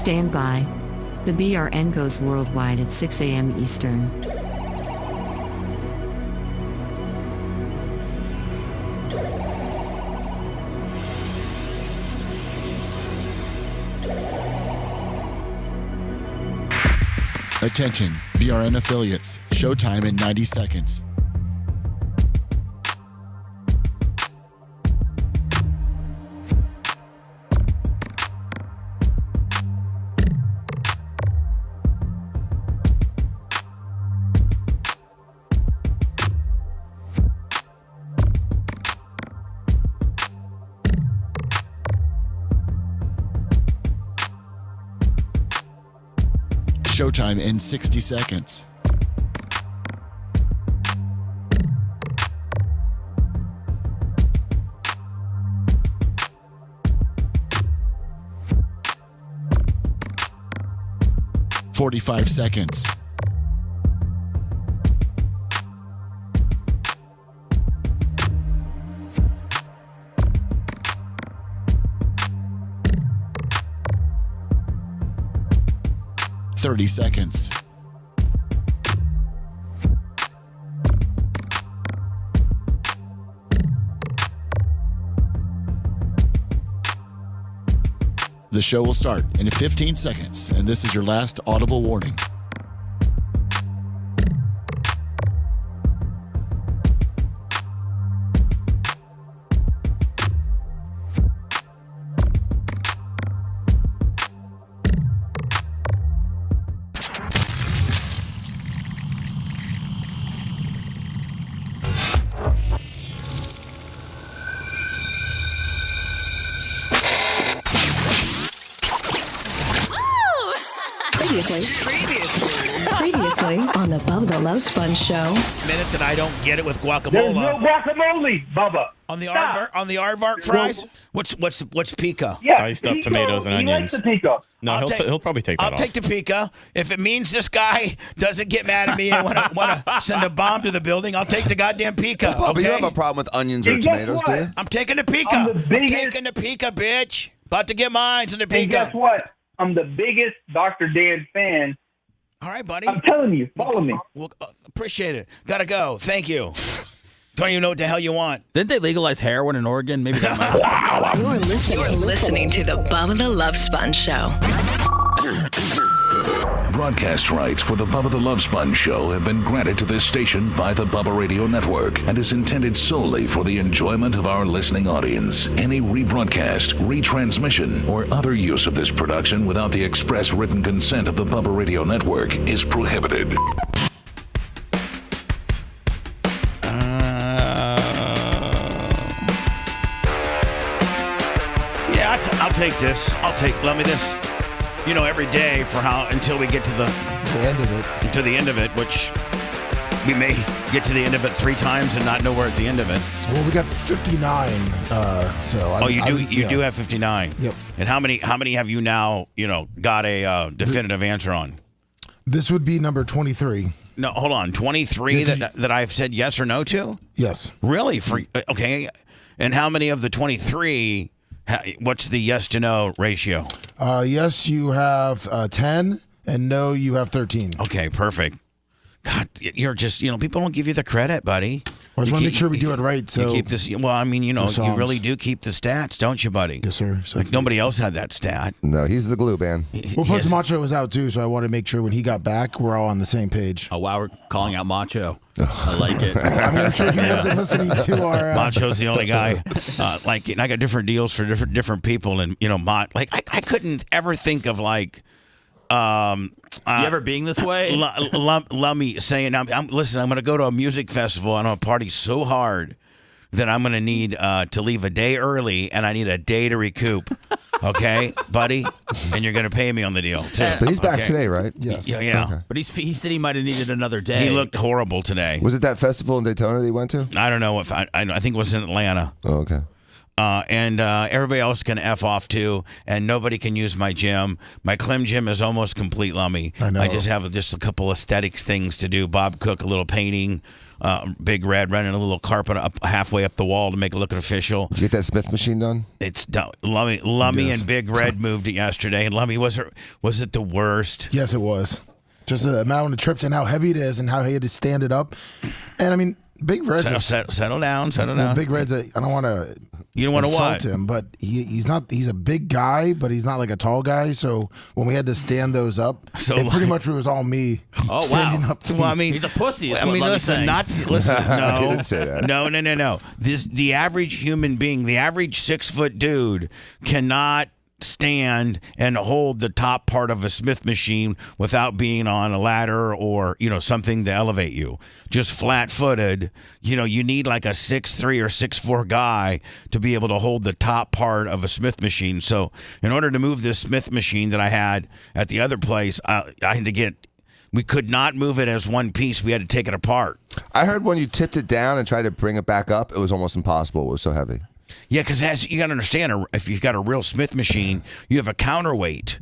Stand by. The BRN goes worldwide at 6 a.m. Eastern. Attention, BRN affiliates. Showtime in 90 seconds. Showtime in 60 seconds. "45 seconds. "30 seconds. The show will start in 15 seconds, and this is your last audible warning. Previously on the Bubba the Love Sponge show. Minute that I don't get it with guacamole. There's no guacamole, Bubba. On the aardvark fries. What's pica? Yeah, Diced up tomatoes and onions. He likes the pica. No, he'll probably take that I'll off. take the pica. If it means this guy doesn't get mad at me and want to send a bomb to the building, I'll take the goddamn pica. But Okay? you don't have a problem with onions or And guess tomatoes, what? do you? I'm taking the pica. I'm the I'm biggest- taking the pica, bitch. About to get mine to the And pica. guess what? I'm the biggest Dr. Dan fan. All right, buddy. I'm telling you, follow me. Well, appreciate it. Gotta go. Thank you. Don't even know what the hell you want. Didn't they legalize heroin in Oregon? Maybe that might. You're listening to the Bubba the Love Sponge show. Broadcast rights for the Bubba the Love Sponge show have been granted to this station by the Bubba Radio Network and is intended solely for the enjoyment of our listening audience. Any rebroadcast, retransmission, or other use of this production without the express written consent of the Bubba Radio Network is prohibited. Yeah, I'll take this. Let me this. You know, every day for until we get to the end of it. To the end of it, which we may get to the end of it 3 times and not know we're at the end of it. Well, we got 59. You do have 59. Yep. And how many have you now? Got a definitive answer on? This would be number 23. No, hold on. 23 that I've said yes or no to? Yes. Really? Okay. And how many of the 23? What's the yes to no ratio? Yes, you have 10, and no, you have 13. Okay, perfect. God, you're just, people don't give you the credit, buddy. I just want to make sure we do it right. So you keep this. Well, I mean, you really do keep the stats, don't you, buddy? Yes, sir. So like nobody else had that stat. No, he's the glue man. Well, plus Macho was out too, so I want to make sure when he got back, we're all on the same page. Oh, wow, we're calling out Macho. I like it. I mean, I'm sure he wasn't listening to our... Macho's the only guy. And I got different deals for different people, and I couldn't ever think of like. You ever being this way? Lummy saying, listen, I'm going to go to a music festival and I'm going to party so hard that I'm going to need to leave a day early and I need a day to recoup. Okay, buddy? And you're going to pay me on the deal, too. But he's back today, right? Yes. Yeah. Okay. But he said he might have needed another day. He looked horrible today. Was it that festival in Daytona that he went to? I don't know if I think it was in Atlanta. Oh, okay. And everybody else can F off too, and nobody can use my gym. My Clem gym is almost complete, Lummy. I know. I just have just a couple aesthetics things to do. Bob Cook, a little painting. Big Red running a little carpet up halfway up the wall to make it look official. Did you get that Smith machine done? It's done. Lummy Yes. and Big Red moved it yesterday. And Lummy, was it the worst? Yes, it was. Just the amount of trips and how heavy it is and how he had to stand it up. And I mean, Big Red's Settle down. Big Red's I don't want to. You don't want to insult what? him, but he's not. He's a big guy, but he's not like a tall guy. So when we had to stand those up, it pretty much was all me. Oh, standing wow. up. Well, I mean, He's a pussy. Is I what mean, Lovey's saying. listen. No, He didn't say that. No. The average human being, the average 6-foot dude, cannot stand and hold the top part of a Smith machine without being on a ladder or something to elevate you. Just flat-footed, you need like a 6'3" or 6'4" guy to be able to hold the top part of a Smith machine. So in order to move this Smith machine that I had at the other place, I had to get. We could not move it as one piece. We had to take it apart. I heard when you tipped it down and tried to bring it back up, it was almost impossible. It was so heavy. Yeah, because you got to understand, if you've got a real Smith machine, you have a counterweight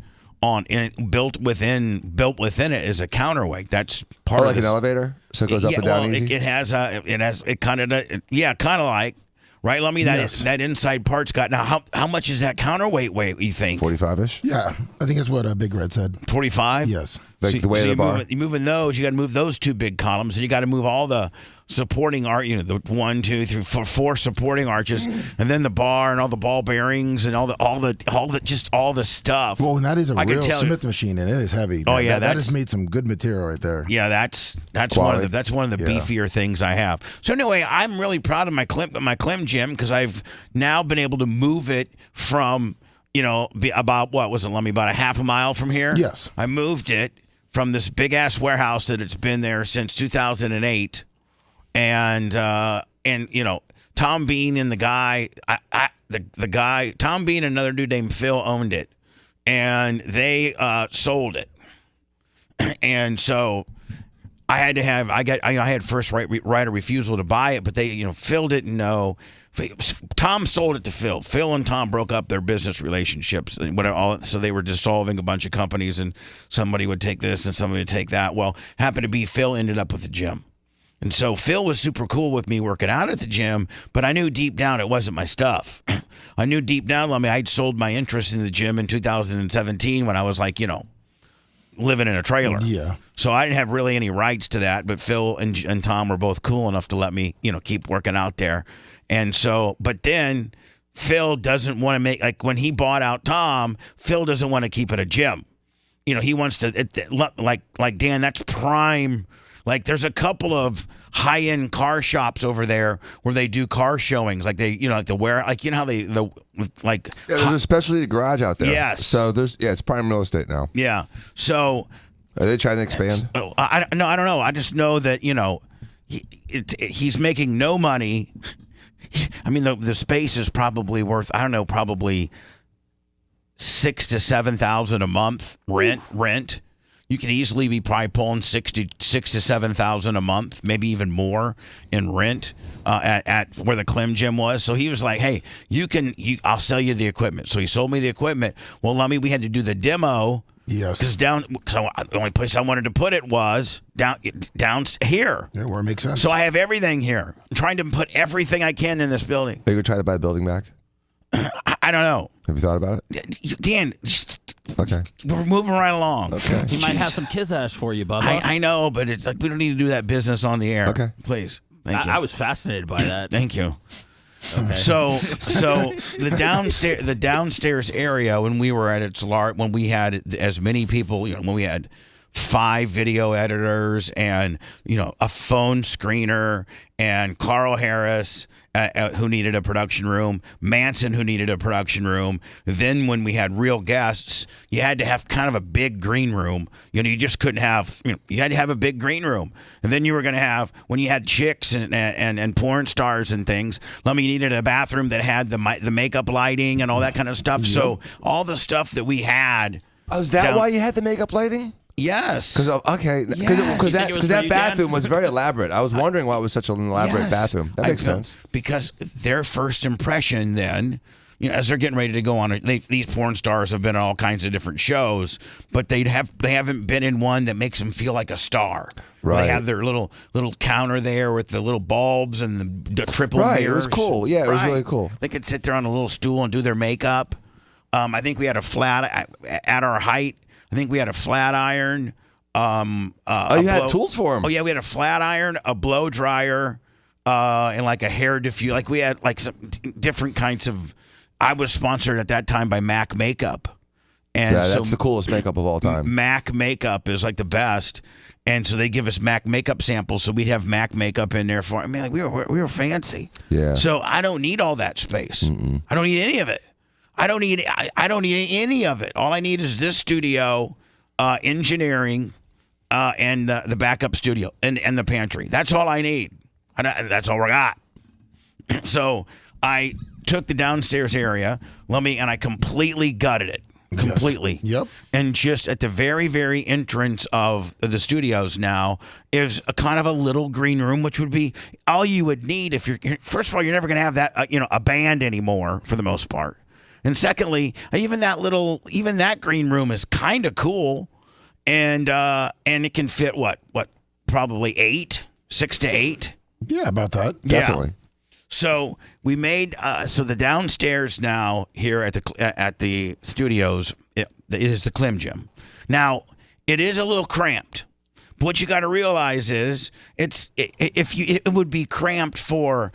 built within it is a counterweight. That's part of like an elevator, so it goes up and down easy. It kind of like. Right, Lummy? That inside part's got. Now, how much is that counterweight weight, you think? 45-ish? Yeah, I think that's what Big Red said. 45? Yes. Like the way of the bar? You're moving those. You got to move those two big columns, and you got to move all the supporting arch. The 1, 2, 3, 4 supporting arches, and then the bar and all the ball bearings and all the stuff. Well, and that is a I can real tell you- Smith machine, and it is heavy. Oh, man. yeah, that has made some good material right there. Yeah, that's Quality. one of the beefier things I have. So anyway, I'm really proud of my Clem gym because I've now been able to move it from about what was it, Lummy, about a half a mile from here. Yes. I moved it from this big ass warehouse that it's been there since 2008, and Tom Bean and the guy, the guy Tom Bean and another dude named Phil owned it, and they sold it. And so I had first right of refusal to buy it, but they Phil didn't know. Tom sold it to Phil. Phil and Tom broke up their business relationships, so they were dissolving a bunch of companies, and somebody would take this and somebody would take that. Well, happened to be Phil ended up with the gym. And so Phil was super cool with me working out at the gym, but I knew deep down it wasn't my stuff. I knew deep down, I'd sold my interest in the gym in 2017 when I was like, living in a trailer. Yeah. So I didn't have really any rights to that, but Phil and Tom were both cool enough to let me, keep working out there. And so, but then Phil doesn't want to make, like when he bought out Tom, Phil doesn't want to keep it a gym. He wants to, like Dan, that's prime. Like there's a couple of high-end car shops over there where they do car showings. Like they, like how there's a specialty garage out there. Yes. So it's prime real estate now. Yeah. So Are they trying to expand? I don't know. I just know that, he's making no money. I mean, the space is probably worth, I don't know, probably $6,000 to $7,000 a month rent. You could easily be probably pulling $6,000 to $7,000 a month, maybe even more in rent at where the Clem gym was. So he was like, "Hey, I'll sell you the equipment." So he sold me the equipment. Well, Lummy, we had to do the demo. Yes. Because the only place I wanted to put it was down here. Yeah, where it makes sense. So I have everything here. I'm trying to put everything I can in this building. Are you going to try to buy a building back? I don't know. Have you thought about it? Dan, Okay. we're moving right along. Okay. He might have some kiss ash for you, Bubba. I know, but it's like we don't need to do that business on the air. Okay. Please. Thank you. I was fascinated by that. Thank you. Okay. So the downstairs area when we were at its large, when we had as many people, when we had 5 video editors and a phone screener and Carl Harris who needed a production room, Manson who needed a production room. Then when we had real guests, you had to have kind of a big green room. You just couldn't have. You had to have a big green room. And then you were going to have when you had chicks and porn stars and things. You needed a bathroom that had the makeup lighting and all that kind of stuff. Yep. So all the stuff that we had. Oh, is that why you had the makeup lighting? Yes. Because that bathroom was very elaborate. I was wondering why it was such an elaborate bathroom. That makes sense. Because their first impression then, as they're getting ready to go on, these porn stars have been on all kinds of different shows, but they haven't been in one that makes them feel like a star. Right. They have their little counter there with the little bulbs and the triple mirrors. It was cool. Yeah, it was really cool. They could sit there on a little stool and do their makeup. I think we had a flat at our height. I think we had a flat iron. You had tools for them. Oh yeah, we had a flat iron, a blow dryer, and like a hair diffuser. Like we had like some different kinds of. I was sponsored at that time by Mac Makeup, and that's the coolest makeup of all time. Mac Makeup is like the best, and so they give us Mac Makeup samples, so we'd have Mac Makeup in there for. I mean, like we were fancy. Yeah. So I don't need all that space. I don't need any of it. I don't need any of it. All I need is this studio, engineering, and the backup studio and the pantry. That's all I need. That's all we got. So I took the downstairs area, and I completely gutted it. Completely. Yes. Yep. And just at the very, very entrance of the studios now is a kind of a little green room, which would be all you would need if you're. First of all, you're never going to have that, a band anymore for the most part. And secondly, even that green room is kind of cool, and it can fit probably 6 to 8. Yeah, about that. Definitely. So we made so the downstairs now here at the studios it is the Clim Gym. Now it is a little cramped. But what you got to realize is it would be cramped for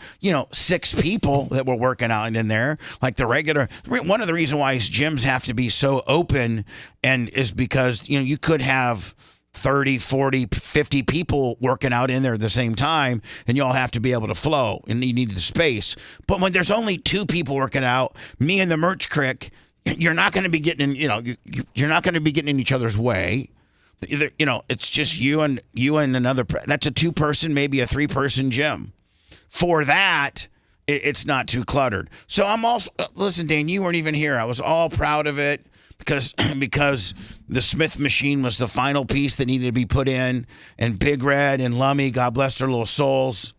6 people that were working out in there, like the regular. One of the reasons why gyms have to be so open and is because you could have 30, 40, 50 people working out in there at the same time, and you all have to be able to flow, and you need the space. But when there's only 2 people working out, me and the merch crick, you're not going to be getting in. You're not going to be getting in each other's way. Either it's just you and another. That's a 2-person, maybe a 3-person gym. For that, it's not too cluttered. So I'm also listen, Dan. You weren't even here. I was all proud of it because the Smith machine was the final piece that needed to be put in, and Big Red and Lummy, God bless their little souls,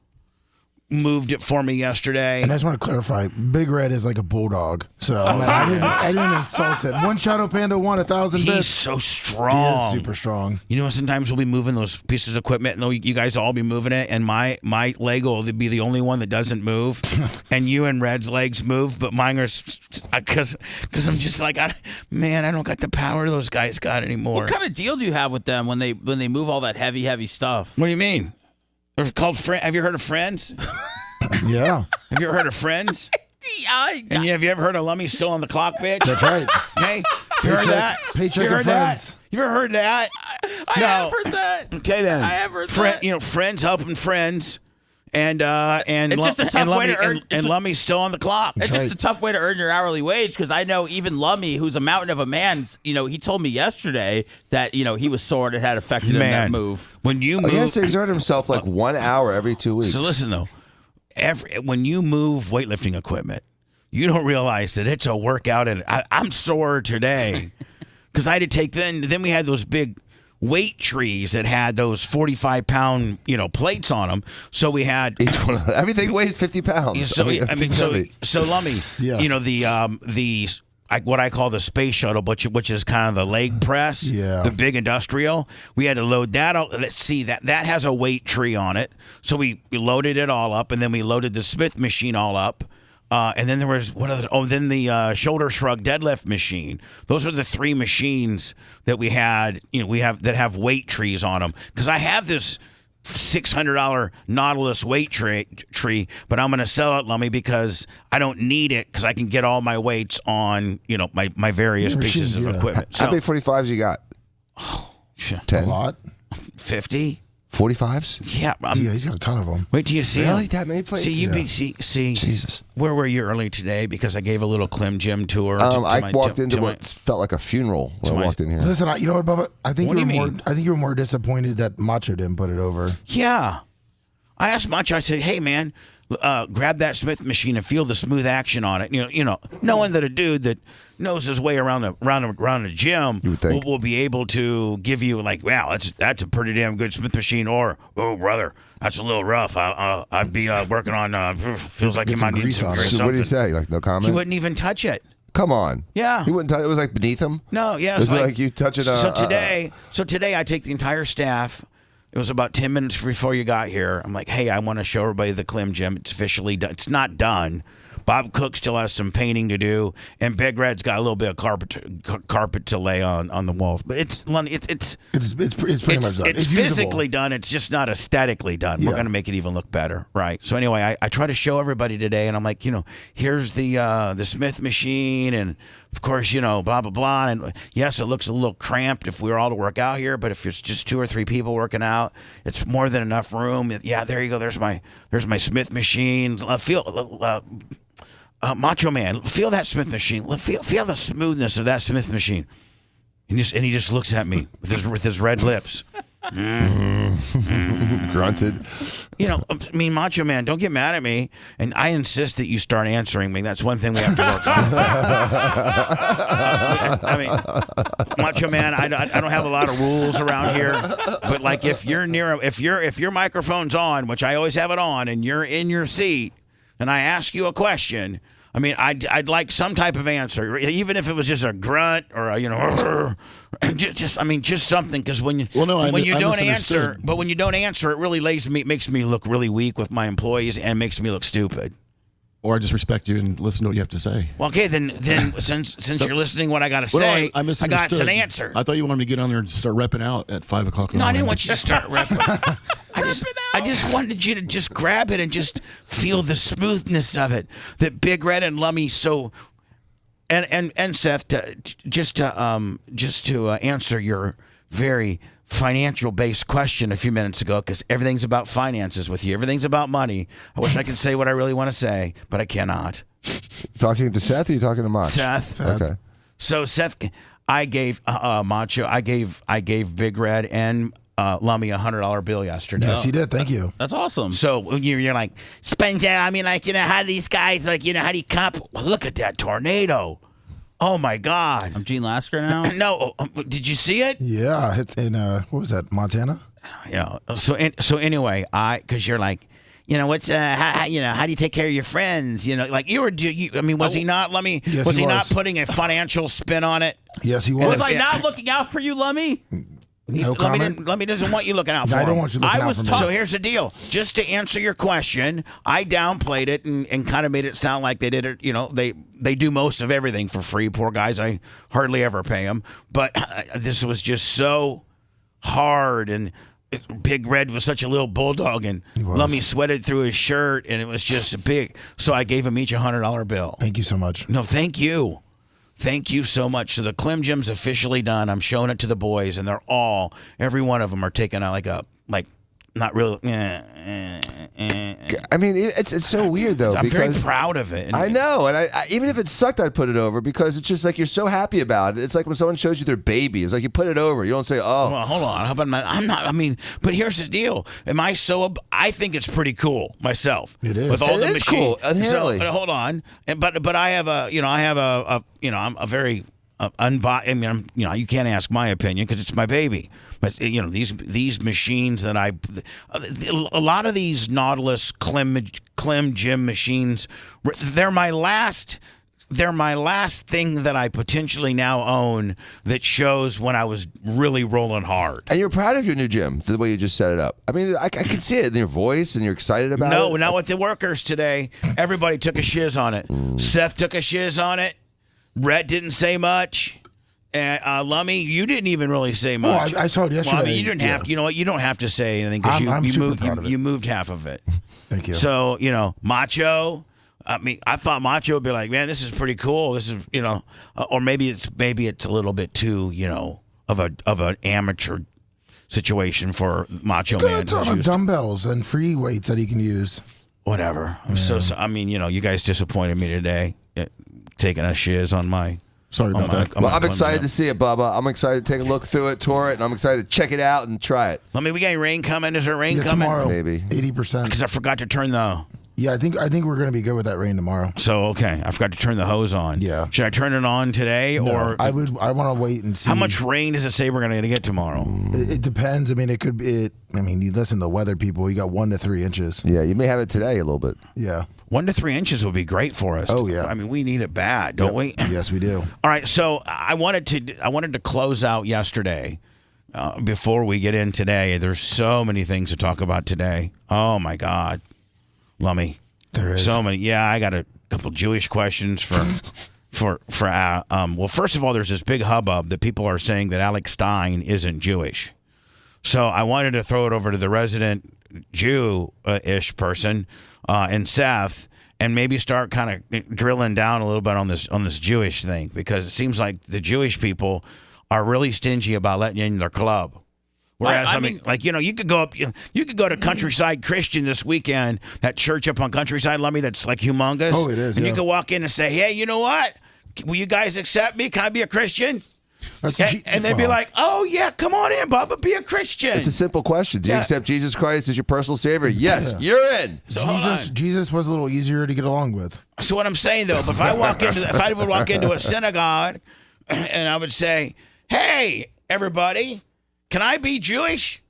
moved it for me yesterday. And I just want to clarify, Big Red is like a bulldog. So I didn't insult it. One Shadow Panda won 1,000 bits. He's so strong. He is super strong. Sometimes we'll be moving those pieces of equipment, and you guys all be moving it, and my leg will be the only one that doesn't move, and you and Red's legs move, but mine are because I'm just like, I don't got the power those guys got anymore. What kind of deal do you have with them when they move all that heavy stuff? What do you mean? They're called Have you heard of Friends? Yeah. Have you ever heard of Friends? And have you ever heard of Lummy Still on the Clock, bitch? That's right. Okay. You heard that? Paycheck and Friends. You ever heard that? I have heard that. Okay then. I have heard that. Friends helping friends, and it's just a tough way to earn. And Lummy's still on the clock. It's just a tough way to earn your hourly wage, because I know even Lummy, who's a mountain of a man, he told me yesterday that he was sore and it had affected him that move. When you move, he has to exert himself like 1 hour every 2 weeks. So listen though, when you move weightlifting equipment, you don't realize that it's a workout, and I'm sore today because I had to take then we had those big weight trees that had those 45-pound plates on them. So we had each one of them, everything weighs 50 pounds. So Lummy, yes. The what I call the space shuttle, which is kind of the leg press, the big industrial. We had to load that out. Let's see, that has a weight tree on it. So we loaded it all up, and then we loaded the Smith machine all up. And then there was then the shoulder shrug deadlift machine. Those are the 3 machines that we had. That have weight trees on them. Because I have this $600 Nautilus weight tree, but I'm going to sell it, Lummy, because I don't need it, because I can get all my weights on my various pieces of equipment. So, how many 45s you got? 10. A lot. 50. 45s? Yeah, he's got a ton of them. Wait till you see really that many plates. See, Jesus. Where were you early today? Because I gave a little Clim Gym tour. I walked into what felt like a funeral when I walked in here. Listen, you know what, Bubba? I think you were more disappointed that Macho didn't put it over. Yeah, I asked Macho. I said, "Hey, man, grab that Smith machine and feel the smooth action on it. Knowing that a dude that knows his way around the gym will be able to give you like, wow, that's a pretty damn good Smith machine, or oh brother, that's a little rough. I'd be working on. Feels like you might need some grease. So what did he say? Like no comment. He wouldn't even touch it. Come on. Yeah. He wouldn't touch it. It was like beneath him. No. Yeah. It was like you touch it. So today I take the entire staff. It was about 10 minutes before you got here. I'm like, hey, I want to show everybody the Clem Gym. It's officially done. It's not done. Bob Cook still has some painting to do, and Big Red's got a little bit of carpet to lay on the walls. But it's pretty much done. It's physically done. It's just not aesthetically done. Yeah. We're going to make it even look better, right? So anyway, I try to show everybody today, and I'm like, here's the Smith machine, and of course, blah blah blah. And yes, it looks a little cramped if we were all to work out here, but if it's just 2 or 3 people working out, it's more than enough room. Yeah, there you go. There's my Smith machine. Macho Man, feel that Smith machine. Feel the smoothness of that Smith machine. And he just looks at me with his red lips. Grunted. Macho Man, don't get mad at me. And I insist that you start answering me. That's one thing we have to work on. Macho Man, I don't have a lot of rules around here. But like if your microphone's on, which I always have it on, and you're in your seat, and I ask you a question, I'd like some type of answer, even if it was just a grunt or just something. Because when you don't answer, it really makes me look really weak with my employees and makes me look stupid. Or I just respect you and listen to what you have to say. Well, okay, then since you're listening to what I got to say, I got an answer. I thought you wanted me to get on there and start repping out at 5 o'clock. No, I didn't want you to start repping. I just wanted you to just grab it and just feel the smoothness of it. That Big Red and Lummy and Seth, just to answer your very financial-based question a few minutes ago, because everything's about finances with you. Everything's about money. I wish I could say what I really want to say, but I cannot. Talking to Seth, or are you talking to Mach? Seth. Okay. So Seth, I gave Macho, I gave Big Red and Lummy $100 bill yesterday. Yes, he did. Thank you. That's awesome. So you're like, Sponge, how do these guys, how do you comp? Look at that tornado. Oh my God! I'm Gene Lasker now. No, did you see it? Yeah, it's in what was that, Montana? Yeah. So anyway, because you're like, what's how do you take care of your friends? Like you were. Was he not? Yes, was he not was. putting a financial spin on it? Yes, he was. Was I not looking out for you, Lummy? No comment. Lummy doesn't want you looking out for him. I don't want you looking out for me. So here's the deal. Just to answer your question, I downplayed it and kind of made it sound like they did it. They do most of everything for free. Poor guys. I hardly ever pay them. But this was just so hard, and Big Red was such a little bulldog, and Lummy sweated through his shirt, and it was just big. So I gave him each $100 bill. Thank you so much. No, thank you. Thank you so much. So the Clem Gym's officially done. I'm showing it to the boys, and every one of them are taking out not really. It's so weird though. I'm because very proud of it. I know, and I even if it sucked, I'd put it over because it's just like you're so happy about it. It's like when someone shows you their baby. It's like you put it over. You don't say, "Oh, well, hold on." How about I'm not. But here's the deal. I think it's pretty cool myself. It is. With all the is machines. cool. Inherently. So, hold on. But I have I'm a very unbiased. You can't ask my opinion because it's my baby. But these machines that a lot of these Nautilus Clem Gym machines, they're my last thing that I potentially now own that shows when I was really rolling hard. And you're proud of your new gym, the way you just set it up. I can see it in your voice, and you're excited about it. No, not with the workers today. Everybody took a shiz on it. Seth took a shiz on it. Rhett didn't say much. And Lummy, you didn't even really say much. I saw it yesterday. Well, you didn't have. You know what? You don't have to say anything because you moved half of it. Thank you. So Macho. I thought Macho would be like, man, this is pretty cool. This is or maybe it's a little bit too of an amateur situation for Macho Man. It's on dumbbells and free weights that he can use. Whatever. You guys disappointed me today, taking a shiz on my. Sorry about that. Well, I'm excited to see it, Bubba. I'm excited to take a look through it, tour it, and I'm excited to check it out and try it. We got rain coming. Is there rain coming? Tomorrow, maybe 80%. Because I forgot to turn the Yeah, I think we're gonna be good with that rain tomorrow. So okay, I forgot to turn the hose on. Yeah. Should I turn it on today or? I want to wait and see. How much rain does it say we're gonna get tomorrow? It depends. I mean, it could be. You listen to weather people. You got 1 to 3 inches. Yeah, you may have it today a little bit. Yeah. 1 to 3 inches would be great for us. Oh yeah. I mean, we need it bad, don't we? Yes, we do. All right. So I wanted to close out yesterday. Before we get in today, there's so many things to talk about today. Oh my God, Lummy. There is so many. Yeah, I got a couple Jewish questions for well, first of all, there's this big hubbub that people are saying that Alex Stein isn't Jewish. So I wanted to throw it over to the resident Jew-ish person and Seth, and maybe start kind of drilling down a little bit on this Jewish thing, because it seems like the Jewish people are really stingy about letting you in their club. Whereas, I mean, like, you could go to Countryside Christian this weekend, that church up on Countryside, Lummy, that's like humongous. Oh, it is. And yeah. you could walk in and say, hey, you know what? Will you guys accept me? Can I be a Christian? And they'd be like, oh, yeah, come on in, Bubba, be a Christian. It's a simple question. Do you accept Jesus Christ as your personal Savior? Yes, you're in. So Jesus was a little easier to get along with. So what I'm saying, though, if I would walk into a synagogue and I would say, hey, everybody, can I be Jewish?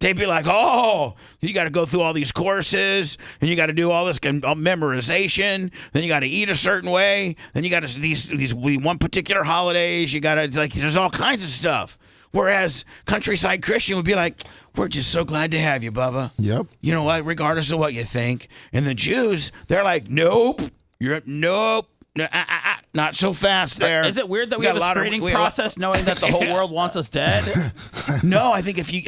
They'd be like, oh, you got to go through all these courses, and you got to do all this memorization. Then you got to eat a certain way. Then you got to these one particular holidays. You got to there's all kinds of stuff. Whereas Countryside Christian would be like, we're just so glad to have you, Bubba. Yep. You know what? Regardless of what you think. And the Jews, they're like, nope. Nope. Not so fast there. Is it weird that we have a screening process knowing that the whole world wants us dead? No, I think if you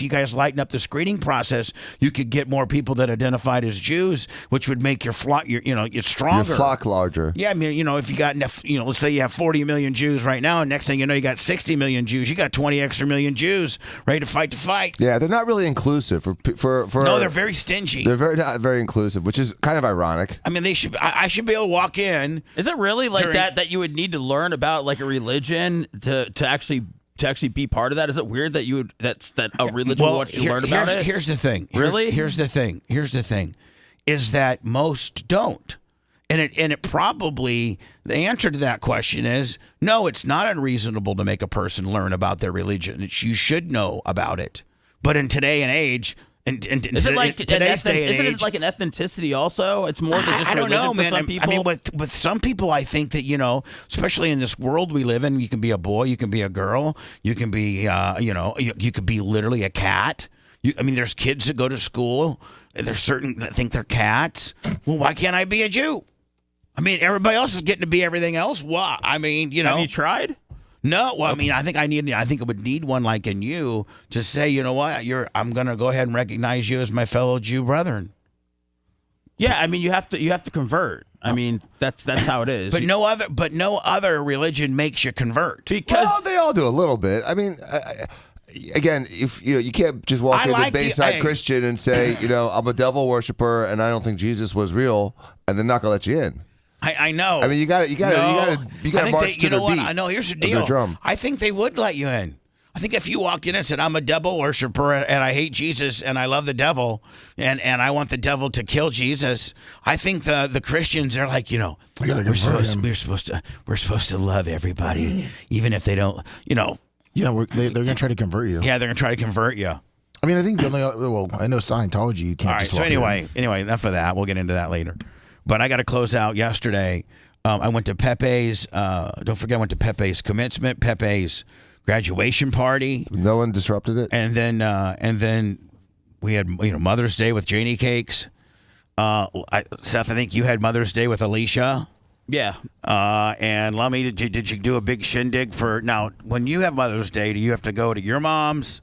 guys lighten up the screening process, you could get more people that identified as Jews, which would make your flock, you're stronger. Your flock larger. Yeah, I mean, if you got enough, let's say you have 40 million Jews right now, and next thing you know, you got 60 million Jews. You got 20 extra million Jews ready to fight the fight. Yeah, they're not really inclusive for. No, they're very stingy. They're not very inclusive, which is kind of ironic. I mean, they should. I should be able to walk in. Is it really like that you would need to learn about like a religion to actually be part of that? Is it weird that that a religion will want you to learn about it? Here's the thing. Really? Here's the thing. Is that most don't. And it probably, the answer to that question is, no, it's not unreasonable to make a person learn about their religion. You should know about it. But in today and age, is it like isn't it like an ethnicity also? It's more than just a religion for some people. I mean, with some people, I think that, especially in this world we live in, you can be a boy, you can be a girl, you can be, you could be literally a cat. There's kids that go to school. There's certain that think they're cats. Well, why can't I be a Jew? I mean, everybody else is getting to be everything else. Why? I mean, Have you tried? No, well, I mean, I think I would need one like in you to say, you know what, I'm going to go ahead and recognize you as my fellow Jew brethren. Yeah, I mean, you have to convert. I mean, that's how it is. But no other religion makes you convert. Because they all do a little bit. I mean, again, if you can't just walk into Bayside Christian and say, I'm a devil worshiper and I don't think Jesus was real, and they're not going to let you in. I know. I mean, you got to march to their beat. I know. Here's the deal. Drum. I think they would let you in. I think if you walked in and said, I'm a devil worshiper and I hate Jesus and I love the devil and I want the devil to kill Jesus, I think the Christians are like, we're supposed to love everybody, even if they don't, Yeah, they're going to try to convert you. Yeah, they're going to try to convert you. I mean, I think I know Scientology, you can't. All right. So anyway, enough of that. We'll get into that later. But I got to close out yesterday. I went to Pepe's. Don't forget, I went to Pepe's commencement, Pepe's graduation party. No one disrupted it. And then we had Mother's Day with Janie Cakes. Seth, I think you had Mother's Day with Alicia. Yeah. And Lummy, did you do a big shindig for? Now, when you have Mother's Day, do you have to go to your mom's?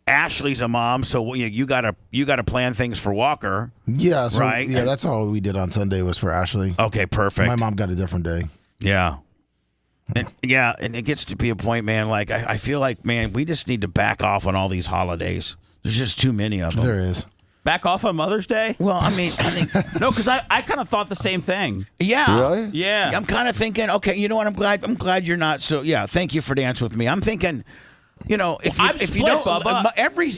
Ashley's a mom, so you gotta plan things for Walker. Yeah, right. Yeah, that's all we did on Sunday was for Ashley. Okay, perfect. My mom got a different day. Yeah, and it gets to be a point, man. Like I feel like, man, we just need to back off on all these holidays. There's just too many of them. There is. Back off on Mother's Day? Well, I mean, I think no, because I kind of thought the same thing. Yeah, really? Yeah, I'm kind of thinking, okay, you know what? I'm glad you're not. So yeah, thank you for dancing with me. I'm thinking. If you don't, Bubba.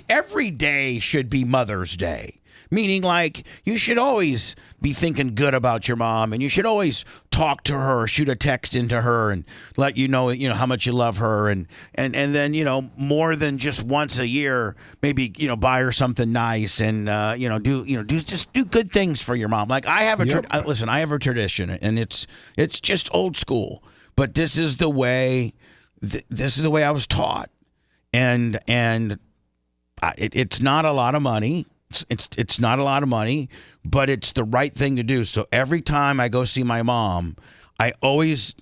every day should be Mother's Day, Meaning, like, you should always be thinking good about your mom, and you should always talk to her, shoot a text into her, and let you know how much you love her, and then more than just once a year, maybe buy her something nice, and do good things for your mom. Like I have listen, I have a tradition, and it's just old school, but this is the way I was taught, and it's not a lot of money. It's not a lot of money, but it's the right thing to do. So every time I go see my mom, I always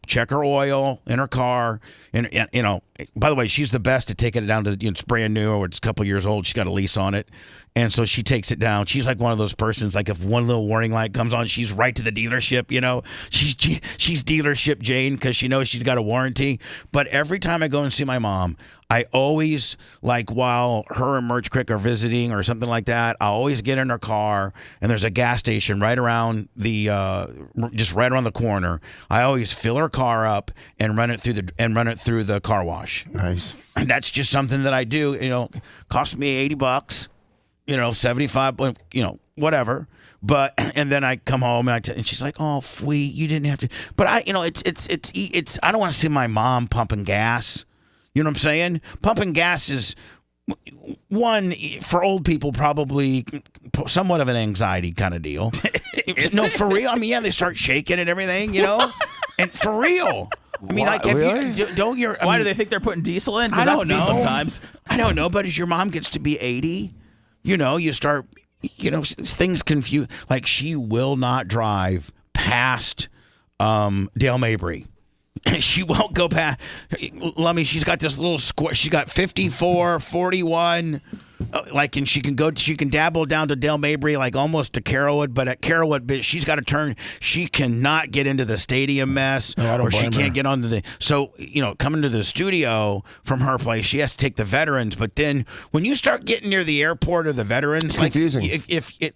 check her oil in her car, and by the way, she's the best at taking it down to it's brand new or it's a couple years old. She's got a lease on it, and so she takes it down. She's like one of those persons, like if one little warning light comes on, she's right to the dealership. She's dealership Jane because she knows she's got a warranty. But every time I go and see my mom, I always, like, while her and Merch Crick are visiting or something like that, I always get in her car, and there's a gas station right around just right around the corner. I always fill her car up and run it through the car wash. Nice. And that's just something that I do. Cost me $80, 75, whatever. But and then I come home and she's like, "Oh, sweet, you didn't have to." But I don't want to see my mom pumping gas. You know what I'm saying? Pumping gas is one for old people, probably somewhat of an anxiety kind of deal. No, for real. I mean, yeah, they start shaking and everything, and for real. I mean, like, really? Why do they think they're putting diesel in? I don't know. Sometimes I don't know, but as your mom gets to be 80, you start, things confuse. Like, she will not drive past Dale Mabry. She won't go past. Lummy, she's got this little square. She's got 54, 41. And she can dabble down to Dale Mabry, like almost to Carrollwood. But at Carrollwood, she's got to turn. She cannot get into the stadium mess, or she can't get onto the. So, coming to the studio from her place, she has to take the Veterans. But then when you start getting near the airport or the Veterans, it's confusing.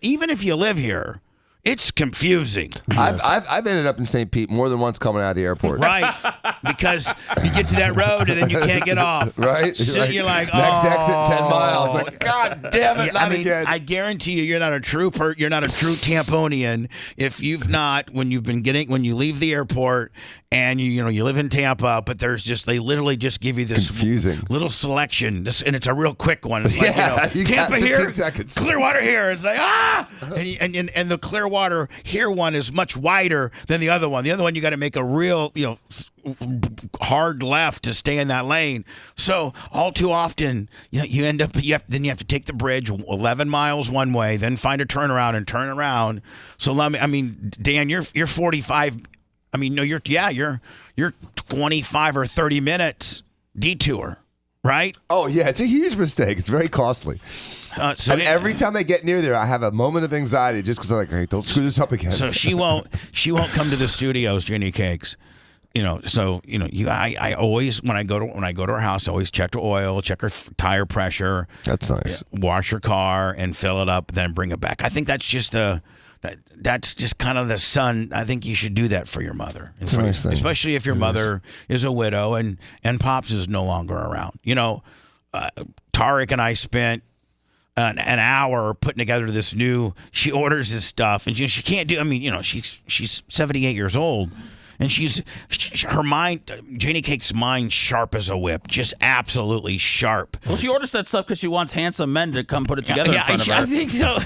Even if you live here, it's confusing. Yes. I've ended up in St. Pete more than once coming out of the airport. Right, because you get to that road and then you can't get off. Right, so you're like, next exit 10 miles. Like, God damn it, not again. I guarantee you're not a trooper. You're not a true Tamponian if you've not when you leave the airport and you live in Tampa, but they literally just give you this confusing little selection, and it's a real quick one. It's like, you Tampa got 15 here, seconds. Clearwater here. It's like and the Clearwater here one is much wider than the other one. The other one you got to make a real hard left to stay in that lane. So all too often you end up you have to take the bridge 11 miles one way, then find a turnaround and turn around. So Dan, you're 45. I mean, no, you're 25 or 30 minutes detour, right? Oh yeah, it's a huge mistake. It's very costly. And every time I get near there, I have a moment of anxiety just because I'm like, hey, don't screw this up again. So she won't come to the studios, Jenny Cakes. I always when I go to her house, I always check her oil, check her tire pressure. That's nice. Wash her car and fill it up, then bring it back. I think that's just kind of the son. I think you should do that for your mother. It's a nice thing. Especially if your mother is a widow and Pops is no longer around. Tarek and I spent an hour putting together this new. She orders this stuff, and she can't do. I mean, she's 78 years old. And her mind, Janie Cake's mind, sharp as a whip, just absolutely sharp. Well, she orders that stuff because she wants handsome men to come put it together in front of her. I think so.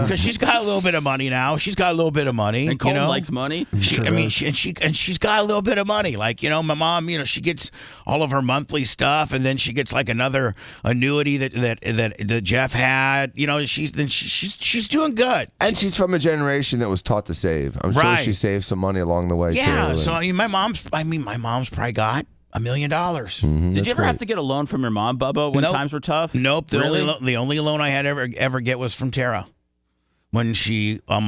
Because she's got a little bit of money now. She's got a little bit of money. And Colton likes money. She's got a little bit of money. Like, my mom, she gets all of her monthly stuff, and then she gets like another annuity that Jeff had. She's doing good. And she's from a generation that was taught to save. I'm sure she saved some money along the way too. Yeah, so my mom's probably got $1 million. Mm-hmm, Did you ever have to get a loan from your mom, Bubba, when times were tough? Nope. Really? The only loan I had ever get was from Tara when she on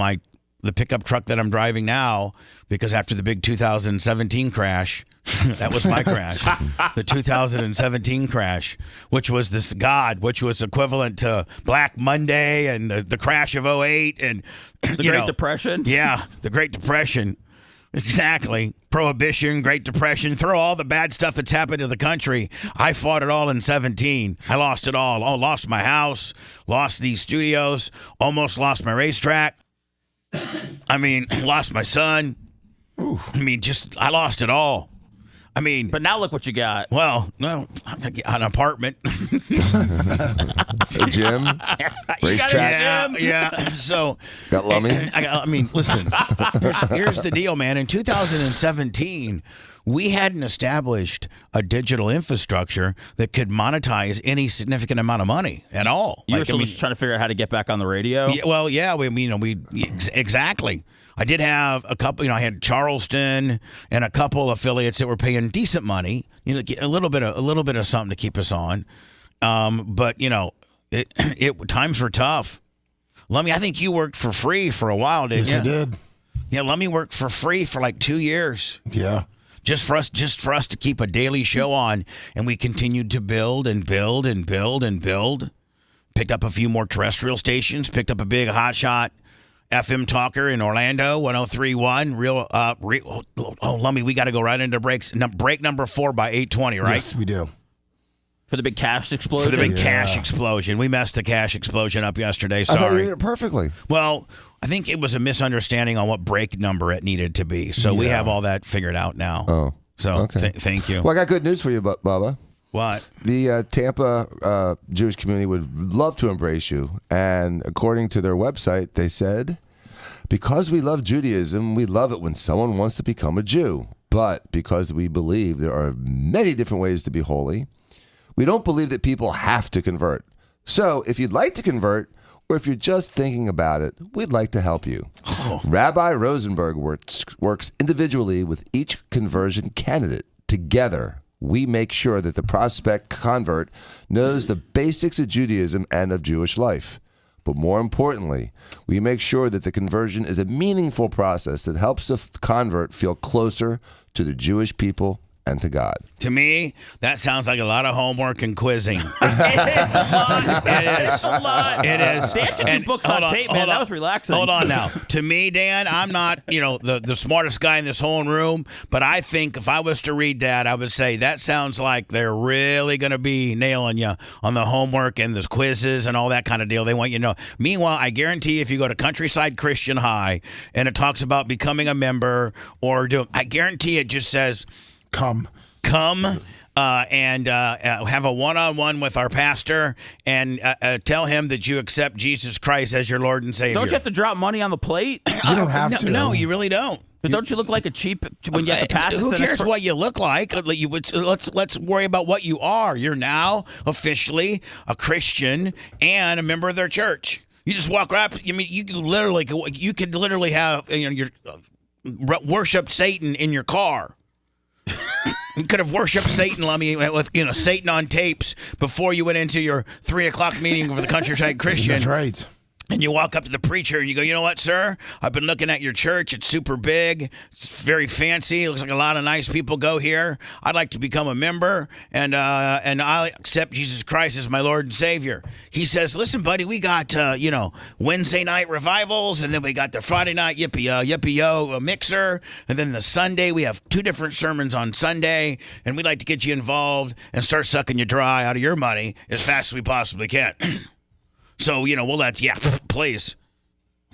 the pickup truck that I'm driving now, because after the big 2017 crash, that was my crash. The 2017 crash, which was equivalent to Black Monday and the crash of 2008 and the Great Depression. Yeah, the Great Depression. Exactly. Prohibition, Great Depression, throw all the bad stuff that's happened to the country. I fought it all in 17. I lost it all. Oh, lost my house, lost these studios, almost lost my racetrack. I mean, lost my son. I mean, I lost it all. I mean, but now look what you got. Well, no, an apartment, a gym, racetrack. Yeah. So got Lummy. I mean, listen. Here's the deal, man. In 2017, we hadn't established a digital infrastructure that could monetize any significant amount of money at all. You were still just trying to figure out how to get back on the radio. Yeah, well, yeah. Exactly. I did have a couple, I had Charleston and a couple affiliates that were paying decent money, a little bit of something to keep us on. But times were tough. Lummy, I think you worked for free for a while, didn't you? Yes, I did. Yeah, Lummy worked for free for like 2 years. Yeah. Just for us to keep a daily show on, and we continued to build and build and build and build. Picked up a few more terrestrial stations, picked up a big hotshot FM talker in Orlando, 103.1. Lummy, we got to go right into breaks. Break number 4 by 8:20, right? Yes, we do. For the big cash explosion? For the big cash explosion. We messed the cash explosion up yesterday. Sorry. I thought you did it perfectly. Well, I think it was a misunderstanding on what break number it needed to be. So we have all that figured out now. Oh. So okay. Thank you. Well, I got good news for you, Bubba. What? The Tampa Jewish community would love to embrace you. And according to their website, they said, because we love Judaism, we love it when someone wants to become a Jew. But because we believe there are many different ways to be holy, we don't believe that people have to convert. So if you'd like to convert, or if you're just thinking about it, we'd like to help you. Oh. Rabbi Rosenberg works individually with each conversion candidate. Together, we make sure that the prospect convert knows the basics of Judaism and of Jewish life. But more importantly, we make sure that the conversion is a meaningful process that helps the convert feel closer to the Jewish people and to God. To me, that sounds like a lot of homework and quizzing. It is a lot. It's a lot. It is. Dan should do books on tape, man. That was relaxing. Hold on now. To me, Dan, I'm not, the smartest guy in this whole room, but I think if I was to read that, I would say that sounds like they're really going to be nailing you on the homework and the quizzes and all that kind of deal. They want you to know. Meanwhile, I guarantee if you go to Countryside Christian High and it talks about becoming a member I guarantee it just says, Come and have a one-on-one with our pastor and tell him that you accept Jesus Christ as your Lord and Savior. Don't you have to drop money on the plate? You don't have to. No, you really don't. But don't you look like a cheap when you have to pass? Who cares what you look like? Let's worry about what you are. You're now officially a Christian and a member of their church. You just walk right up. I mean, you could literally have your worship Satan in your car. You could have worshipped Satan, Lummy, with Satan on tapes before you went into your 3:00 meeting for the Countryside Christian. That's right. And you walk up to the preacher and you go, you know what, sir? I've been looking at your church. It's super big. It's very fancy. It looks like a lot of nice people go here. I'd like to become a member, and I accept Jesus Christ as my Lord and Savior. He says, listen, buddy, we got, Wednesday night revivals, and then we got the Friday night yippee-yo mixer, and then the Sunday, we have 2 different sermons on Sunday, and we'd like to get you involved and start sucking you dry out of your money as fast as we possibly can. So, please.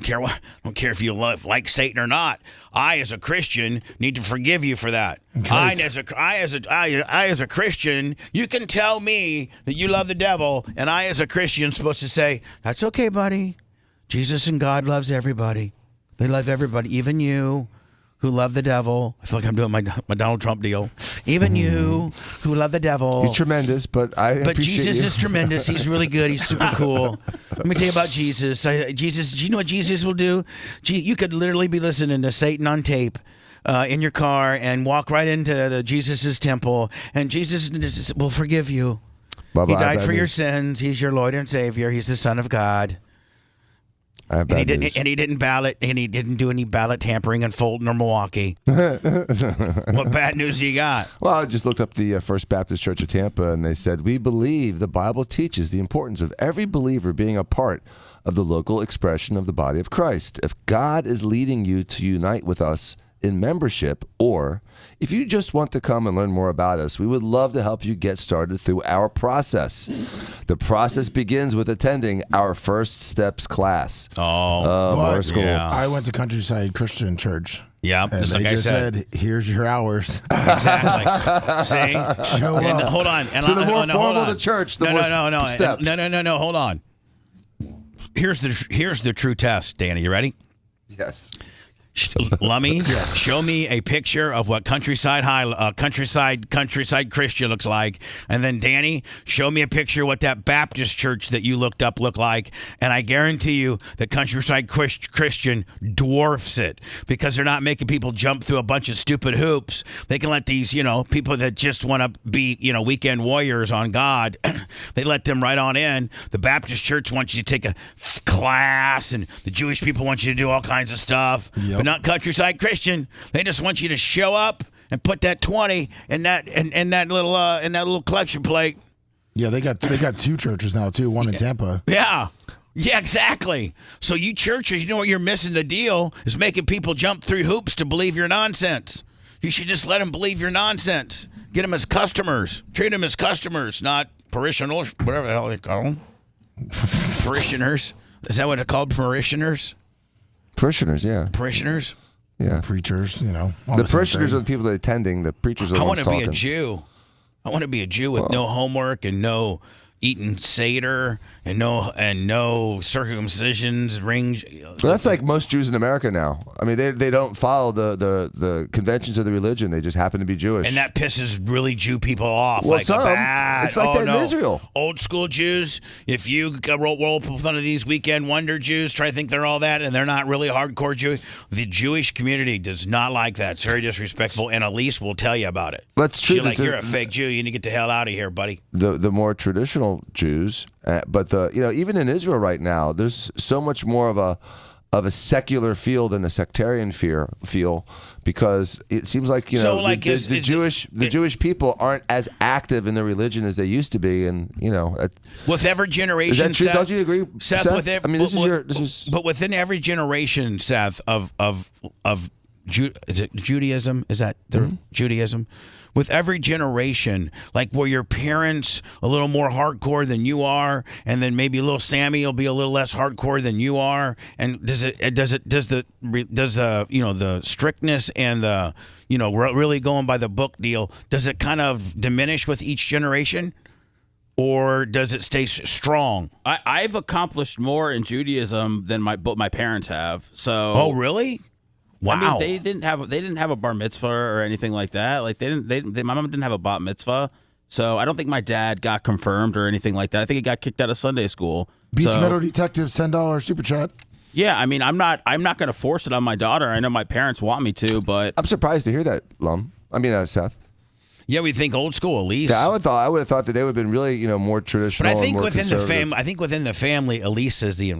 Don't care if you like Satan or not. I, as a Christian, need to forgive you for that. Right. I, as a Christian, you can tell me that you love the devil, and I, as a Christian, supposed to say, that's okay, buddy. Jesus and God loves everybody. They love everybody, even you who love the devil. I feel like I'm doing my Donald Trump deal. Even you who love the devil. He's tremendous, but But Jesus is tremendous. He's really good. He's super cool. Let me tell you about Jesus. Do you know what Jesus will do? You could literally be listening to Satan on tape in your car and walk right into the Jesus's temple, and Jesus will forgive you. Bubba, He died for your sins. He's your Lord and Savior. He's the Son of God. And he didn't do any ballot tampering in Fulton or Milwaukee. What bad news you got? Well, I just looked up the First Baptist Church of Tampa, and they said, we believe the Bible teaches the importance of every believer being a part of the local expression of the body of Christ. If God is leading you to unite with us in membership, or if you just want to come and learn more about us, we would love to help you get started through our process. The process begins with attending our First Steps class. More school. yeah. I went to Countryside Christian Church. Yeah, And just they like I just said. said, here's your hours. Exactly. See? Show And up. hold on. And So the more hold formal on. the church, the no, more steps. steps. No. Hold on. Here's the true test, Danny. You ready? Yes. Lummy, show me a picture of what countryside Christian looks like, and then Danny, show me a picture of what that Baptist church that you looked up looked like, and I guarantee you that countryside Christian dwarfs it because they're not making people jump through a bunch of stupid hoops. They can let these, people that just want to be, weekend warriors on God, they let them right on in. The Baptist church wants you to take a class, and the Jewish people want you to do all kinds of stuff. Yep. Not countryside Christian. They just want you to show up and put that 20 in that little collection plate. Yeah, they got two churches now too. One in Tampa. Yeah, exactly. So you churches, you know what you're missing? The deal is making people jump through hoops to believe your nonsense. You should just let them believe your nonsense. Get them as customers. Treat them as customers, not parishioners. Whatever the hell they call them. Parishioners. Is that what they're called? Parishioners. Parishioners, yeah. Parishioners? Yeah. Preachers, all The same parishioners thing. are the people that are attending. The preachers are the I ones want to be talking. a Jew. I want to be a Jew with no homework and no eating Seder and no circumcisions, rings. Well, that's like most Jews in America now. I mean, they don't follow the conventions of the religion. They just happen to be Jewish. And that pisses really Jew people off. Well, like some. bad. It's like that in Israel. Old school Jews, if you roll up with one of these weekend wonder Jews, try to think they're all that, and they're not really hardcore Jewish. The Jewish community does not like that. It's very disrespectful, and Elise will tell you about it. That's true. She's like, you're a fake Jew. You need to get the hell out of here, buddy. The more traditional Jews, but even in Israel right now, there's so much more of a secular feel than a sectarian feel, because it seems like the Jewish people aren't as active in their religion as they used to be, and with every generation, is that true? Seth, Don't you agree, Seth? But within every generation, Seth, of is it Judaism? Is that Judaism? With every generation, like were your parents a little more hardcore than you are, and then maybe little Sammy will be a little less hardcore than you are, and does the strictness and the really going by the book deal, does it kind of diminish with each generation, or does it stay strong? I've accomplished more in Judaism than my parents have. So. Oh, really? Wow. I mean, they didn't have a bar mitzvah or anything like that. Like my mom didn't have a bat mitzvah, so I don't think my dad got confirmed or anything like that. I think he got kicked out of Sunday school. Beach Meadow Detectives $10 super chat. Yeah, I mean, I'm not going to force it on my daughter. I know my parents want me to, but I'm surprised to hear that, Seth. Yeah, we think old school Elise. Yeah, I would have thought that they would have been really, more traditional. But I think and more within the conservative. family, Elise is the.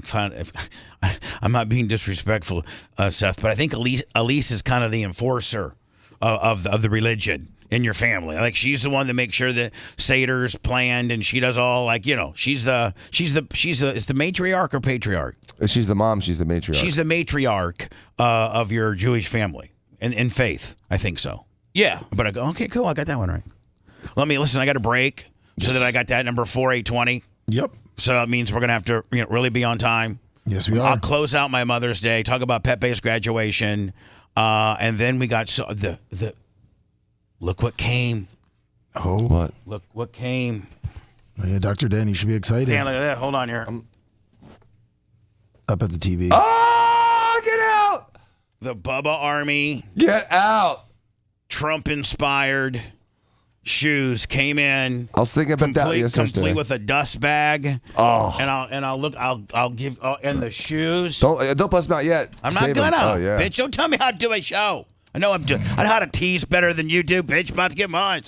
I'm not being disrespectful, Seth, but I think Elise is kind of the enforcer of the religion in your family. Like she's the one that makes sure that Seder's planned, and she does all she's the is the matriarch or patriarch? She's the mom. She's the matriarch. She's the matriarch of your Jewish family in faith. I think so. yeah. But I go, okay, cool. I got that one right. Listen. I got a break so that I got that number 4820. Yep. So that means we're gonna have to really be on time. Yes, we are. I'll close out my Mother's Day. Talk about Pepe's graduation, and then we got the look what came. Oh, what? Look what came. Yeah, Dr. Dan, you should be excited. Dan, look at that. Hold on here. Up at the TV. Oh, get out! The Bubba Army. Get out! Trump-inspired shoes came in. I was thinking about that yesterday. Complete with a dust bag. Oh. And I'll give and the shoes. Don't bust them out yet. I'm Save not them. gonna. Oh, yeah. Bitch, don't tell me how to do a show. I know I know how to tease better than you do, bitch. About to get mine.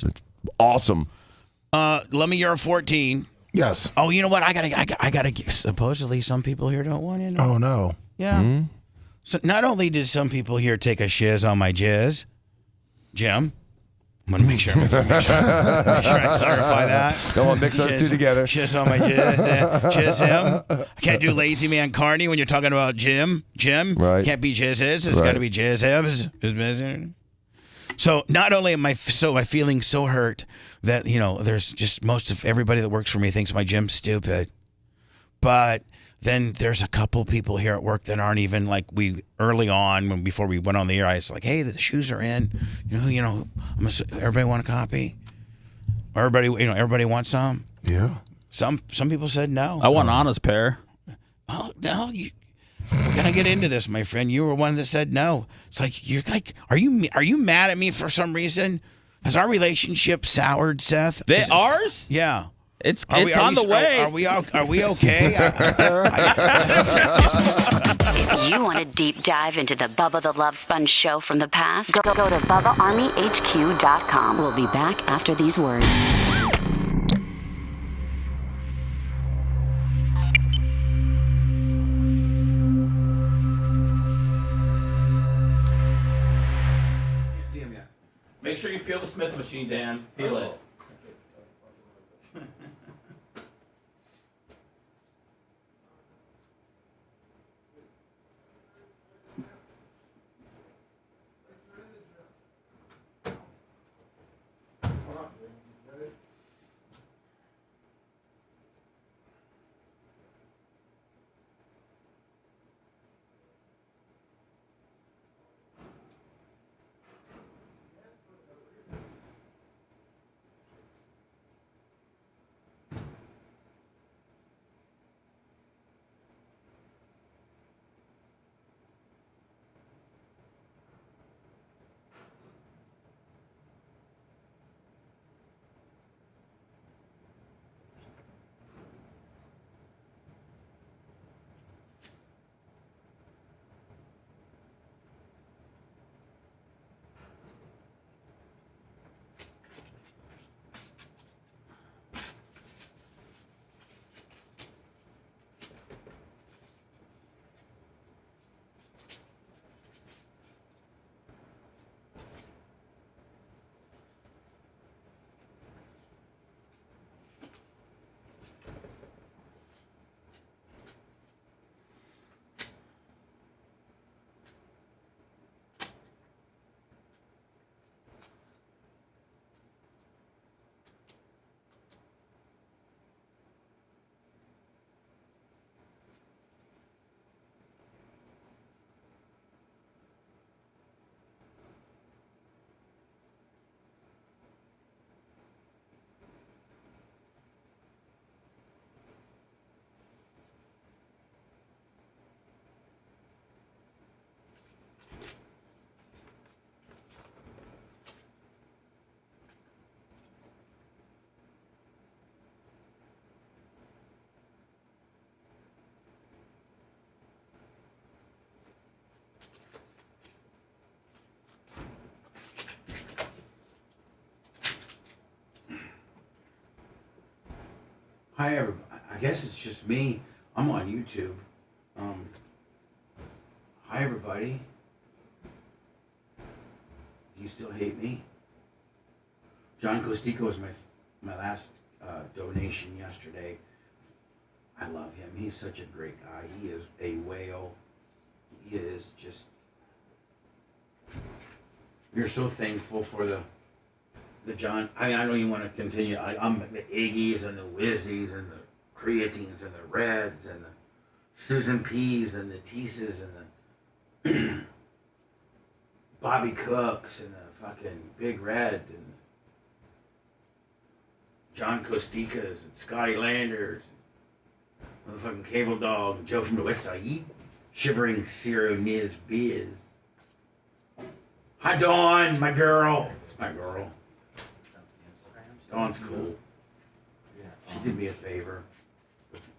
Awesome. Let me. You're a 14. Yes. Oh, you know what? I gotta. Supposedly, some people here don't want in. Oh, no. Yeah. Mm-hmm. So not only did some people here take a shiz on my jizz, Jim, I'm gonna make sure I clarify that. Don't want to mix those two together. Jizz on my jizz him. I can't do lazy man Carney when you're talking about Jim. Right. Can't be jizzes. It's got to be jizz him. So not only am I feeling so hurt that there's just most of everybody that works for me thinks my Jim's stupid, but then there's a couple people here at work that aren't even like early on before we went on the air. I was like, hey, the shoes are in. Everybody want a copy? Everybody wants some. Yeah. Some people said no. I want Anna's pair. Oh no, we're gonna get into this, my friend. You were one that said no. It's like you're like, are you mad at me for some reason? Has our relationship soured, Seth? Ours? Yeah. It's on the way. Are we okay? If you want a deep dive into the Bubba the Love Sponge show from the past, go to BubbaArmyHQ.com. We'll be back after these words. See him yet. Make sure you feel the Smith machine, Dan. Feel it. Hi, everybody. I guess it's just me. I'm on YouTube. Hi, everybody. Do you still hate me? John Costico was my last donation yesterday. I love him. He's such a great guy. He is a whale. He is just... You're so thankful for the John. I mean, I don't even want to continue. I'm the Iggy's and the Wizzies and the Creatines and the Reds and the Susan P's and the Teases and the Bobby Cooks and the fucking Big Red and John Costicas and Scotty Landers and the fucking Cable Dog and Joe from the West Side, Shivering Zero Niz Biz. Hi, Dawn, my girl. It's my girl. Dawn's cool. She did me a favor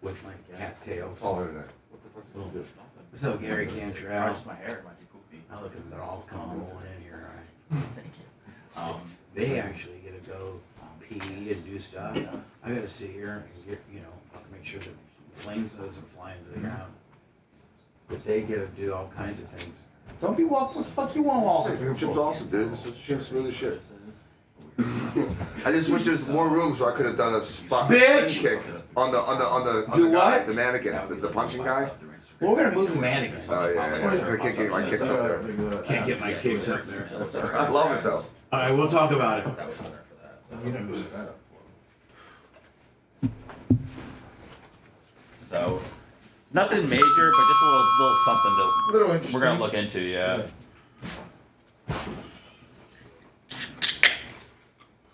with my cattails. What's up, Gary Cantrell? My hair might be poofy. I look at them all come rolling in here. Right? Thank you. They actually get to go pee and do stuff. I got to sit here and get, make sure that planes doesn't fly into the ground. But they get to do all kinds of things. Don't be walking. What the fuck you want, Walter? Chip's awesome, dude. This shit's smooth as shit. I just wish there was more room so I could have done a spin kick on the guy, the mannequin, the punching guy. Well, we're gonna move the mannequin. Oh yeah. I can't get my kicks up there. Can't get my kicks up there. I love it though. All right, we'll talk about it. So, nothing major, but just a little something to Little interesting. we're gonna look into. Yeah.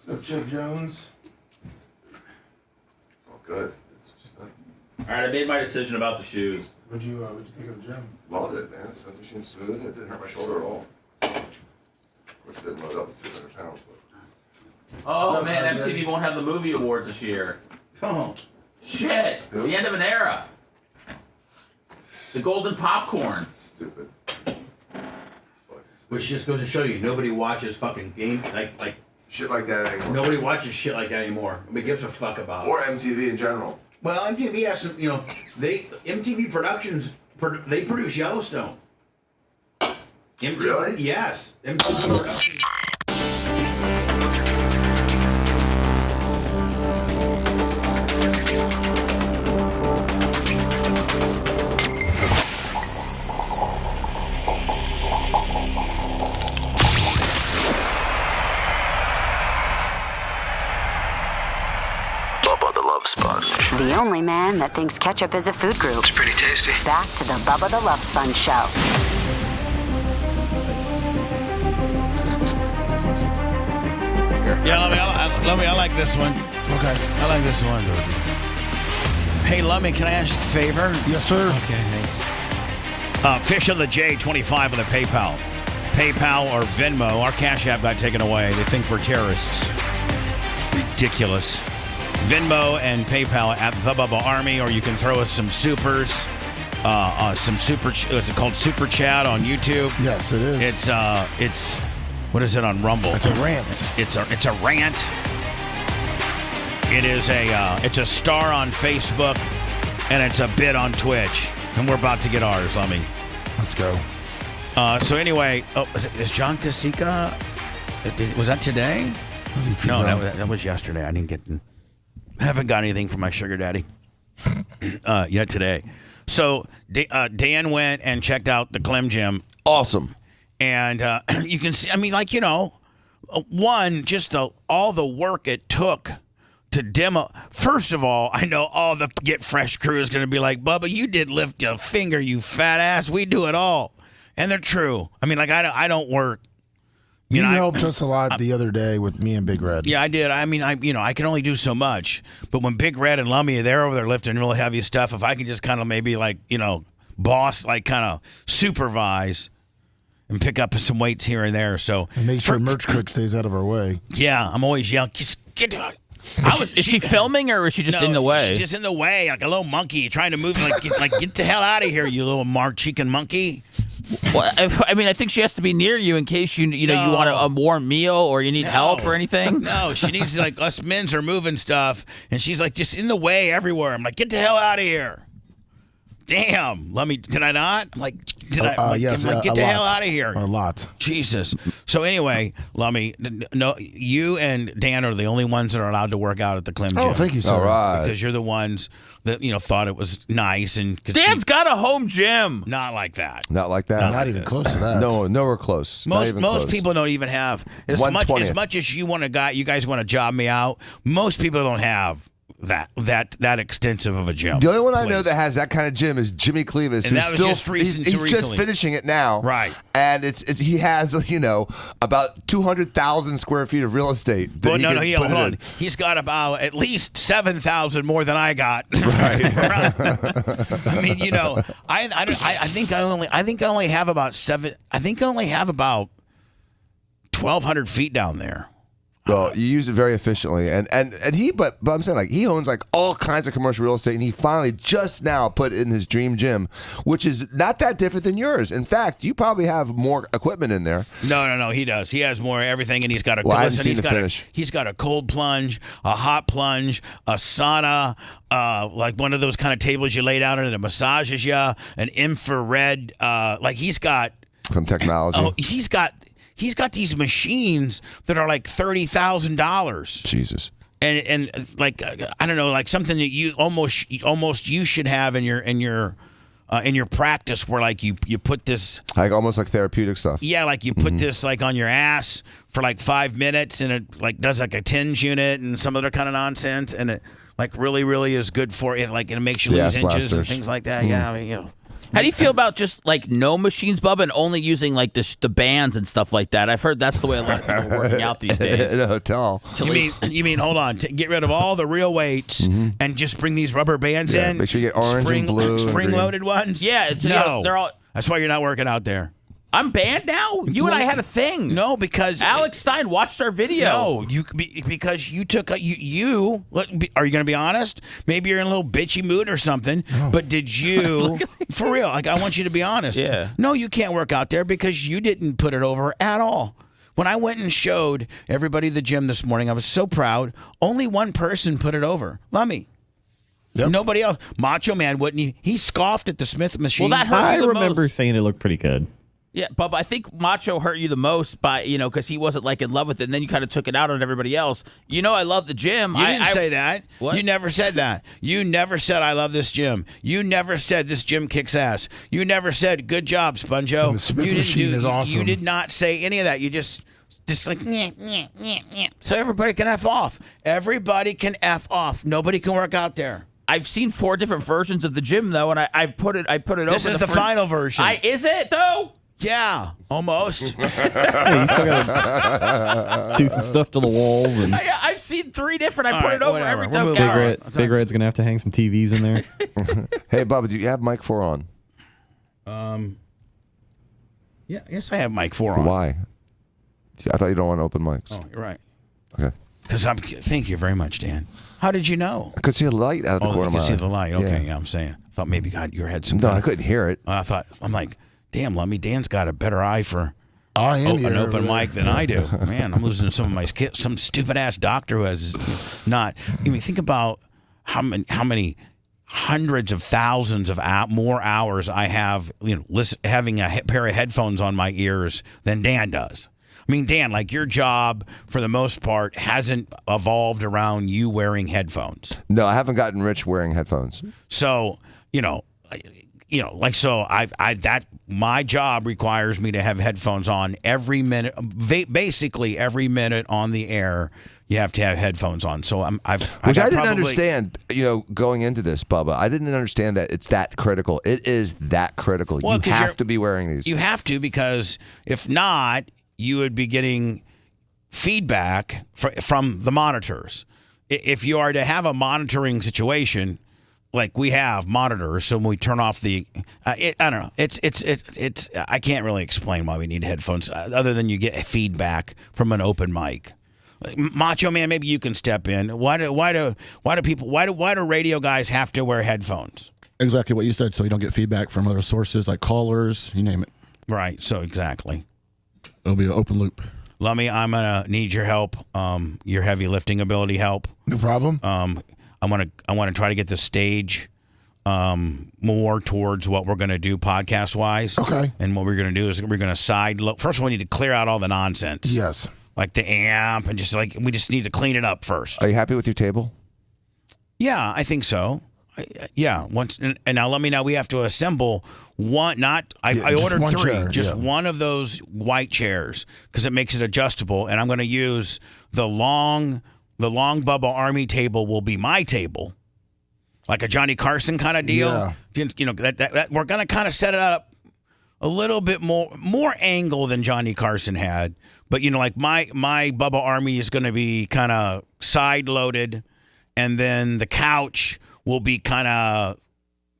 So Chip Jones. Oh, good. All right, I made my decision about the shoes. What'd you think of the gym? Loved it, man. Smith machine's smooth. It didn't hurt my shoulder at all. Of course, it didn't load up at 600 pounds. But... Oh man, MTV won't have the movie awards this year. Oh, shit! Who? The end of an era. The golden popcorn. Stupid. which just goes to show you, nobody watches fucking game like shit like that anymore. Nobody watches shit like that anymore. Nobody gives a fuck about it. Or MTV in general. Well, MTV has some, MTV Productions, they produce Yellowstone. Really? Yes. MTV Productions. Bubba the Love Sponge. The only man that thinks ketchup is a food group. It's pretty tasty. Back to the Bubba the Love Sponge show. Yeah, Lummy, I like this one. Okay. I like this one. Hey, Lummy, can I ask a favor? Yes, sir. Okay, thanks. Fish on the J25 on the PayPal. PayPal or Venmo. Our Cash App got taken away. They think we're terrorists. Ridiculous. Venmo and PayPal at the Bubba Army, or you can throw us some supers. What's it called? Super Chat on YouTube. Yes, it is. It's what is it on Rumble? It's a rant. It's a rant. It is it's a star on Facebook, and it's a bid on Twitch, and we're about to get ours. Let me. Let's go. So anyway, is John Casika? Was that today? No, that was yesterday. I didn't get. Haven't got anything from my sugar daddy yet today. So Dan went and checked out the Clem Gym. Awesome. And you can see, I mean, one, just all the work it took to demo. First of all, I know all the Get Fresh crew is going to be like, Bubba, you did lift a finger, you fat ass. We do it all. And they're true. I mean, I don't work. You helped us a lot the other day with me and Big Red. Yeah, I did. I mean, I can only do so much. But when Big Red and Lummy, they're over there lifting really heavy stuff, if I can just kind of maybe boss, kind of supervise and pick up some weights here and there. So and make sure Merch Cook stays out of our way. Yeah, I'm always yelling, get out. Is she filming or is she just in the way? She's just in the way, like a little monkey trying to move. Get the hell out of here, you little Chicken monkey. Well, I think she has to be near you in case you want a warm meal or you need help or anything. No, she needs us men's are moving stuff, and she's just in the way everywhere. I'm like, get the hell out of here. Damn, did I not? Yes, get the hell out of here. A lot. Jesus. So anyway, Lummy, no, you and Dan are the only ones that are allowed to work out at the Clem Gym. Oh, thank you, sir. All right. Because you're the ones that thought it was nice and Dan's got a home gym. Not like that. Not like that. Not even close to that. No, nowhere close. Most people don't even have as much 1/20th. as you guys want to job me out. Most people don't have that extensive of a gym. The only one I know that has that kind of gym is Jimmy Clevis, and who's that was still just he's recently. just finishing it now, right? And he has about 200,000 square feet of real estate. Well, hold on. He's got about at least 7,000 more than I got. Right. I mean, I think I only have about 1,200 feet down there. Well, you use it very efficiently, and he, but I'm saying he owns all kinds of commercial real estate, and he finally just now put in his dream gym, which is not that different than yours. In fact, you probably have more equipment in there. No, he does. He has more everything, and he's got I haven't seen the finish. He's got a cold plunge, a hot plunge, a sauna, like one of those kind of tables you lay down and it massages you, an infrared, he's got some technology. Oh, he's got these machines that are like $30,000. Jesus. And like I don't know, like something that you almost you should have in your practice, where like you put this like almost like therapeutic stuff. Yeah, like you put this like on your ass for like 5 minutes, and it like does like a TENS unit and some other kind of nonsense, and it like really is good for it. Like it makes you lose inches and things like that. Yeah, I mean, How do you feel about just like no machines, Bubba, and only using like the bands and stuff like that? I've heard that's the way a lot of people are working out these days. In a hotel. You mean hold on, get rid of all the real weights and just bring these rubber bands in? Make sure you get orange and blue, spring-loaded ones. Yeah, they're all. That's why you're not working out there. I'm banned now? You and I had a thing. No, because Alex Stein watched our video. No, because you took you. Are you going to be honest? Maybe you're in a little bitchy mood or something. Oh. But did you, for real? Like I want you to be honest. Yeah. No, you can't work out there because you didn't put it over at all. When I went and showed everybody the gym this morning, I was so proud. Only one person put it over. Lummy. Yep. Nobody else. Macho Man wouldn't. He scoffed at the Smith machine. Well, that hurt I you the remember most. saying it looked pretty good. Yeah, Bubba, I think Macho hurt you the most by, because he wasn't like in love with it, and then you kind of took it out on everybody else. I love the gym. You didn't say that. What? You never said that. You never said, I love this gym. You never said this gym kicks ass. You never said, good job, Sponjo. And the Smith machine is awesome. You did not say any of that. You just like, so everybody can F off. Everybody can F off. Nobody can work out there. I've seen 4 different versions of the gym, though, and I put it over. This is the final version. Is it, though? Yeah, almost. Hey, you still gotta do some stuff to the walls. And I've seen 3 different. I put it over every time. Big Red's gonna have to hang some TVs in there. Hey, Bubba, do you have mic 4 on? Yeah, yes, I have mic 4 on. Why? I thought you don't want open mics. Oh, you're right. Okay. Because thank you very much, Dan. How did you know? I could see a light out of the corner of my eye. You could see the light. Okay, yeah, I'm saying. I thought maybe you had some. No, I couldn't hear it. I'm like, damn, Lummy, Dan's got a better eye for an open mic than I do. Man, I'm losing to some stupid ass doctor who has not. I mean, think about how many hundreds of thousands of more hours I have, having a pair of headphones on my ears than Dan does. I mean, Dan, like your job for the most part hasn't evolved around you wearing headphones. No, I haven't gotten rich wearing headphones. So, my job requires me to have headphones on every minute, basically every minute on the air. You have to have headphones on. So I didn't understand, going into this, Bubba. I didn't understand that it's that critical. It is that critical. Well, you have to be wearing these. You have to, because if not, you would be getting feedback from the monitors. If you are to have a monitoring situation, like we have monitors, so when we turn off I don't know. It's. I can't really explain why we need headphones, other than you get feedback from an open mic. Macho Man, maybe you can step in. Why do radio guys have to wear headphones? Exactly what you said, so you don't get feedback from other sources like callers, you name it. Right. So exactly. It'll be an open loop. Lummy, I'm gonna need your help. Your heavy lifting ability help. No problem. I want to try to get the stage more towards what we're gonna do podcast wise. Okay. And what we're gonna do is we're gonna side load. First of all, we need to clear out all the nonsense. Yes. Like the amp and we just need to clean it up first. Are you happy with your table? Yeah, I think so. Once and now let me know. We have to assemble one. I ordered 3, chair, one of those white chairs because it makes it adjustable. And I'm going to use the long Bubba Army table will be my table, like a Johnny Carson kind of deal. Yeah. That we're going to kind of set it up a little bit more angle than Johnny Carson had. But like my Bubba Army is going to be kind of side loaded, and then the couch will be kind of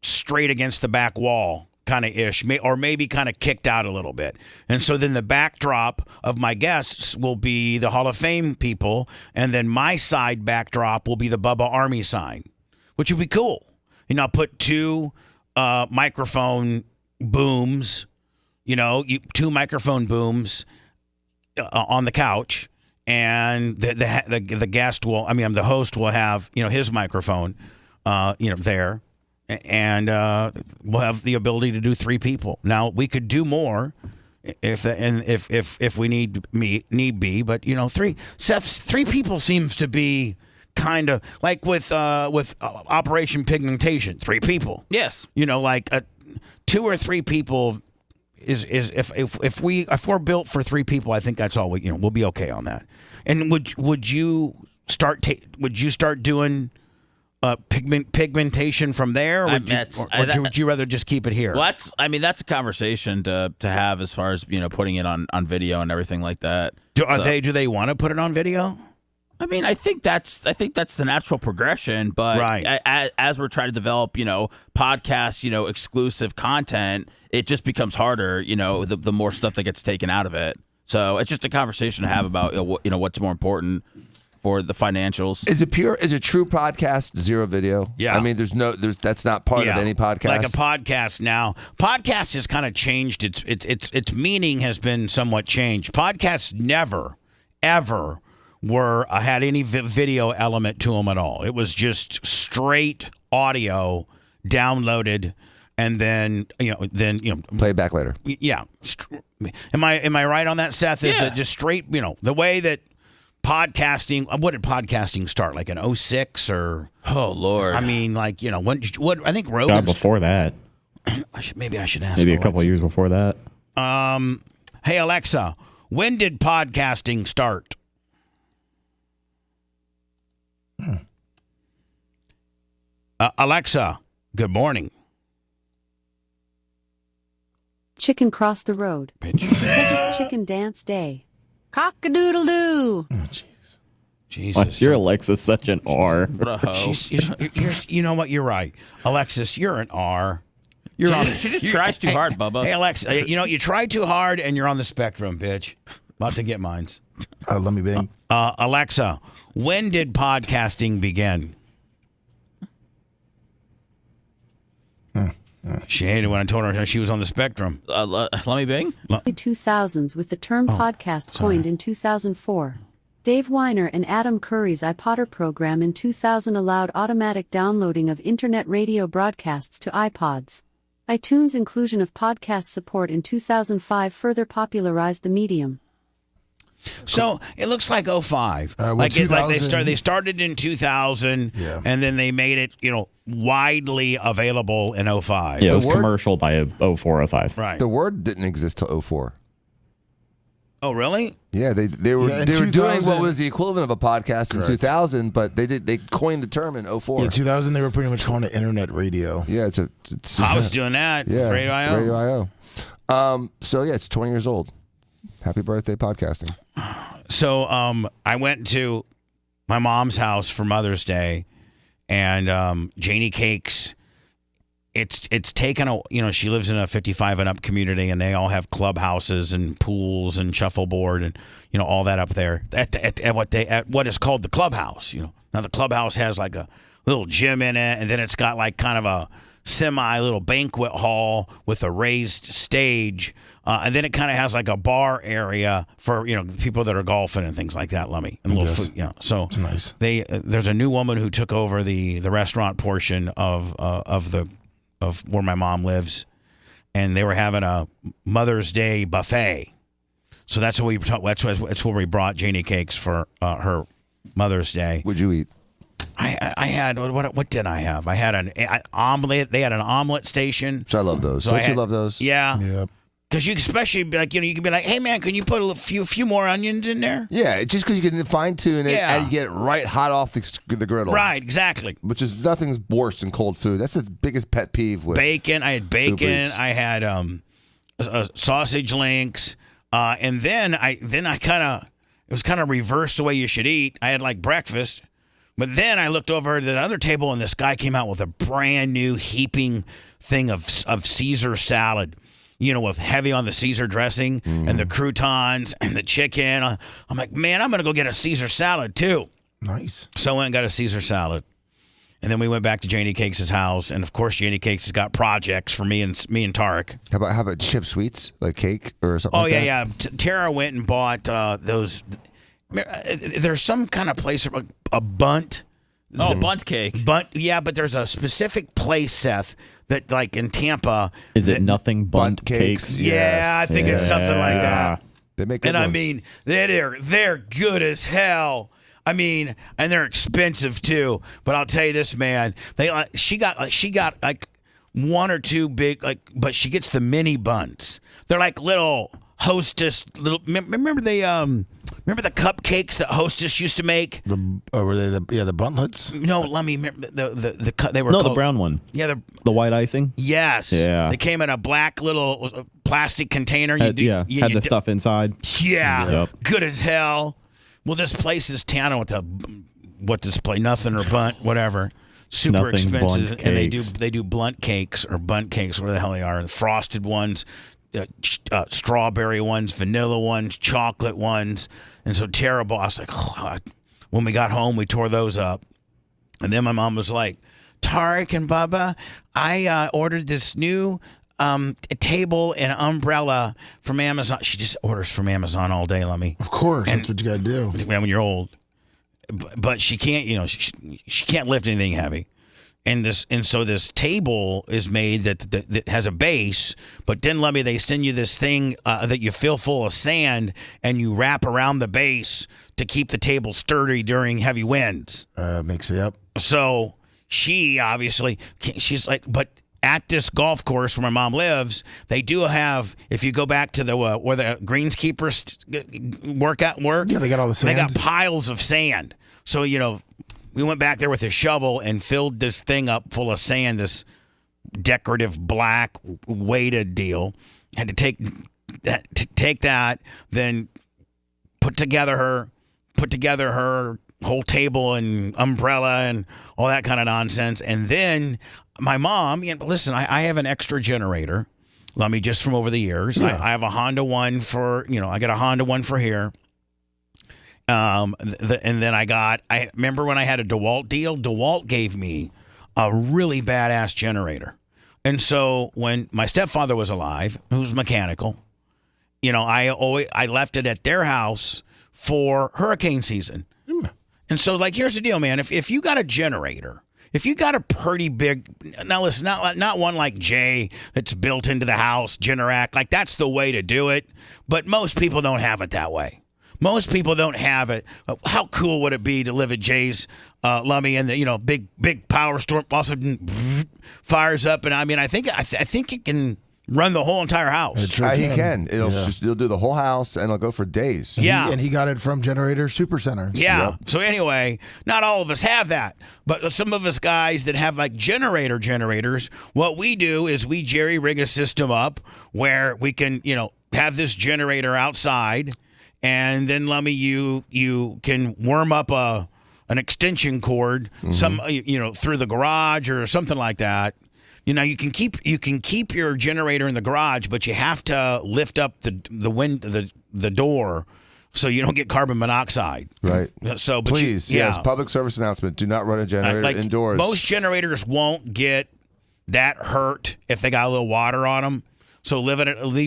straight against the back wall, kind of ish, or maybe kind of kicked out a little bit. And so then the backdrop of my guests will be the Hall of Fame people, and then my side backdrop will be the Bubba Army sign, which would be cool. I'll put 2 microphone booms, 2 microphone booms on the couch, and the guest will, the host will have, his microphone there, and we'll have the ability to do 3 people. Now, we could do more if we need be, but three people seems to be kind of like with Operation Pigmentation, 3 people. Yes. Like 2 or 3 people is if we're built for 3 people, I think that's all we'll be okay on that. And would you start doing pigmentation from there, or would you rather just keep it here? Well, that's a conversation to have as far as putting it on video and everything like that. Do they want to put it on video? I mean, I think that's the natural progression, but right. As we're trying to develop, podcast, exclusive content, it just becomes harder, the more stuff that gets taken out of it. So it's just a conversation to have about, what's more important for the financials. Is it true podcast, 0 video? Yeah. I mean, that's not part of any podcast. Like a podcast now. Podcast has kind of changed. Its meaning has been somewhat changed. Podcasts never, ever had any video element to them at all. It was just straight audio downloaded, and then play it back later. Yeah. Am I right on that, Seth? Is it just straight? The way that podcasting. What did podcasting start? Like in 2006 or? Oh Lord. I mean, like what I think Rogan. God, before that. Maybe I should ask. Maybe a couple of years before that. Hey Alexa, when did podcasting start? Alexa, good morning. Chicken cross the road. Because it's chicken dance day. Cock-a-doodle-doo. Oh, jeez. Jesus. Your Alexa's such an R. You know what? You're right. Alexis, you're an R. She just tries too hard, Bubba. Hey, Alexa, you try too hard and you're on the spectrum, bitch. About to get mines. Let me bang. Alexa, when did podcasting begin? She hated when I told her she was on the spectrum. Let me bang. 2000s with the term podcast coined in 2004. Dave Weiner and Adam Curry's iPodder program in 2000 allowed automatic downloading of internet radio broadcasts to iPods. iTunes' inclusion of podcast support in 2005 further popularized the medium. So it looks like 05. They started in 2000, and then they made it, widely available in 05. Yeah, it was commercial by 04, 05. Right. The word didn't exist till 04. Oh, really? Yeah, they were doing what was the equivalent of a podcast in 2000, but they coined the term in 04. Yeah, 2000 they were pretty much calling it internet radio. Yeah, I was doing that. Yeah, Radio.io. Radio.io. So yeah, it's 20 years old. Happy birthday, podcasting. So I went to my mom's house for Mother's Day, and Janie Cakes, it's taken she lives in a 55 and up community, and they all have clubhouses and pools and shuffleboard and all that up there at what is called the clubhouse. Now the clubhouse has like a little gym in it, and then it's got like kind of a semi little banquet hall with a raised stage, and then it kind of has like a bar area for people that are golfing and things like that. Lummy and little food, so it's nice. There's a new woman who took over the restaurant portion of where my mom lives, and they were having a Mother's Day buffet. So that's what that's where we brought Janie Cakes for her Mother's Day. What'd you eat? I had what did I have? I had an omelet. They had an omelet station. So I love those. Don't you love those? Yeah. Yep. Because you especially be like you can be like, hey man, can you put a few more onions in there? Yeah, it's just because you can fine tune it and you get it right hot off the griddle. Right, exactly. Which is nothing's worse than cold food. That's the biggest pet peeve with bacon. I had bacon. I had sausage links, and then I kind of it was kind of reversed the way you should eat. I had like breakfast. But then I looked over at the other table, and this guy came out with a brand new heaping thing of Caesar salad, with heavy on the Caesar dressing and the croutons and the chicken. I'm like, man, I'm going to go get a Caesar salad too. Nice. So I went and got a Caesar salad. And then we went back to Janie Cakes' house. And, of course, Janie Cakes has got projects for me and Tarek. How about did she have sweets, like cake or something like that? Oh, yeah. Tara went and bought those. There's some kind of place, a bunt. Bunt cake. But there's a specific place, Seth, that like in Tampa. Is it nothing bunt cakes? Yeah, I think it's something like that. They make good and ones. I mean, they're good as hell. I mean, and they're expensive too. But I'll tell you this, man. She got like one or two big but she gets the mini buns. They're like little Hostess. Remember the cupcakes that Hostess used to make? Were they the buntlets? No, let me remember they were the brown one. Yeah, the white icing. Yes. Yeah. They came in a black little plastic container. Had the stuff inside. Yeah. Yep. Good as hell. Well, this place is town with what this place, nothing or bunt, whatever. Super Nothing expensive, bunt and cakes. they do blunt cakes or bunt cakes, whatever the hell they are. The frosted ones, strawberry ones, vanilla ones, chocolate ones, and so terrible. I was like, when we got home, we tore those up, and then my mom was like, Tarek and Bubba, I ordered this new table and umbrella from Amazon. She just orders from Amazon all day, Lummy. Of course, that's what you got to do. When you're old. But she can't, she can't lift anything heavy. And so this table is made that has a base, but then Lummy, they send you this thing that you fill full of sand and you wrap around the base to keep the table sturdy during heavy winds. Makes it up. So she obviously, she's like, but at this golf course where my mom lives, they do have, if you go back to the where the greenskeepers work, yeah, they got all the sand. They got piles of sand. So, we went back there with a shovel and filled this thing up full of sand, this decorative black weighted deal. Had to take that, then put together her whole table and umbrella and all that kind of nonsense. And then my mom, listen, I have an extra generator. Let me just from over the years. Yeah. I have a Honda one for, I got a Honda one for here. And then I remember when I had a DeWalt deal, DeWalt gave me a really badass generator. And so when my stepfather was alive, who's mechanical, I left it at their house for hurricane season. And so, here's the deal, man. If you got a generator, if you got a pretty big, now listen, not one like Jay that's built into the house, Generac, that's the way to do it. But most people don't have it that way. Most people don't have it. How cool would it be to live at Jay's, Lummy, and the big power storm all of a sudden fires up, and I think it can run the whole entire house. It sure He can. It'll do the whole house, and it'll go for days. And he got it from Generator Supercenter. Yeah. Yep. So anyway, not all of us have that, but some of us guys that have generators, what we do is we jerry rig a system up where we can, have this generator outside, and then Lummy, you can worm up an extension cord, some through the garage or something like that. You can keep your generator in the garage, but you have to lift up the door so you don't get carbon monoxide. Right. So please, yes, public service announcement: do not run a generator indoors. Most generators won't get that hurt if they got a little water on them. So leave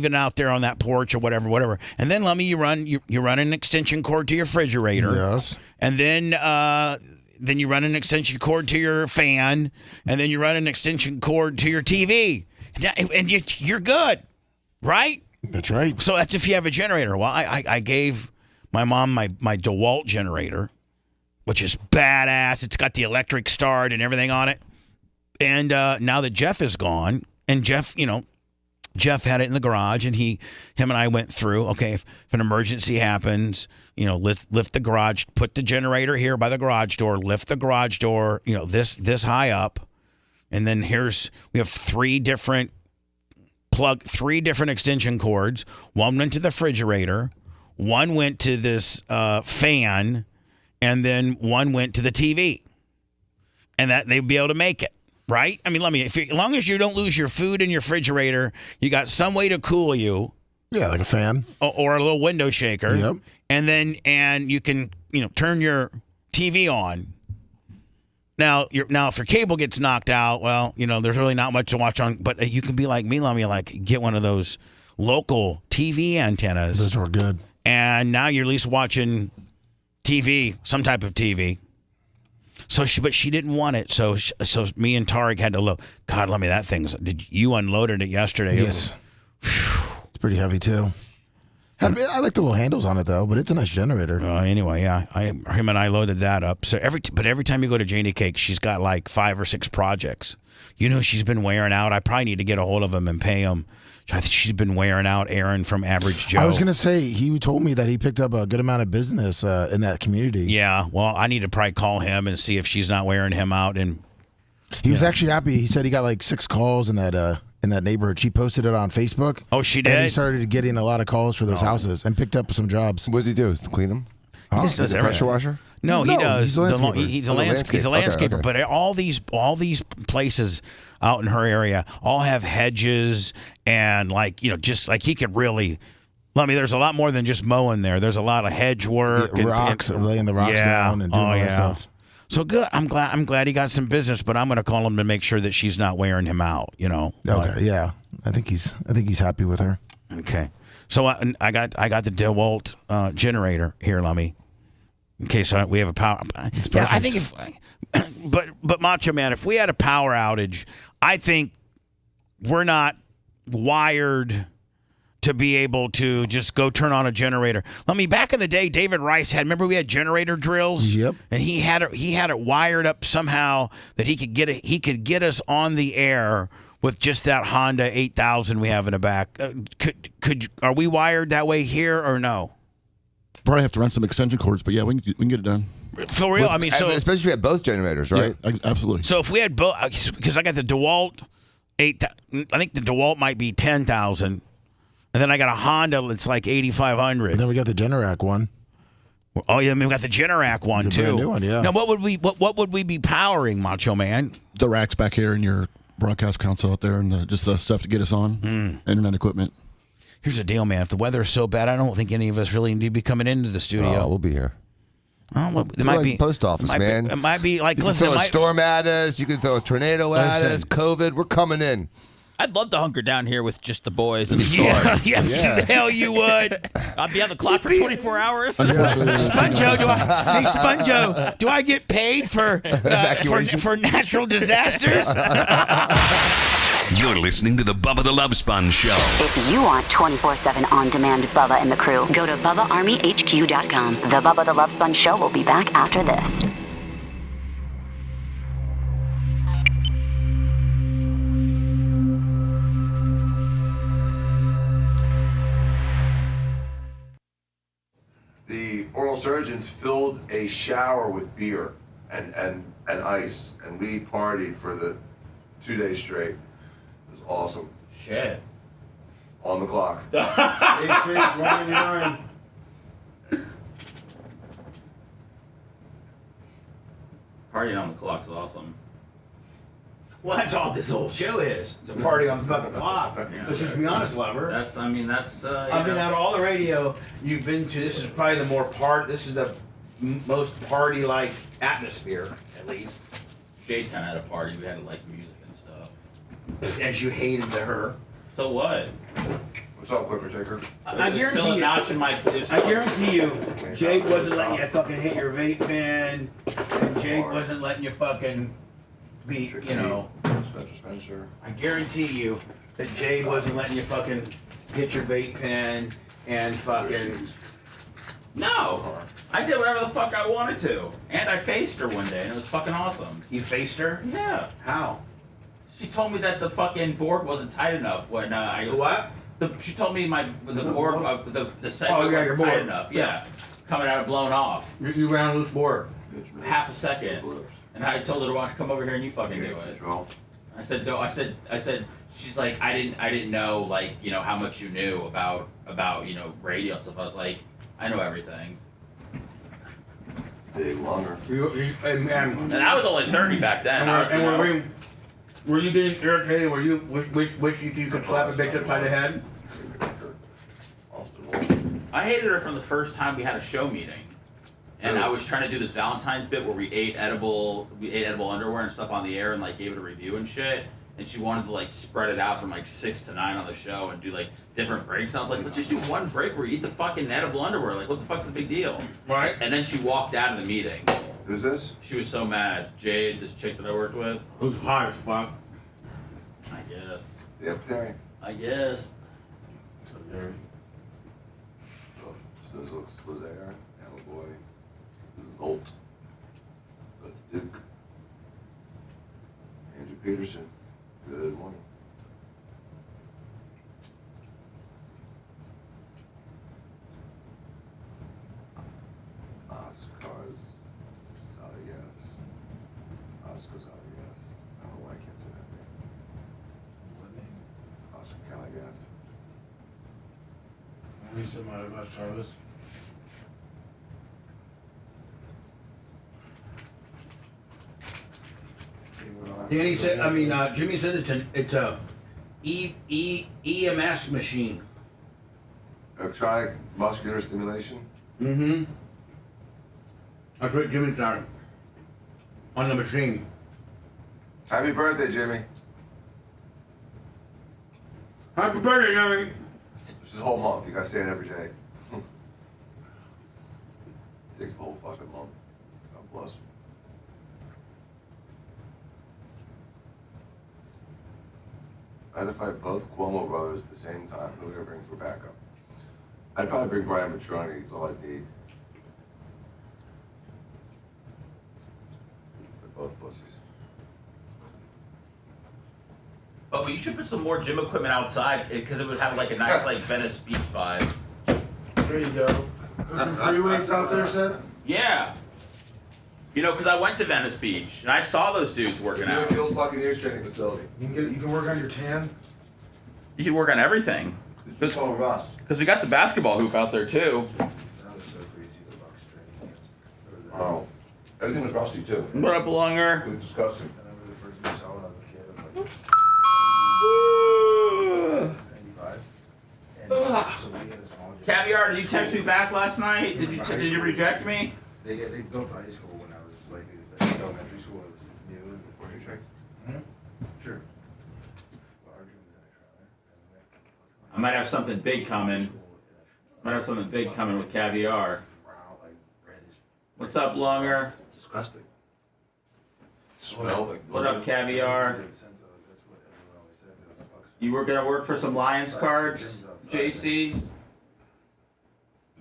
it out there on that porch or whatever. And then Lummy, you run an extension cord to your refrigerator. Yes. And then you run an extension cord to your fan, and then you run an extension cord to your TV, and you're good, right? That's right. So that's if you have a generator. Well, I gave my mom my DeWalt generator, which is badass. It's got the electric start and everything on it. And now that Jeff is gone, and Jeff had it in the garage, and him and I went through, okay, if an emergency happens, lift the garage, put the generator here by the garage door, lift the garage door, this high up. And then we have three different extension cords. One went to the refrigerator, one went to this fan, and then one went to the TV. And that they'd be able to make it. Right? As long as you don't lose your food in your refrigerator, you got some way to cool you. Yeah, like a fan. Or a little window shaker. Yep. And you can, turn your TV on. Now if your cable gets knocked out, well, there's really not much to watch on, but you can be like me, Lummy, get one of those local TV antennas. Those were good. And now you're at least watching TV, some type of TV. but she didn't want it. So me and Tarek had to look. God, let me that thing's. You unloaded it yesterday? Yes. It's pretty heavy too. I like the little handles on it though, but it's a nice generator. Anyway, yeah, him and I loaded that up. So every time you go to Janie Cake, she's got like 5 or 6 projects. You know, she's been wearing out. I probably need to get a hold of him and pay him. I think she's been wearing out Aaron from Average Joe. I was gonna say he told me that he picked up a good amount of business in that community. Yeah, well, I need to probably call him and see if she's not wearing him out. And he was actually happy. He said he got like 6 calls in that neighborhood. She posted it on Facebook. Oh, she did? And he started getting a lot of calls for those houses and picked up some jobs. What does he do? Clean them? He just does a pressure washer? No, he does. He's a landscaper. He's a landscaper. Okay. But all these places out in her area all have hedges and just like he could really. I mean, there's a lot more than just mowing there. There's a lot of hedge work, rocks, laying the rocks down and doing all that stuff. So good. I'm glad he got some business, but I'm going to call him to make sure that she's not wearing him out. Okay, yeah. I think he's happy with her. Okay. So I got the DeWalt generator here, Lummy. In case we have a power. It's perfect. Yeah, I think but Macho Man, if we had a power outage, I think we're not wired to be able to just go turn on a generator. Back in the day, David Rice remember we had generator drills? Yep. And he had it wired up somehow that he could get us on the air with just that Honda 8000 we have in the back. Are we wired that way here or no? Probably have to run some extension cords, but yeah, we can get it done. For real? Especially if we have both generators, right? Yeah, absolutely. So if we had both, because I got the DeWalt 8,000, I think the DeWalt might be 10,000. And then I got a Honda that's like 8,500. And then we got the Generac one. Oh yeah, we got the Generac one too. Brand new one, yeah. Now what would we be powering, Macho Man? The racks back here in your broadcast console out there, and just the stuff to get us on, internet equipment. Here's the deal, man. If the weather is so bad, I don't think any of us really need to be coming into the studio. Oh, we'll be here. Oh, well, it might be post office, man. It might be like you can throw a storm at us. You can throw a tornado at us. COVID, we're coming in. I'd love to hunker down here with just the boys and the store. Yeah, the hell you would. I'd be on the clock for 24 hours. Sponjo, do I get paid for natural disasters? You're listening to the Bubba the Love Sponge Show. If you want 24/7 on-demand Bubba and the crew, go to BubbaArmyHQ.com. The Bubba the Love Sponge Show will be back after this. The oral surgeons filled a shower with beer and ice, and we partied for the 2 days straight. It was awesome. Shit. On the clock. 199. Partying on the clock's awesome. Well, that's all this whole show is. It's a party on the fucking clock. Let's just be honest, lover. That's out of all the radio you've been to, this is probably this is the most party-like atmosphere, at least. Jade kind of had a party. We had like music and stuff. As you hated to her. So what? What's up, Quicker Taker? I guarantee you, Jade wasn't letting you fucking hit your vape pen, and Jade wasn't letting you fucking be, Spencer. I guarantee you that Jade wasn't letting you fucking hit your vape pen and fucking. No, I did whatever the fuck I wanted to, and I faced her one day, and it was fucking awesome. You faced her? Yeah. How? She told me that the fucking board wasn't tight enough when I was. What? She told me the board, the segment wasn't tight enough. Yeah. Coming out of blown off. You ran a loose board. Half a second. And I told her to watch, come over here and you fucking do it. I said, no. I said. She's like, I didn't know how much you knew about radio and stuff. I was like, I know everything. Big longer. And I was only 30 back then. Were you getting irritated? Were you wish you could slap a bitch upside the head? I hated her from the first time we had a show meeting. And I was trying to do this Valentine's bit where we ate edible underwear and stuff on the air and gave it a review and shit. And she wanted to spread it out from 6 to 9 on the show and do different breaks. And I was like, let's just do one break where you eat the fucking edible underwear. What the fuck's the big deal? Right. And then she walked out of the meeting. Who's this? She was so mad. Jade, this chick that I worked with. Who's hot as fuck? I guess. Deputy. I guess. So Snizzle, Slizair, Boy, Zolt, Duke, Andrew Peterson. Good morning. Oscar's Zalias. Oscar Zalias. I don't know why I can't say that name. What name? Oscar Caligas. You said my last Travis. Danny said, Jimmy said it's a EMS machine. Electronic muscular stimulation. Mm-hmm. That's what Jimmy started. On the machine. Happy birthday, Jimmy. Happy birthday, Jimmy. This is a whole month. You gotta say it every day. Takes the whole fucking month. God bless. I had to fight both Cuomo brothers at the same time. Who would I bring for backup? I'd probably bring Brian Matroni. It's all I need. They're both pussies. Oh, but you should put some more gym equipment outside because it would have like a nice like Venice Beach vibe. There you go. Put some free weights out there, said. Yeah. You know, because I went to Venice Beach and I saw those dudes working out. The old Buccaneers training facility. You can work on your tan. You can work on everything. Because we got the basketball hoop out there too. That was so crazy, the Bucks training. Oh. Everything was rusty too. What up, Longer? It was disgusting. I remember the first time I saw it, I was a kid. I was like, 95. And so we had a small gym. Caviar, did you text me back last night? Did you reject me? They built high school when I was like elementary school. It was new and before you checked. Sure. Well, our gym was in a trailer. I might have something big coming. With Caviar. What's up, Longer? Disgusting. Smell like. What up, Caviar? You were gonna work for some Lions cards, JC?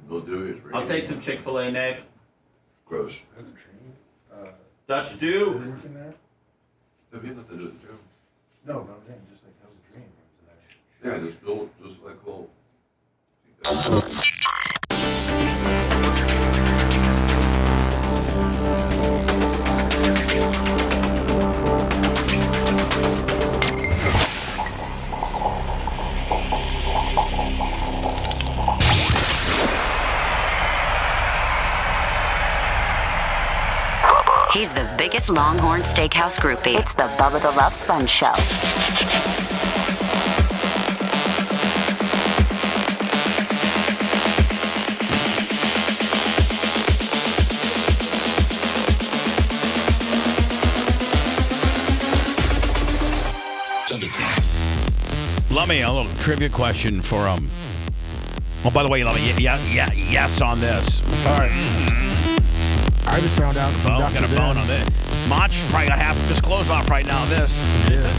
We'll do it. I'll take some Chick-fil-A, Nick. Gross. Dutch Duke. Working there? Have you nothing to do with the gym? No, but I'm saying just like how's the dream? Yeah, just like little. He's the biggest Longhorn Steakhouse groupie. It's the Bubba the Love Sponge Show. Lummy, a little trivia question for Oh, by the way, Lummy, yes on this. All right. I just found out from Got a bone on this. Mach probably got half of his clothes off right now on this. Yes.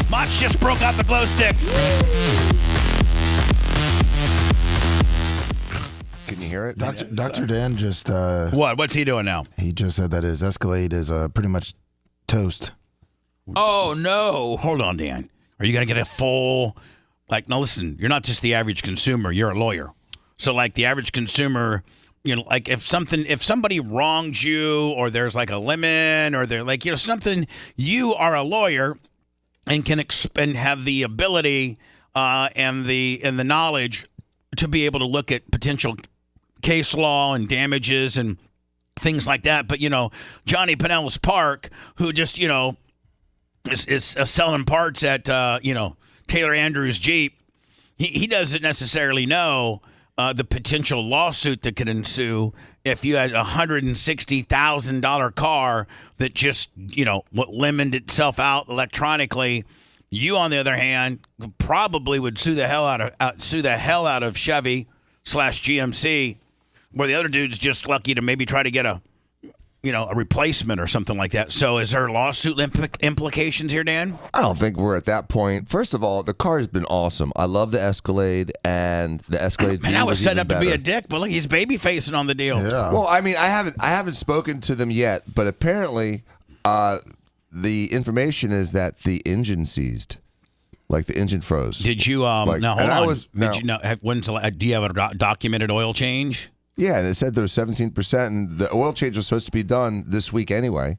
Mach just broke out the glow sticks. Can you hear it? Dr. Dan just... What's he doing now? He just said that his Escalade is pretty much toast. Oh, no. Hold on, Dan. Are you going to get a full... now listen, you're not just the average consumer. You're a lawyer. So, the average consumer, if somebody wrongs you or there's a lemon or they're something, you are a lawyer and can and have the ability and the knowledge to be able to look at potential case law and damages and things like that. But, Johnny Pinellas Park, who just, is selling parts at, Taylor Andrews Jeep, he doesn't necessarily know the potential lawsuit that could ensue if you had a $160,000 car that just, lemoned itself out electronically. You, on the other hand, probably would sue the hell out of Chevy /GMC where the other dude's just lucky to maybe try to get a replacement or something like that. So is there lawsuit implications here, Dan? I don't think we're at that point. First of all, the car has been awesome. I love the Escalade, and the Escalade. Man, I was set up to be a dick, but look, he's baby facing on the deal. Yeah. Well, I mean, I haven't spoken to them yet, but apparently, the information is that the engine seized. Like the engine froze. Did you? Now hold on. Did you know? Do you have a documented oil change? Yeah, and it said there was 17%, and the oil change was supposed to be done this week anyway.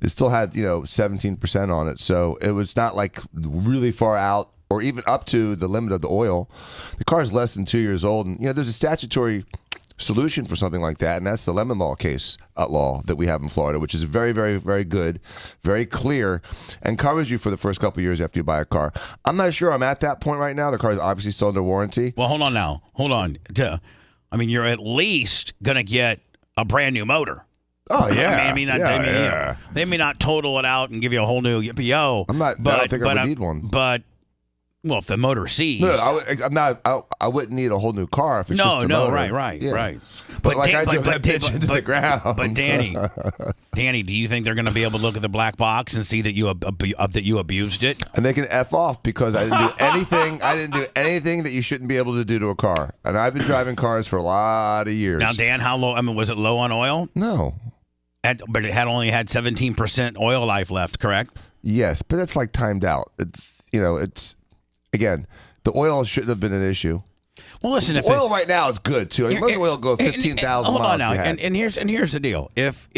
It still had 17% on it, so it was not like really far out or even up to the limit of the oil. The car is less than 2 years old, and there's a statutory solution for something like that, and that's the lemon law case law that we have in Florida, which is very, very, very good, very clear, and covers you for the first couple of years after you buy a car. I'm not sure I'm at that point right now. The car is obviously still under warranty. Well, hold on now. Hold on. I mean, you're at least gonna get a brand new motor. Oh yeah. They may not total it out and give you a whole new PO. I don't think I would need one. But if the motor seized, I wouldn't need a whole new car if it's just a motor. Right. But I drove that bitch into the ground. But Danny, do you think they're going to be able to look at the black box and see that you abused it? And they can F off because I didn't do anything. I didn't do anything that you shouldn't be able to do to a car. And I've been driving cars for a lot of years. Now, Dan, how low? I mean, was it low on oil? No. But it only had 17% oil life left, correct? Yes, but that's like timed out. It's again, the oil shouldn't have been an issue. Well, listen, if oil right now is good too. I mean, most oil go 15,000 miles. Hold on now, and here's the deal. If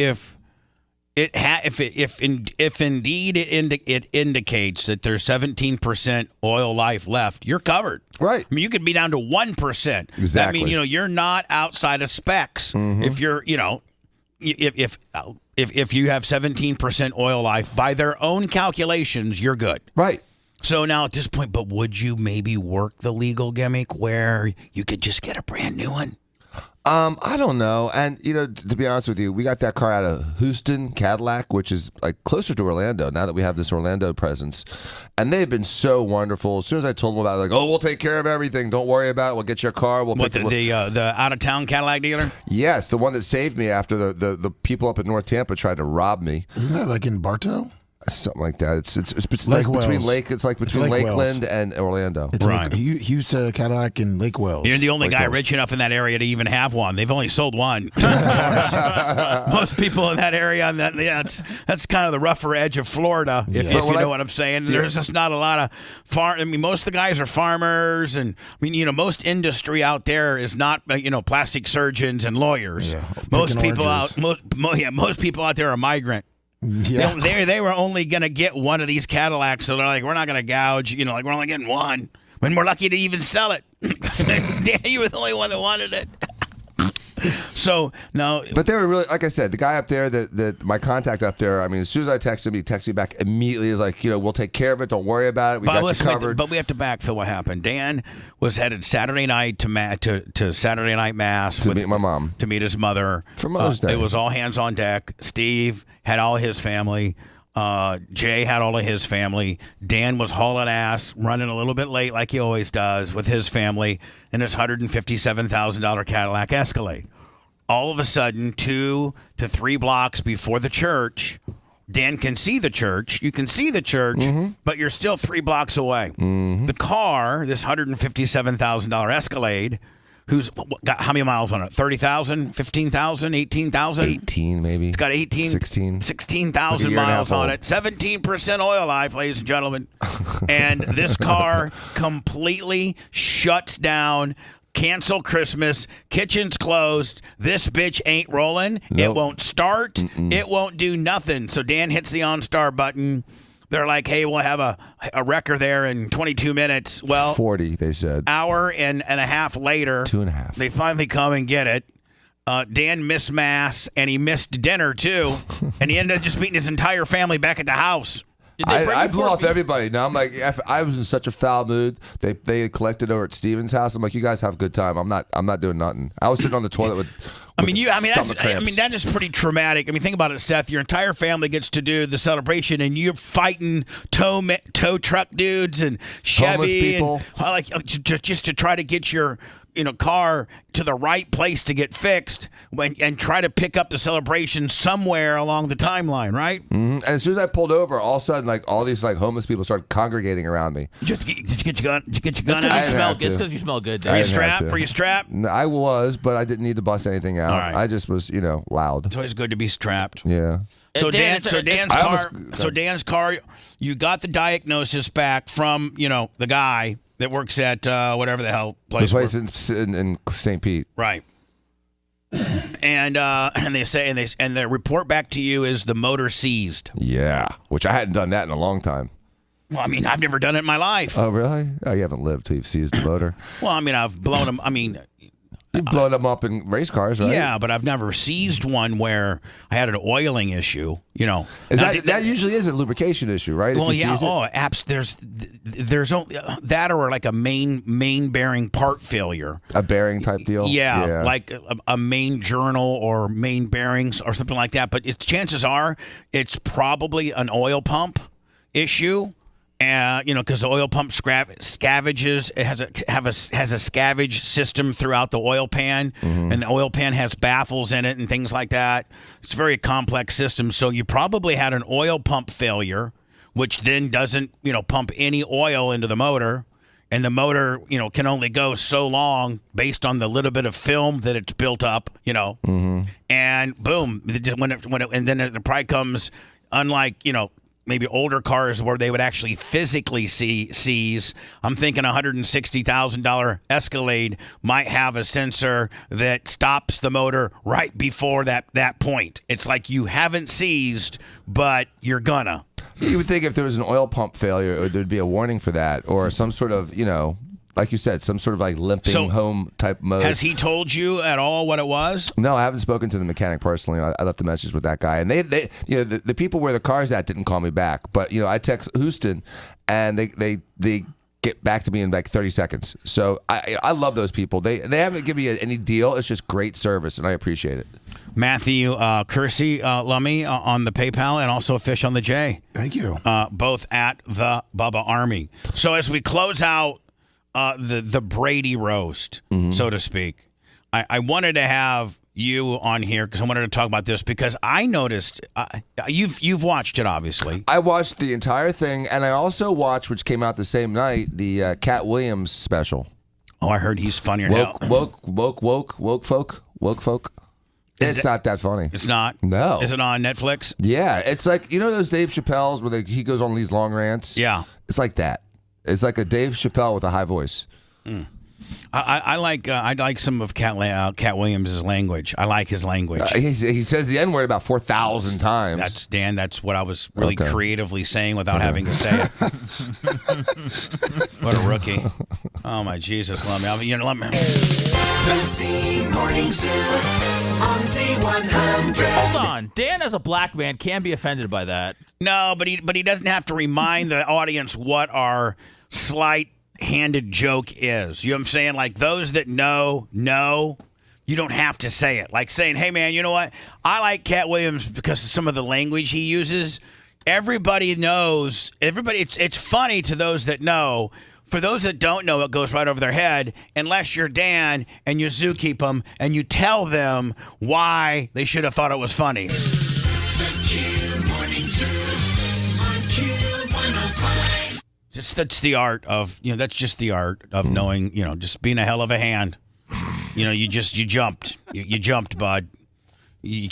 indeed it indicates that there's 17% oil life left, you're covered. Right. I mean, you could be down to 1%. Exactly. That means you're not outside of specs. Mm-hmm. If you're if you have 17% oil life by their own calculations, you're good. Right. So now at this point, but would you maybe work the legal gimmick where you could just get a brand new one? I don't know. And, to be honest with you, we got that car out of Houston, Cadillac, which is like closer to Orlando now that we have this Orlando presence. And they've been so wonderful. As soon as I told them about it, like, we'll take care of everything. Don't worry about it. We'll get your car. We'll pick the out-of-town Cadillac dealer? Yes, the one that saved me after the people up in North Tampa tried to rob me. Isn't that like in Bartow? Something like that. It's like between Lakeland and Orlando. It's right. Like Houston, Cadillac, and Lake Wells. You're the only guy rich enough in that area to even have one. They've only sold one. Most people in that area, and that's kind of the rougher edge of Florida, if you know what I'm saying. There's just not a lot of most of the guys are farmers, and most industry out there is not plastic surgeons and lawyers. Yeah. Most people out there are migrant. Yeah. They were only going to get one of these Cadillacs, so they're like, we're not going to gouge, we're only getting one. When we're lucky to even sell it. You were the only one that wanted it. So, no. But they were really, like I said, the guy up there, my contact up there, I mean, as soon as I texted him, he texted me back immediately. He was like, we'll take care of it. Don't worry about it. We got you covered. But we have to backfill what happened. Dan was headed Saturday night to Saturday night mass. To meet my mom. To meet his mother. For Mother's Day. It was all hands on deck. Steve had all his family. Jay had all of his family. Dan was hauling ass, running a little bit late like he always does with his family in his $157,000 Cadillac Escalade. All of a sudden, 2 to 3 blocks before the church, Dan can see the church. You can see the church, but you're still 3 blocks away. Mm-hmm. The car, this $157,000 Escalade, who's got how many miles on it? 30,000, 15,000, 18,000? 18 maybe. It's got 16,000 miles on it. 17% oil life, ladies and gentlemen. And this car completely shuts down. Cancel Christmas. Kitchen's closed. This bitch ain't rolling. Nope. It won't start. It won't do nothing. So Dan hits the OnStar button. They're like, hey, we'll have a wrecker there in 22 minutes. Well, 40, they said. Hour and a half later. 2.5. They finally come and get it. Dan missed mass, and he missed dinner, too. And he ended up just meeting his entire family back at the house. I blew off everybody. Now I'm like, I was in such a foul mood. They collected over at Steven's house. I'm like, you guys have a good time. I'm not doing nothing. I was sitting on the toilet with that is pretty traumatic. I mean, think about it, Seth. Your entire family gets to do the celebration, and you're fighting tow truck dudes and Chevy, homeless people, and, just to try to get your car to the right place to get fixed and try to pick up the celebration somewhere along the timeline, right? Mm-hmm. And as soon as I pulled over, all of a sudden, like all these like homeless people started congregating around me. Did you get your gun? Did you get your gun? It's because you smell good. Are you strapped? Were you strapped? No, I was, but I didn't need to bust anything out. All right. I just was, loud. It's always good to be strapped. Yeah. So Dan's car, you got the diagnosis back from the guy that works at whatever the hell place. The place in St. Pete. Right. And they say and the report back to you is the motor seized. Yeah, which I hadn't done that in a long time. Well, I mean, I've never done it in my life. Oh, really? Oh, you haven't lived till you've seized the motor. Well, I mean, I've blown them. I mean, you've blown them up in race cars, right? Yeah, but I've never seized one where I had an oiling issue. Is that usually is a lubrication issue, right? Well, if you yeah. seize it? Apps. There's only that or like a main bearing part failure. A bearing type deal. Yeah. Like a main journal or main bearings or something like that. But chances are it's probably an oil pump issue. Because the oil pump scavenges, it has a scavenge system throughout the oil pan, and the oil pan has baffles in it and things like that. It's a very complex system. So you probably had an oil pump failure, which then doesn't, pump any oil into the motor, and the motor, can only go so long based on the little bit of film that it's built up, and boom, and then it probably comes, unlike, maybe older cars where they would actually physically seize. I'm thinking $160,000 Escalade might have a sensor that stops the motor right before that point. It's like you haven't seized, but you're gonna. You would think if there was an oil pump failure, there'd be a warning for that, or some sort of, like you said, some sort of like limping home type mode. Has he told you at all what it was? No, I haven't spoken to the mechanic personally. I left a message with that guy, and they the people where the car's at didn't call me back. But I text Houston, and they get back to me in like 30 seconds. So I love those people. They haven't given me any deal. It's just great service, and I appreciate it. Matthew Kersey Lummy on the PayPal, and also Fish on the J. Thank you. Both at the Bubba Army. So as we close out the Brady roast, so to speak, I wanted to have you on here because I wanted to talk about this because I noticed you've watched it, obviously. I watched the entire thing, and I also watched, which came out the same night, the Cat Williams special. Oh, I heard he's funnier now. Woke folk. It's not that funny. It's not? No. Is it on Netflix? Yeah, it's like those Dave Chappelle's where he goes on these long rants. Yeah, it's like that. It's like a Dave Chappelle with a high voice. I like some of Cat Williams' language. I like his language. He says the N-word about 4,000 times. That's what I was really creatively saying without having to say it. What a rookie. Oh my Jesus, let me. The Z Morning Zoo on Z100. Hold on, Dan as a black man can be offended by that. No, but he doesn't have to remind the audience what our slight-handed joke is. You know what I'm saying? Like those that know, you don't have to say it. Like saying, hey man, you know what? I like Cat Williams because of some of the language he uses. Everybody knows. It's funny to those that know. For those that don't know, it goes right over their head unless you're Dan and you zookeep them and you tell them why they should have thought it was funny. The Q Morning Zoo on Q105. That's the art of, that's just the art of knowing, just being a hell of a hand. You jumped. You jumped, bud. You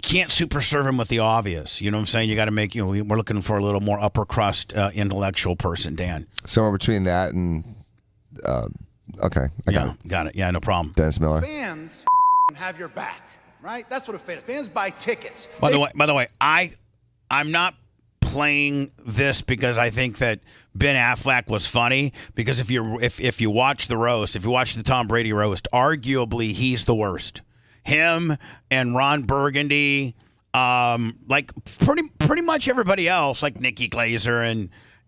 can't super serve him with the obvious. You know what I'm saying? You got to make, we're looking for a little more upper crust intellectual person, Dan. Somewhere between that and, okay. I got it. Yeah, no problem. Dennis Miller. Fans have your back, right? That's what a fans buy tickets. By the way, I'm not playing this because I think that Ben Affleck was funny, because if you watch the roast, if you watch the Tom Brady roast, arguably he's the worst. Him and Ron Burgundy, like pretty much everybody else, like Nikki Glaser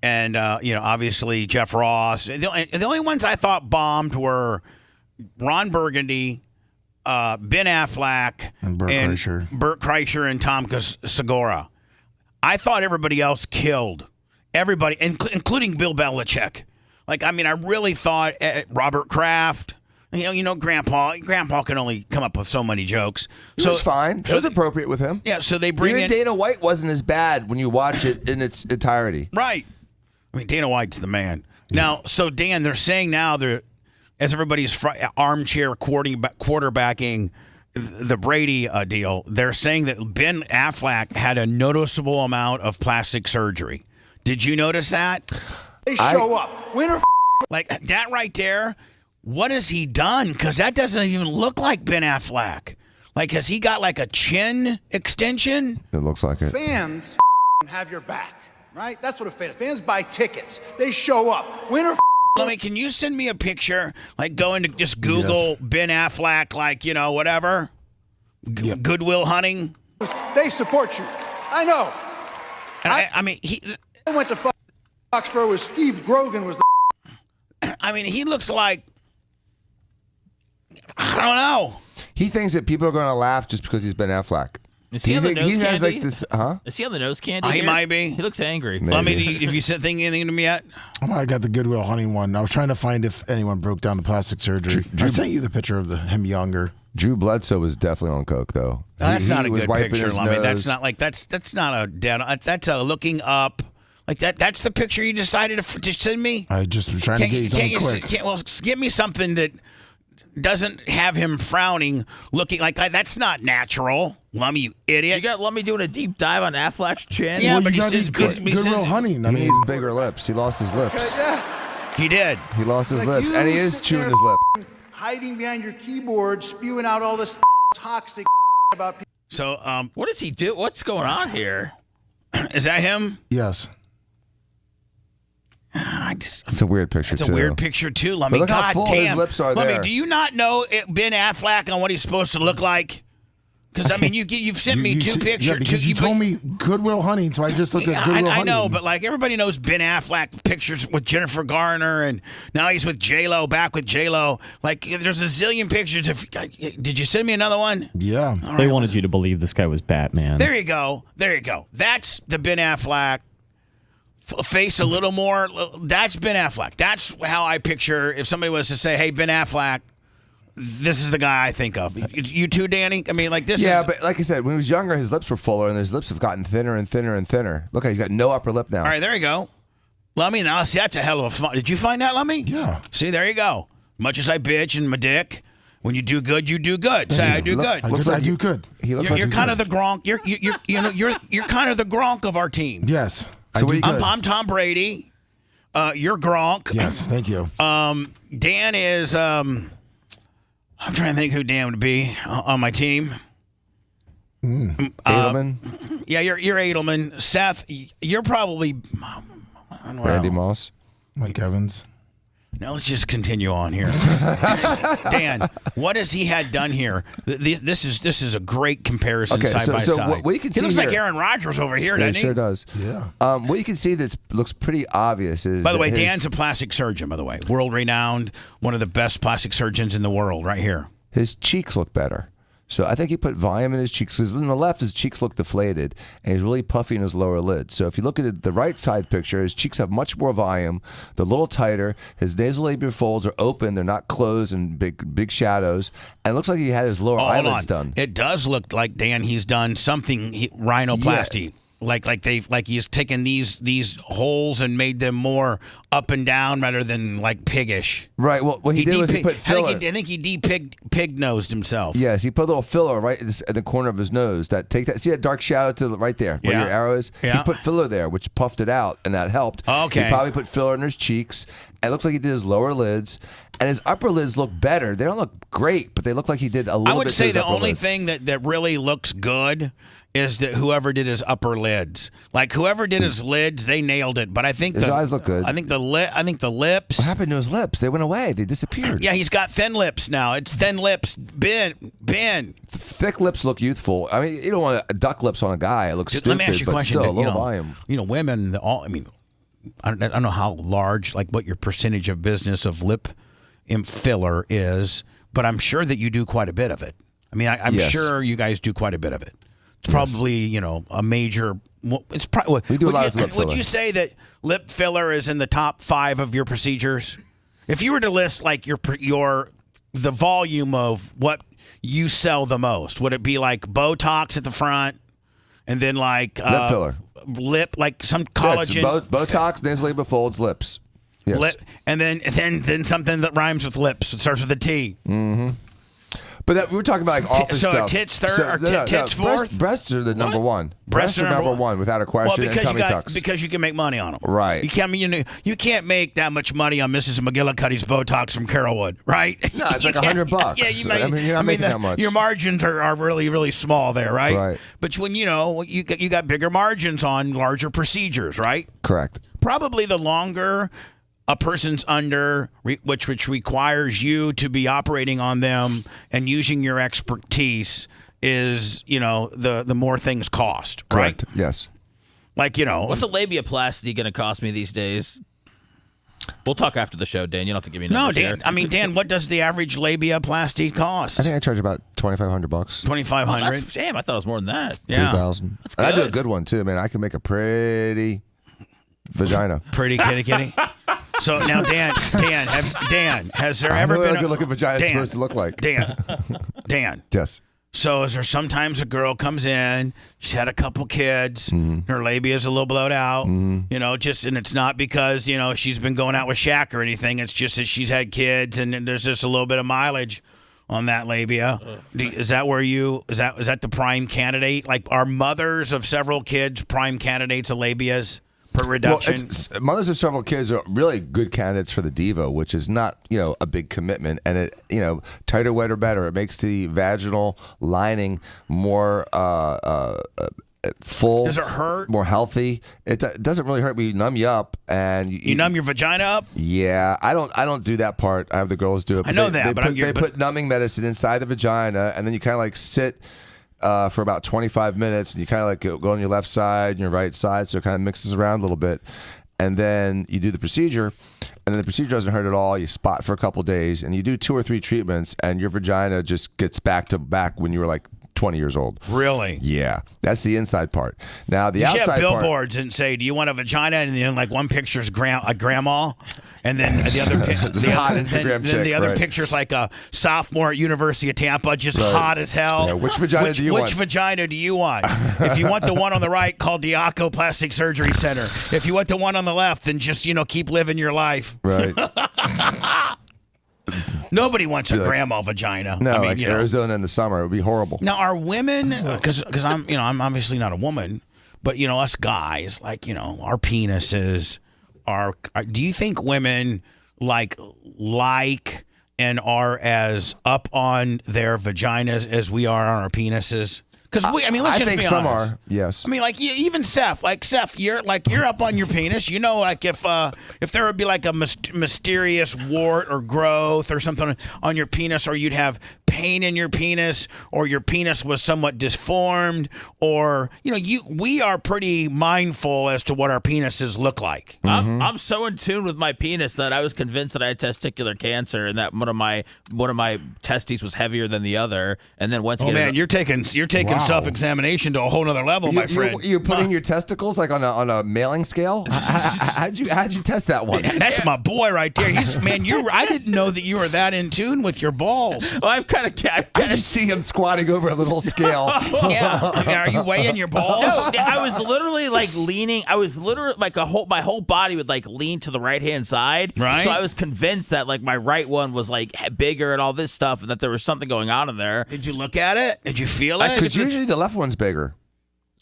and obviously Jeff Ross. The only ones I thought bombed were Ron Burgundy, Ben Affleck, and Burt Kreischer and Tom Segura. I thought everybody else killed. Everybody, including Bill Belichick. Like, I mean, I really thought Robert Kraft. Grandpa can only come up with so many jokes. It was fine. It was appropriate with him. Yeah, so they bring Even in Dana White wasn't as bad when you watch it in its entirety. Right. I mean, Dana White's the man. Now, so Dan, they're saying now as everybody's armchair quarterbacking the Brady deal, they're saying that Ben Affleck had a noticeable amount of plastic surgery. Did you notice that? They show up. Winner. Like that right there. What has he done? Because that doesn't even look like Ben Affleck. Like, has he got like a chin extension? It looks like it. Fans have your back, right? That's what a fan. Fans buy tickets. They show up. Winner. Lemmy, can you send me a picture? Like, go into just Google Ben Affleck, like, whatever. Goodwill Hunting. They support you. I know. And I went to Foxborough with Steve Grogan was the. I mean, he looks like. I don't know. He thinks that people are going to laugh just because he's Ben Affleck. Is he on the nose he has candy? like this, huh? Is he on the nose candy? He here? might be. He looks angry. Let me. Have you said anything to me yet? I got the Goodwill Hunting one. I was trying to find if anyone broke down the plastic surgery. I sent you the picture of him younger. Drew Bledsoe was definitely on coke, though. That's not a was good wiping picture, his Lummy. nose. That's not like that's not a dead. That's a looking up. Like that. That's the picture you decided to send me. I just was trying to get you something quick. Well, give me something that doesn't have him frowning, looking like that. That's not natural, Lummy, you idiot. You got Lummy doing a deep dive on Affleck's chin. Yeah, Well, but you he got says these Goodwill Hunting. I He mean, needs bigger lips. He lost his lips. He did. He lost his Like lips, you and he is sitting chewing there his lip. hiding behind your keyboard, spewing out all this toxic about people. So, what does he do? What's going on here? Is that him? yes. It's a weird picture, It's too. a weird picture too, Lummy. But look how God full damn. his lips are Lummy, there. do you not know Ben Affleck on what he's supposed to look like? Because I mean, you've sent me two pictures. Yeah, because you told me Goodwill Hunting, so I just looked at Goodwill Hunting. I know, but like everybody knows Ben Affleck pictures with Jennifer Garner, and now he's with J-Lo, back with J-Lo. Like, there's a zillion pictures. Did you send me another one? Yeah. They wanted you to believe this guy was Batman. There you go. There you go. That's the Ben Affleck. Face a little more. That's Ben Affleck. That's how I picture if somebody was to say, hey, Ben Affleck, this is the guy I think of. You too, Danny? I mean, like this Yeah, is... but like I said, when he was younger, his lips were fuller, and his lips have gotten thinner and thinner and thinner. Look, he's got no upper lip now. All right, there you go. Lummy, now see, that's a hell of a fun. Did you find that, Lummy? Yeah. See, there you go. Much as I bitch and my dick, when you do good, you do good. Say, I do good. I do good. He looks You're like kind of the Gronk. You're kind of the Gronk of our team. Yes. So what do you I'm Tom Brady. You're Gronk. Yes, thank you. Dan is. I'm trying to think who Dan would be on my team. Edelman, Yeah, you're Edelman. Seth, you're probably. I don't know. Randy Moss. Mike Evans. Now let's just continue on here. Dan, what has he had done here? This is a great comparison side by side. What you can he see looks like here- Aaron Rodgers over here, Yeah, doesn't he he? sure does. Yeah. What you can see that looks pretty obvious is. By the way, that his- Dan's a plastic surgeon, by the way. World renowned, one of the best plastic surgeons in the world, right here. his cheeks look better. So I think he put volume in his cheeks. Because on the left, his cheeks look deflated, and he's really puffy in his lower lid. So if you look at the right side picture, his cheeks have much more volume. They're a little tighter. His nasolabial folds are open. They're not closed and big shadows. And it looks like he had his lower Hold eyelids on. done. It does look like, Dan, he's done something rhinoplasty. Like he's taken these holes and made them more up and down rather than like piggish. Right. Well, what he did was he put filler. I think he pig-nosed himself. Yes, he put a little filler right at the corner of his nose. See that dark shadow to the right there where Yeah. your arrow is? Yeah. He put filler there, which puffed it out, and that helped. Okay. He probably put filler in his cheeks. And it looks like he did his lower lids. And his upper lids look better. They don't look great, but they look like he did a little bit I would to say his the upper only lids. thing that really looks good is that whoever did his upper lids. Like whoever did his lids, they nailed it. But I think His eyes look good. I think the lips. What happened to his lips? They went away. They disappeared. Yeah, he's got thin lips now. It's thin lips. Ben. Thick lips look youthful. I mean, you don't want duck lips on a guy. It looks Let stupid, me ask you a but question. still a that, little volume. Women, I don't know how large, like what your percentage of business of lip filler is, but I'm sure that you do quite a bit of it. I mean, I'm Yes. sure you guys do quite a bit of it. It's probably, you know, a major. It's probably. We do a lot of lip filler. Would you say that lip filler is in the top 5 of your procedures? If you were to list like the volume of what you sell the most, would it be like Botox at the front, and then like lip filler, like some collagen, Botox, nasolabial folds, lips, yes, and then something that rhymes with lips. It starts with a T. Mm-hmm. But we were talking about like office so stuff. Tits third or tits fourth? Breasts are the number one. Breasts are number one without a question. Well, and tummy tucks. because you can make money on them. Right. You can't make that much money on Mrs. McGillicuddy's Botox from Carrollwood, right? No, it's like $100. Yeah, you make, you're not making that much. Your margins are really, really small there, right? Right. But when you got bigger margins on larger procedures, right? Correct. Probably the longer a person's under, which requires you to be operating on them and using your expertise, is, you know, the more things cost, right? Correct. Yes. Like, you know, what's a labiaplasty going to cost me these days? We'll talk after the show, Dan. You don't have to give me numbers. No, Dan. Here. Dan, what does the average labiaplasty cost? I think I charge about $2,500. $2,500. Damn, I thought it was more than that. Yeah. $2,000. That's And I do a good. good one too, man. I can make a pretty vagina. Pretty kitty. So now, Dan, has there I ever know been what a good-looking vagina is supposed to look like? Dan. Yes. So is there sometimes a girl comes in, she's had a couple kids, her labia is a little blowed out, you know, and it's not because, you know, she's been going out with Shaq or anything. It's just that she's had kids and there's just a little bit of mileage on that labia. Is that is that the prime candidate? Like, are mothers of several kids prime candidates of labias for reduction? Well, mothers of several kids are really good candidates for the Devo, which is not, you know, a big commitment, and it, you know, tighter, wetter, better. It makes the vaginal lining more full. Does it hurt? More healthy. It doesn't really hurt. We numb you up, and you numb your vagina up. Yeah, I don't do that part. I have the girls do it. I know that, but they put numbing medicine inside the vagina, and then you kind of like sit for about 25 minutes, and you kind of like go on your left side and your right side, so it kind of mixes around a little bit, and then you do the procedure, and then the procedure doesn't hurt at all. You spot for a couple days, and you do 2 or 3 treatments, and your vagina just gets back to back when you were like 20 years old. Really? Yeah, that's the inside part. Now the you outside have part. billboards and say, "Do you want a vagina?" And then like one picture's a grandma, and then the other the hot Instagram chick. Then the other right. picture's like a sophomore at University of Tampa, just Right. hot as hell. Yeah, which vagina do you want? Which vagina do you want? If you want the one on the right, call Diaco Plastic Surgery Center. If you want the one on the left, then just, you know, keep living your life. Right. Nobody wants a Like- grandma vagina. No, I mean, like you know. Arizona in the summer, it would be horrible. Now, are women, because I'm obviously not a woman, but, you know, us guys, like, you know, our penises do you think women like and are as up on their vaginas as we are on our penises? Because let's just think be some honest. are. Yes. I mean, like even Seth, you're up on your penis. You know, like if there would be like a mysterious wart or growth or something on your penis, or you'd have pain in your penis, or your penis was somewhat disformed, or you know, we are pretty mindful as to what our penises look like. I'm so in tune with my penis that I was convinced that I had testicular cancer and that one of my testes was heavier than the other, and then once Oh man, you're taking self-examination to a whole nother level, my friend. You're putting your testicles like on a mailing scale. How'd you test that one? That's my boy right there. I didn't know that you were that in tune with your balls. Well, I've kind of. I just see him squatting over a little scale. Yeah. I mean, are you weighing your balls? No, I was literally like leaning. I was literally like my whole body would like lean to the right hand side. Right. So I was convinced that like my right one was like bigger and all this stuff, and that there was something going on in there. Did you look at it? Did you feel it? Because usually the left one's bigger,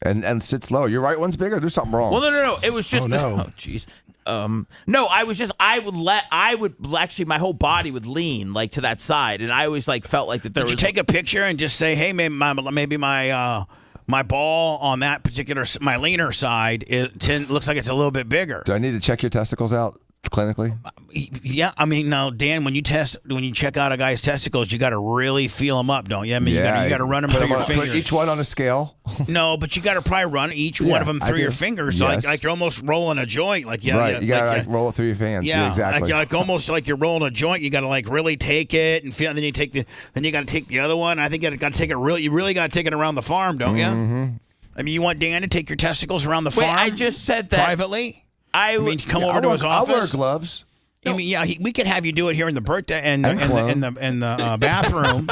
and sits lower. Your right one's bigger. There's something wrong. Well, no. It was just. no. Jeez. No, I would actually, my whole body would lean like to that side, and I always like felt like that there Did was. you take a picture and just say, "Hey, maybe my ball on that particular my leaner side looks like it's a little bit bigger." Do I need to check your testicles out clinically? Yeah, I mean, now Dan, when you check out a guy's testicles, you got to really feel them up, don't you? I mean, you got to run them through your fingers. Put each one on a scale. No, but you got to probably run each one of them through your fingers, Yes. like you're almost rolling a joint. Like Right, you got to roll it through your hands. Yeah, exactly. Like almost like you're rolling a joint. You got to like really take it and feel. And then you got to take the other one. I think you got to take it you really got to take it around the farm, don't you? Mm-hmm. I mean, you want Dan to take your testicles around the farm? I just said that privately. I mean, come over to his office. I'll wear gloves. I mean, yeah, we could have you do it here in the birthday in the bathroom.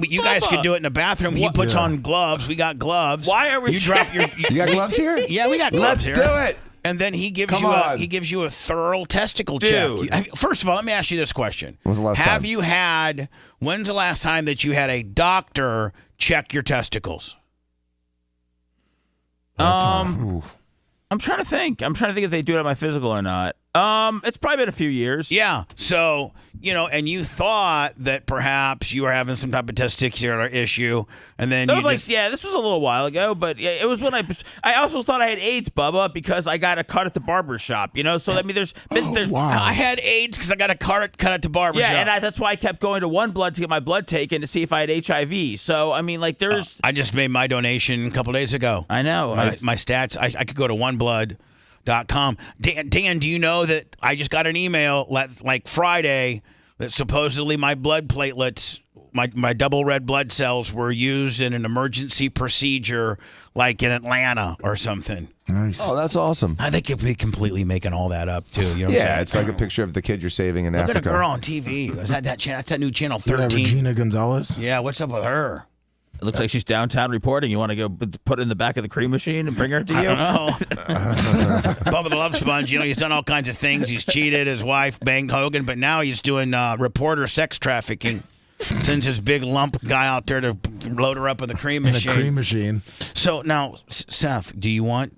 You guys could do it in the bathroom. He puts on gloves. We got gloves. Why are we? You drop your. You got gloves here? Yeah, we got gloves here. Let's do it. And then he gives you a thorough testicle check. First of all, let me ask you this question: When's the last time? When's the last time that you had a doctor check your testicles? I'm trying to think. if they do it at my physical or not. It's probably been a few years. Yeah. So, and you thought that perhaps you were having some type of testicular issue, and then this was a little while ago, but it was when I also thought I had AIDS, Bubba, because I got a cut at the barber shop. So I mean, I had AIDS because I got a cut at the barber shop. Yeah, and that's why I kept going to One Blood to get my blood taken to see if I had HIV. So I mean, like there's. I just made my donation a couple days ago. I know my stats. I could go to OneBlood.com. Dan, do you know that I just got an email like Friday that supposedly my blood platelets, my double red blood cells were used in an emergency procedure like in Atlanta or something. Nice. Oh, that's awesome. I think you'd be completely making all that up too. You know what I'm saying? It's like a picture of the kid you're saving in Look Africa. at a girl on TV. Is that channel? That's that new channel 13. Yeah, Regina Gonzalez. Yeah, what's up with her? It looks like she's downtown reporting. You want to go put it in the back of the cream machine and bring her to you? I don't know. Bubba the Love Sponge, he's done all kinds of things. He's cheated. His wife banged Hogan, but now he's doing reporter sex trafficking. Sends his big lump guy out there to load her up in the cream machine. In a cream machine. So now, Seth, do you want,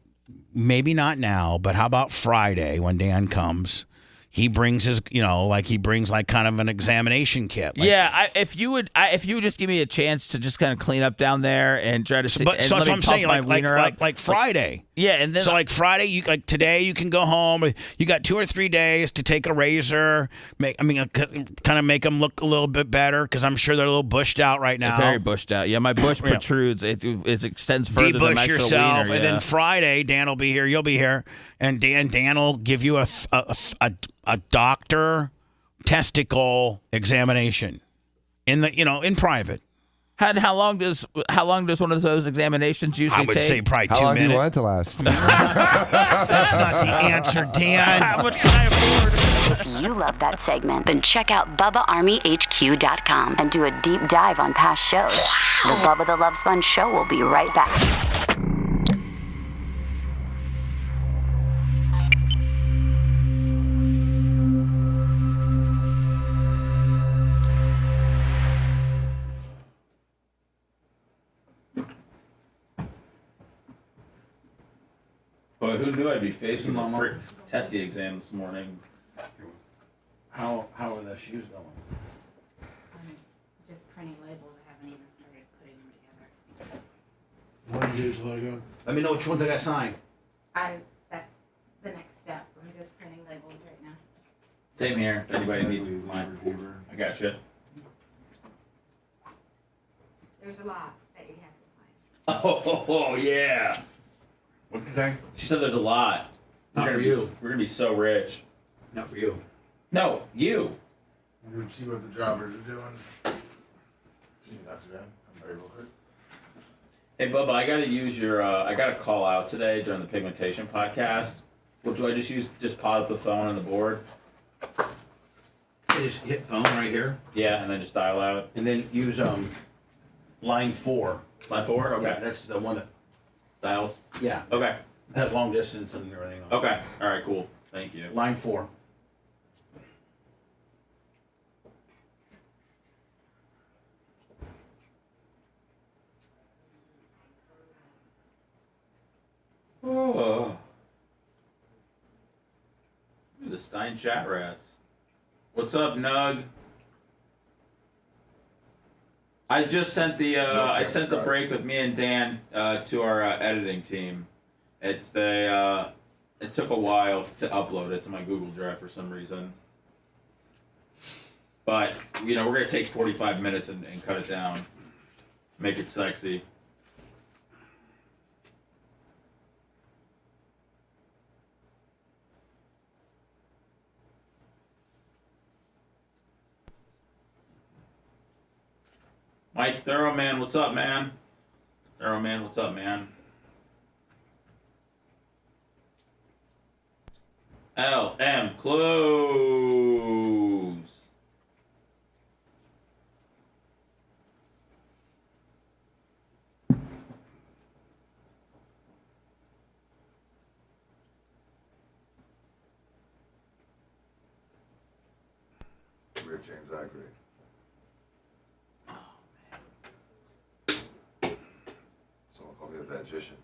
maybe not now, but how about Friday when Dan comes? He brings his, kind of an examination kit. If you would just give me a chance to just kind of clean up down there and try to see. But so I'm saying, like Friday. Yeah, and then like Friday, today you can go home. You got 2 or 3 days to take a razor, kind of make them look a little bit better because I'm sure they're a little bushed out right now. Very bushed out. Yeah, my bush protrudes. It extends further than my actual yourself, wiener. And then Friday, Dan will be here. You'll be here, and Dan will give you a doctor testicle examination in private. How long does one of those examinations usually take? I would say probably 2 minutes. How long do you want it to last? That's not the answer, Dan. How much can I afford? If you love that segment, then check out BubbaArmyHQ.com and do a deep dive on past shows. The Bubba the Love Sponge Show will be right back. Boy, who knew I'd be facing the frick testy exam this morning? How are the shoes going? I'm just printing labels. I haven't even started putting them together. What did you just let go? Let me know which ones I got signed. That's the next step. I'm just printing labels right now. Same here. If anybody needs mine, I got you. There's a lot that you have to sign. Oh yeah. What did I? She said there's a lot. Not for you. We're gonna be so rich. Not for you. No, you. You see what the jobbers are doing. See that to them. I'm very real quick. Hey Bubba, I gotta use your. I gotta call out today during the pigmentation podcast. What do I just use? Just pause up the phone on the board. You just hit phone right here. Yeah, and then just dial out. And then use line 4. Line 4. Okay. Yeah, that's the one that dials. Yeah. Okay. It has long distance and everything. Okay. All right. Cool. Thank you. Line 4. Oh. Ooh, the Stein chat rats. What's up, Nug? I just sent the break with me and Dan to our editing team. It's It took a while to upload it to my Google Drive for some reason. But, we're going to take 45 minutes and cut it down. Make it sexy. Mike Thorough, man, what's up, man? Thorough, man, what's up, man? LM close. Weird, James, I agree. Someone called me a magician.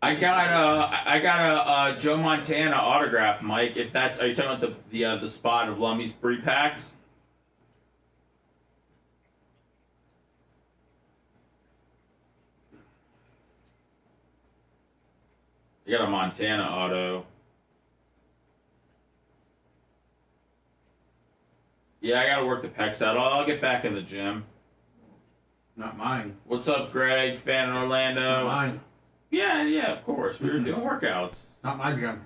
I got a Joe Montana autograph, Mike. If that's, are you talking about the spot of Lummy's Free Packs? You got a Montana auto. Yeah, I gotta work the pecs out. I'll get back in the gym. Not mine. What's up, Greg? Fan in Orlando. Not mine. Yeah, of course. We were doing workouts. Not my gym.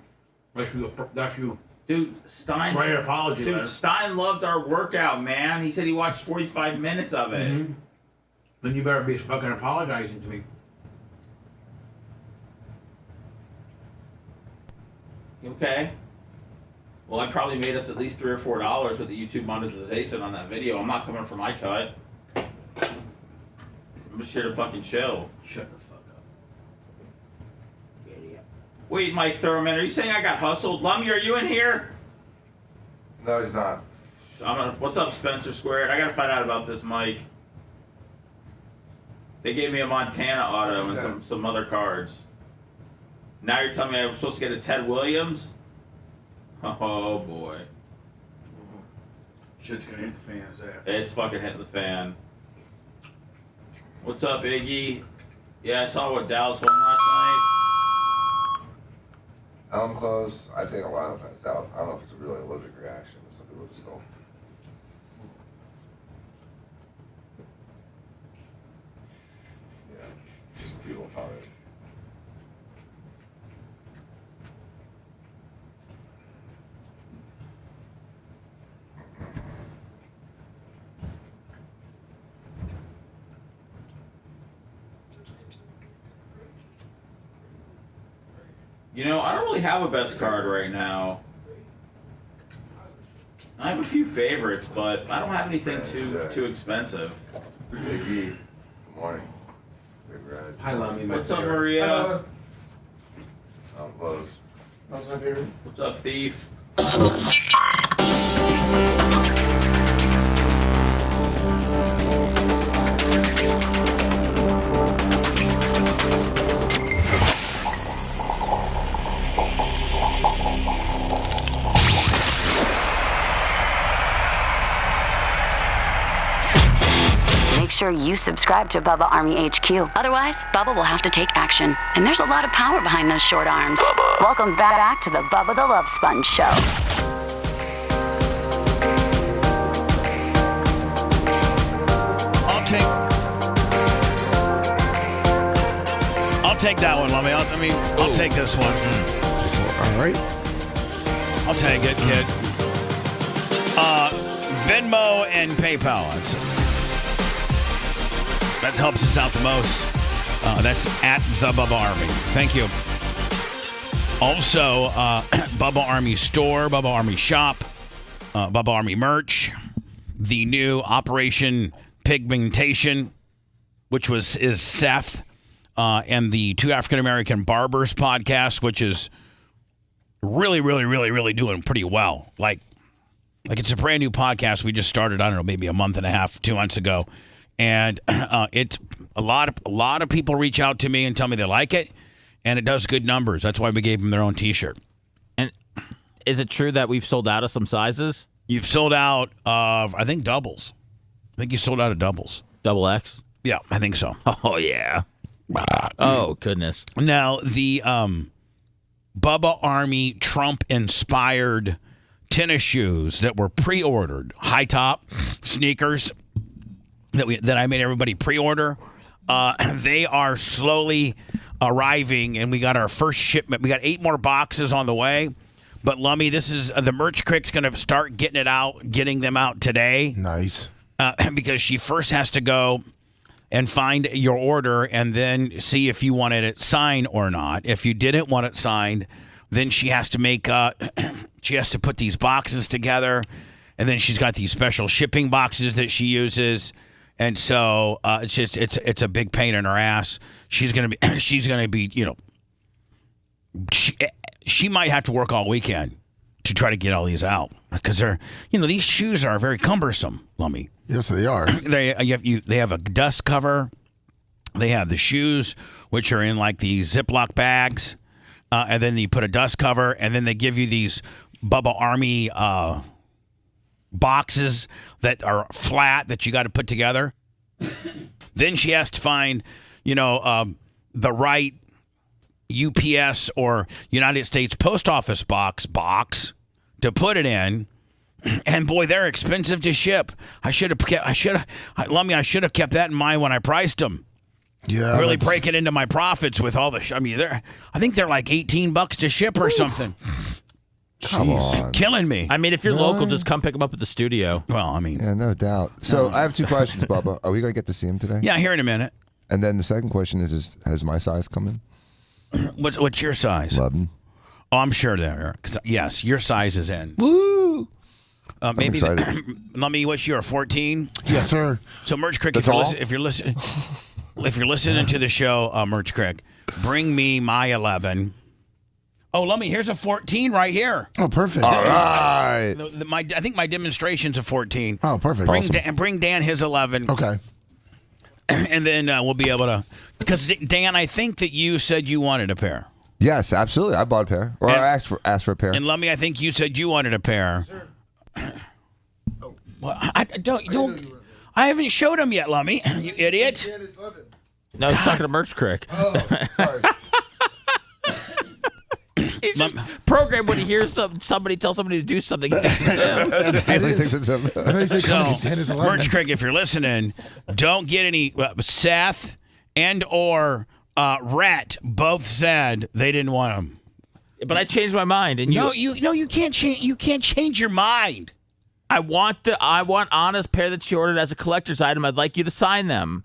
That's you. Dude, Stein. Write an apology Dude, letter. Stein loved our workout, man. He said he watched 45 minutes of it. Mhm. Then you better be fucking apologizing to me. Okay. Well, I probably made us at least $3 or $4 with the YouTube monetization on that video. I'm not coming for my cut. I'm just here to fucking chill. Shut the fuck up. Idiot. Wait, Mike Thurman, are you saying I got hustled? Lummy, are you in here? No, he's not. What's up, Spencer Squared? I gotta find out about this, Mike. They gave me a Montana auto and some other cards. Now you're telling me I was supposed to get a Ted Williams? Oh boy. Shit's gonna hit the fan, is that? It's fucking hitting the fan. What's up, Iggy? Yeah, I saw what Dallas won last night. I'm close. I've taken a while to pass out. I don't know if it's a really allergic reaction, but some people just don't. Yeah, just people tolerate. I don't really have a best card right now. I have a few favorites, but I don't have anything too expensive. Iggy, good morning. Big Red. Hi, Lummy. What's up, Maria? I'm close. What's my favorite? What's up, Thief? Make sure you subscribe to Bubba Army HQ. Otherwise, Bubba will have to take action. And there's a lot of power behind those short arms. Welcome back to the Bubba the Love Sponge Show. I'll take that one, Lummy. I'll take this one. All right. I'll take it, kid. Venmo and PayPal. That helps us out the most. That's at the Bubba Army. Thank you. Also, Bubba Army Store, Bubba Army Shop, Bubba Army Merch, the new Operation Pigmentation, which is Seth, and the Two African American Barbers podcast, which is really, really, really, really doing pretty well. Like it's a brand new podcast we just started, I don't know, maybe a month and a half, 2 months ago. And it's a lot of people reach out to me and tell me they like it, and it does good numbers. That's why we gave them their own T-shirt. And is it true that we've sold out of some sizes? You've sold out of, I think, doubles. I think you sold out of doubles. Double X? Yeah, I think so. Oh, yeah. Oh, goodness. Now, the Bubba Army Trump-inspired tennis shoes that were pre-ordered, high-top sneakers that I made everybody pre-order, they are slowly arriving, and we got our first shipment. We got 8 more boxes on the way. But, Lummy, this is the merch crick's going to start getting them out today. Nice. Because she first has to go and find your order and then see if you wanted it signed or not. If you didn't want it signed, then she has to she has to put these boxes together, and then she's got these special shipping boxes that she uses. And so it's a big pain in her ass. She's gonna be she might have to work all weekend to try to get all these out because these shoes are very cumbersome, Lummy. Yes, they are. They have a dust cover. They have the shoes, which are in like these Ziploc bags, and then you put a dust cover, and then they give you these Bubba Army boxes that are flat that you got to put together. Then she has to find, the right UPS or United States Post Office box to put it in. And boy, they're expensive to ship. I should have kept that in mind when I priced them. Yeah, really breaking into my profits with all the. I think they're like $18 to ship or something. Come on. Killing me. I mean, if you're local, just come pick them up at the studio. Well, yeah, no doubt. So I have 2 questions, Bubba. Are we going to get to see him today? Yeah, here in a minute. And then the second question is has my size come in? What's your size? 11. Oh, I'm sure there. Yes, your size is in. Woo! Maybe. Let me. What's your 14? Yes, sir. So, Merch Crick, That's if you're listening to the show, Merch Crick, bring me my 11. Oh, Lummy, here's a 14 right here. Oh, perfect. All right. I think my demonstration's a 14. Oh, perfect. Bring Dan his 11. Okay. And then we'll be able to. Because, Dan, I think that you said you wanted a pair. Yes, absolutely. I bought a pair. Or I asked for a pair. And Lummy, I think you said you wanted a pair. Sir. Well, I haven't showed him yet, Lummy. You idiot. No, he's talking to Merch Crick. Oh, sorry. He's just programmed when he hears somebody tell somebody to do something. He thinks it's him. He thinks it's him. So, Merch Crick, if you're listening, don't get any. Seth and or Rhett both said they didn't want them. But I changed my mind, and you can't change. You can't change your mind. I want Anna's pair that she ordered as a collector's item. I'd like you to sign them.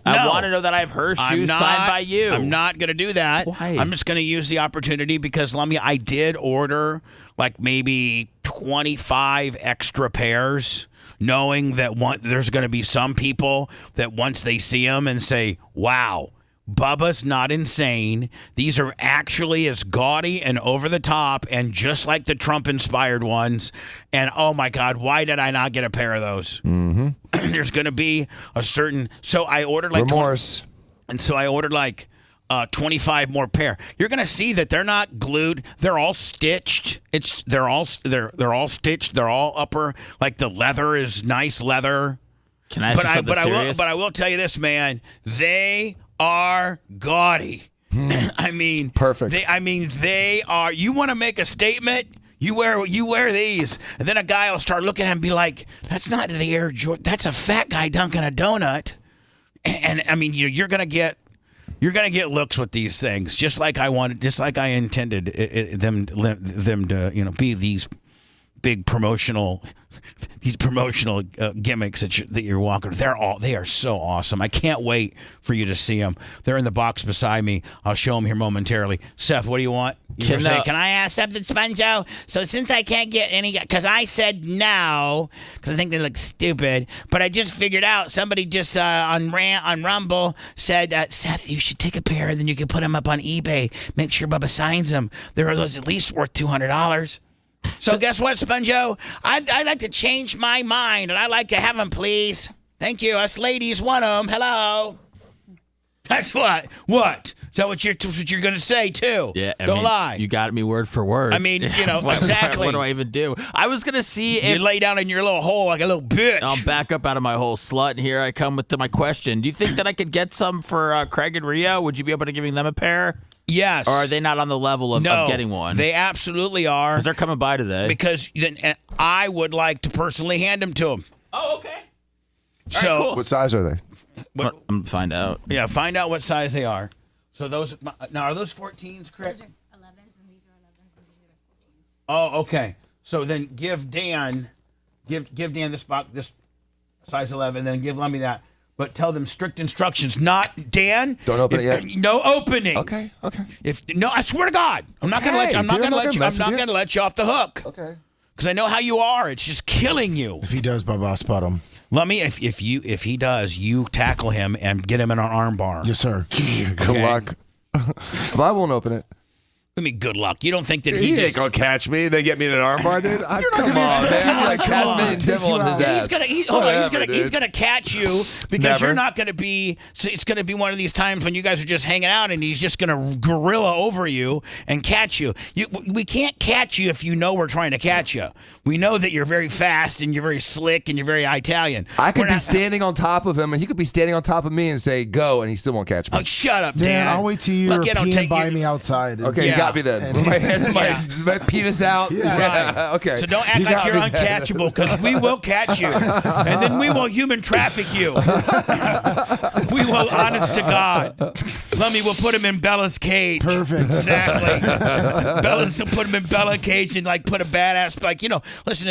I want to know that I have her shoes signed by you. I'm not going to do that. Why? I'm just going to use the opportunity because, Lummy, I did order like maybe 25 extra pairs, knowing that there's going to be some people that once they see them and say, wow, Bubba's not insane. These are actually as gaudy and over the top and just like the Trump-inspired ones. And, oh, my God, why did I not get a pair of those? Mm-hmm. There's going to be a certain... So I ordered like... Remorse. And so I ordered like 25 more pair. You're going to see that they're not glued. They're all stitched. They're all stitched. They're all upper. Like the leather is nice leather. Can I ask you something serious? But I will tell you this, man. They are gaudy. I mean, perfect. They are. You want to make a statement? You wear these, and then a guy will start looking at him and be like, "That's not the Air Jordan. That's a fat guy dunking a donut." And I mean, you're gonna get looks with these things, just like I intended them to, be these big promotional gimmicks that you're walking. They are so awesome. I can't wait for you to see them. They're in the box beside me. I'll show them here momentarily. Seth, what do you want? Can I ask something, Sponjo? So since I can't get any, because I said no, because I think they look stupid, but I just figured out somebody just on Rumble said, Seth, you should take a pair, and then you can put them up on eBay. Make sure Bubba signs them. They're at least worth $200. So guess what, Sponjo? I'd like to change my mind, and I'd like to have them, please. Thank you. Us ladies want them. Hello. That's what. What? Is that what you're going to say too? Yeah, Don't lie. You got me word for word. I mean, exactly. What do I even do? I was gonna see if you lay down in your little hole like a little bitch. I'll back up out of my hole, slut, and here I come with my question. Do you think that I could get some for Craig and Rio? Would you be able to give them a pair? Yes. Or are they not on the level of getting one? They absolutely are. Because they're coming by today. Because then I would like to personally hand them to them. Oh, okay. So, right, cool. What size are they? I'm gonna find out. Yeah, find out what size they are. So those now are those 14s, Chris? Those are 11s, and these are 11s, and these are 14s. Oh, okay. So then give Dan this box, this size 11, then give Lummy that. But tell them strict instructions. Not Dan. Don't open it yet. No opening. Okay. I swear to God, I'm not gonna let you. I'm not gonna let you off the hook. Okay. Because I know how you are. It's just killing you. If he does, Bubba, I'll spot him. Lummy, if he does, you tackle him and get him in an arm bar. Yes, sir. Good luck. But I won't open it. I mean, good luck. You don't think that He ain't gonna catch me. They get me in an armbar, dude. Come on, man. I'm like Tasmanian devil on his ass. He's gonna catch you because Never. you're not gonna be. So it's gonna be one of these times when you guys are just hanging out and he's just gonna gorilla over you and catch you. We can't catch you if you know we're trying to catch you. We know that you're very fast and you're very slick and you're very Italian. I could be standing on top of him, and he could be standing on top of me and say "go," and he still won't catch me. Oh, shut up, Dan. Dan, I'll wait till you're peeing by me outside. Okay, you got me then. With my hand, my penis out. Right. Okay. So don't act like you're uncatchable because we will catch you. And then we will human traffic you. We will, honest to God. Lummy will put him in Bella's cage. Perfect. Exactly. Bella's will put him in Bella's cage and like put a badass, like, listen,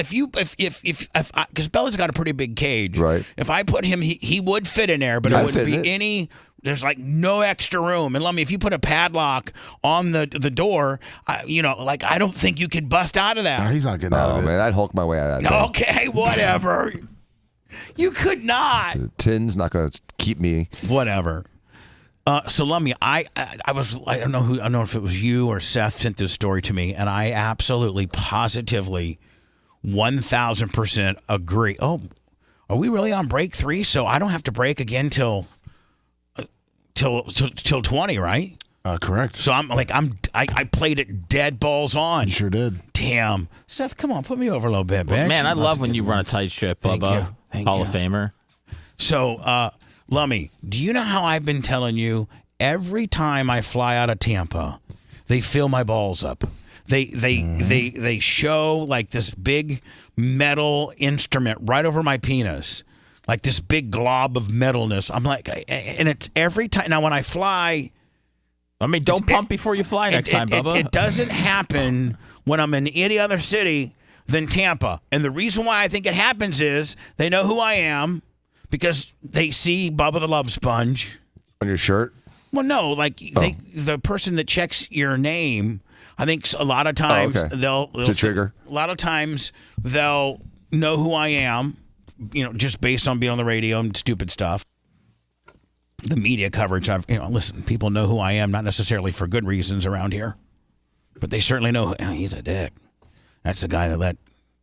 because Bella's got a pretty big cage. Right. If I put him, he would fit in there, but it wouldn't be any. There's like no extra room. And Lummy, if you put a padlock on the door, I don't think you could bust out of that. No, he's not getting out of it. Man, I'd Hulk my way out of that. Okay, whatever. You could not. The tin's not going to keep me. Whatever. So Lummy, I don't know if it was you or Seth sent this story to me, and I absolutely, positively, 1,000% agree. Oh, are we really on break 3? So I don't have to break again till 20, right? Correct. So I played it dead balls on. You sure did. Damn. Seth, come on, put me over a little bit, bitch. Man, I love when you run a tight ship, Bubba. Hall of Famer. So, Lummy, do you know how I've been telling you every time I fly out of Tampa, they fill my balls up. They show like this big metal instrument right over my penis. Like this big glob of metalness. I'm like, and it's every time. Now, when I fly... I mean, don't pump before you fly next time, Bubba. It doesn't happen when I'm in any other city than Tampa. And the reason why I think it happens is they know who I am because they see Bubba the Love Sponge. On your shirt? Well, no. Like, the person that checks your name, I think a lot of times they'll it's a trigger. A lot of times they'll know who I am. Just based on being on the radio and stupid stuff. The media coverage, listen, people know who I am, not necessarily for good reasons around here, but they certainly know he's a dick. That's the guy that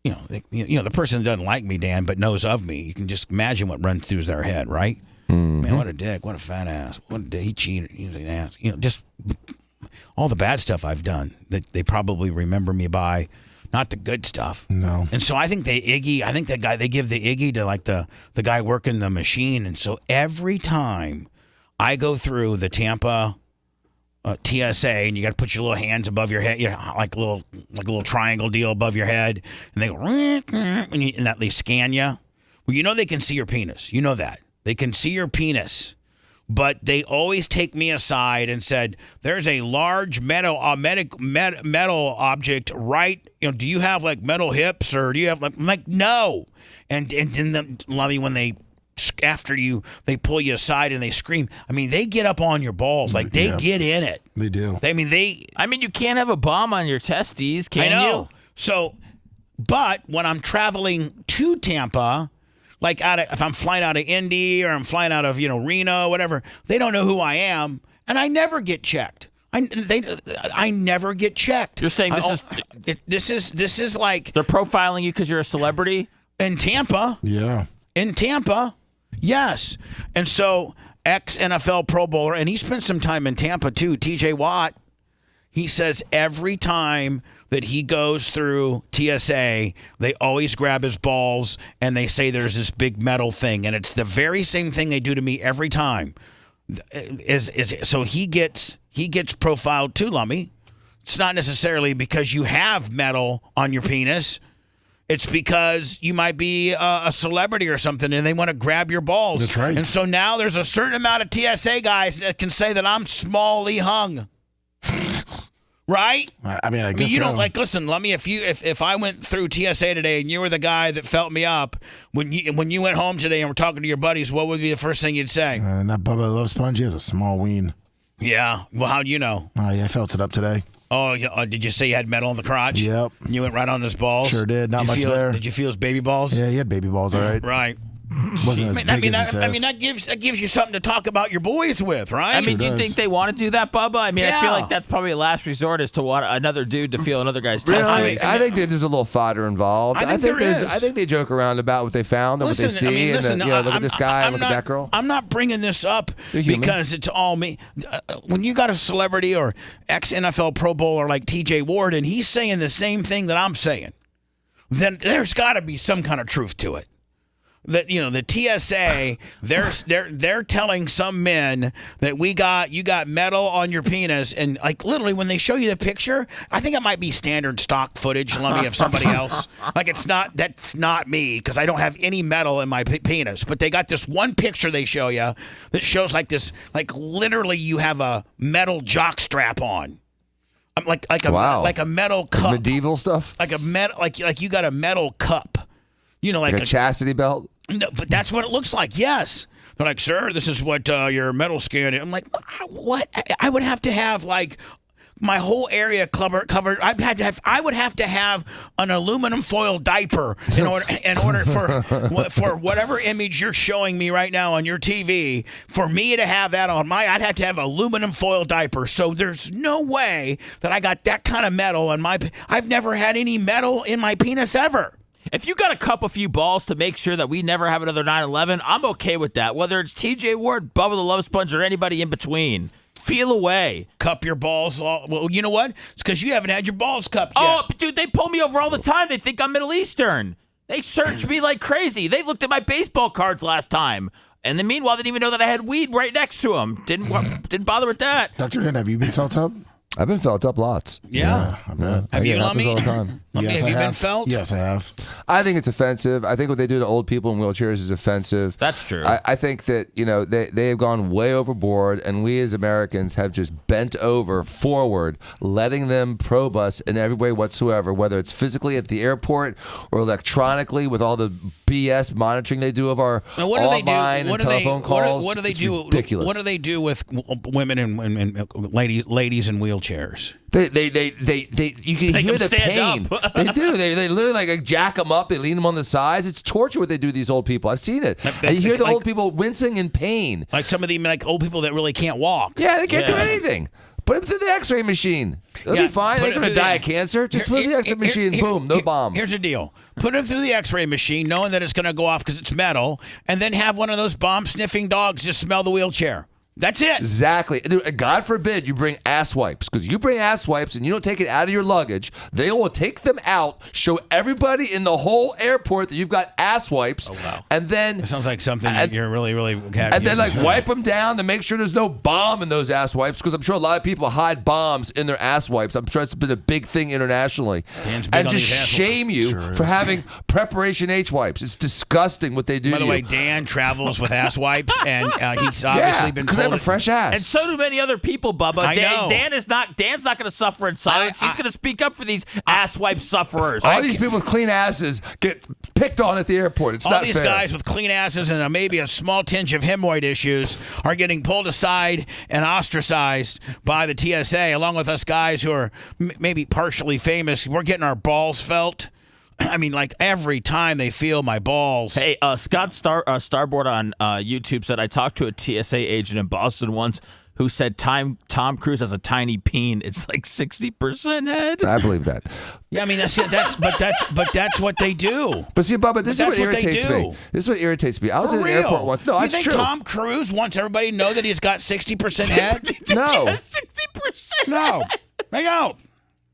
the person that doesn't like me, Dan, but knows of me. You can just imagine what runs through their head, right? Mm-hmm. Man, what a dick, what a fat ass, what a dick, he cheated, he was an ass. Just all the bad stuff I've done that they probably remember me by. Not the good stuff. No. And so I think they give the Iggy to like the guy working the machine. And so every time I go through the Tampa TSA and you got to put your little hands above your head, like a little triangle deal above your head, and they go, and that they scan you. Well, they can see your penis. You know that. They can see your penis. But they always take me aside and said, "There's a large metal object, right? Do you have like metal hips, or do you have like?" I'm like, no. And then Lummy, when they pull you aside and they scream. I mean, they get up on your balls, like they get in it. They do. I mean, you can't have a bomb on your testes, can you? I know. So, but when I'm traveling to Tampa. Like if I'm flying out of Indy or I'm flying out of Reno, whatever, they don't know who I am, and I never get checked. I never get checked. You're saying this is like they're profiling you because you're a celebrity in Tampa. Yeah. In Tampa, yes. And so ex-NFL Pro Bowler, and he spent some time in Tampa too, TJ Watt. He says every time that he goes through TSA, they always grab his balls and they say there's this big metal thing, and it's the very same thing they do to me every time. So he gets profiled too, Lummy. It's not necessarily because you have metal on your penis. It's because you might be a celebrity or something, and they want to grab your balls. That's right. And so now there's a certain amount of TSA guys that can say that I'm smally hung. Right? I mean, I guess you so. don't like. Listen, Lummy. If I went through TSA today and you were the guy that felt me up when you went home today and were talking to your buddies, what would be the first thing you'd say? And that Bubba the Love Sponge, he has a small ween. Yeah. Well, how do you know? Oh, yeah, I felt it up today. Oh, yeah. Did you say you had metal in the crotch? Yep. And you went right on his balls? Sure did. Not much feel, there. Did you feel his baby balls? Yeah, he had baby balls, all right. Right. Wasn't as big as he says. that gives you something to talk about your boys with, right? I mean, do you think they want to do that, Bubba? I mean, I feel like that's probably a last resort as to what another dude to feel another guy's testes. I think that there's a little fodder involved. I think there is. I think they joke around about what they found and what they see, and look at this guy and look at that girl. I'm not bringing this up because it's all me. When you got a celebrity or ex-NFL Pro Bowler like T.J. Ward, and he's saying the same thing that I'm saying, then there's got to be some kind of truth to it. That the TSA, they're telling some men that you got metal on your penis, and like literally when they show you the picture, I think it might be standard stock footage, Lummy, of somebody else. Like that's not me because I don't have any metal in my penis. But they got this one picture they show you that shows like this, like literally you have a metal jock strap on. Like a metal cup, like medieval stuff, like a metal like you got a metal cup. Like a chastity belt? No, but that's what it looks like, yes. They're like, sir, this is what your metal scan is. I'm like, what? I would have to have, like, my whole area covered. I would have to have an aluminum foil diaper in order for whatever image you're showing me right now on your TV, for me to have that on I'd have to have aluminum foil diaper. So there's no way that I got that kind of metal in I've never had any metal in my penis ever. If you got to cup a few balls to make sure that we never have another 9/11, I'm okay with that. Whether it's TJ Ward, Bubba the Love Sponge, or anybody in between. Feel away. Cup your balls. Well, you know what? It's because you haven't had your balls cupped yet. Oh, dude, they pull me over all the time. They think I'm Middle Eastern. They search me like crazy. They looked at my baseball cards last time. And then meanwhile, they didn't even know that I had weed right next to them. Didn't bother with that. Dr. Dan, have you been felt up? I've been felt up lots. Yeah. I bet. Have you, happens Lummy? all the time. Lummy, have you been felt? Yes, I have. I think it's offensive. I think what they do to old people in wheelchairs is offensive. That's true. I think that, they have gone way overboard, and we as Americans have just bent over forward, letting them probe us in every way whatsoever, whether it's physically at the airport or electronically with all the BS monitoring they do of our online and telephone calls. What do they It's do? ridiculous. What do they do with women and ladies in wheelchairs? You can hear the pain. They do. They literally like jack them up. They lean them on the sides. It's torture what they do to these old people. I've seen it. And you hear the old people wincing in pain. Like some of the old people that really can't walk. Yeah, they can't do anything. Put them through the X-ray machine. They'll be fine. They're going to die of cancer. Just put it through the X-ray machine. Boom, no bomb. Here's the deal. Put them through the X-ray machine, knowing that it's going to go off because it's metal, and then have one of those bomb-sniffing dogs just smell the wheelchair. That's it. Exactly. God forbid you bring ass wipes, because you bring ass wipes and you don't take it out of your luggage, they will take them out, show everybody in the whole airport that you've got ass wipes. Oh, wow. And then that sounds like something that you're really and then wipe them down to make sure there's no bomb in those ass wipes, because I'm sure a lot of people hide bombs in their ass wipes. I'm sure it's been a big thing internationally. And just shame you for having Preparation H wipes. It's disgusting what they do. By the way, Dan travels with ass wipes, and he's obviously been told have a fresh ass. And so do many other people, Bubba. I know. Dan's not going to suffer in silence. He's going to speak up for these ass wipe sufferers. All these people with clean asses get picked on at the airport. It's not fair. All these guys with clean asses and maybe a small tinge of hemorrhoid issues are getting pulled aside and ostracized by the TSA, along with us guys who are maybe partially famous. We're getting our balls felt. I mean, like every time they feel my balls. Hey, Scott Starboard on YouTube said, I talked to a TSA agent in Boston once who said Tom Cruise has a tiny peen. It's like 60% head. I believe that. Yeah, I mean that's what they do. But see, Bubba, this is what irritates me. This is what irritates me. I was For in an real. airport once. No, you that's think true. Tom Cruise wants everybody to know that he's got 60% head? No. 60%. No, they don't.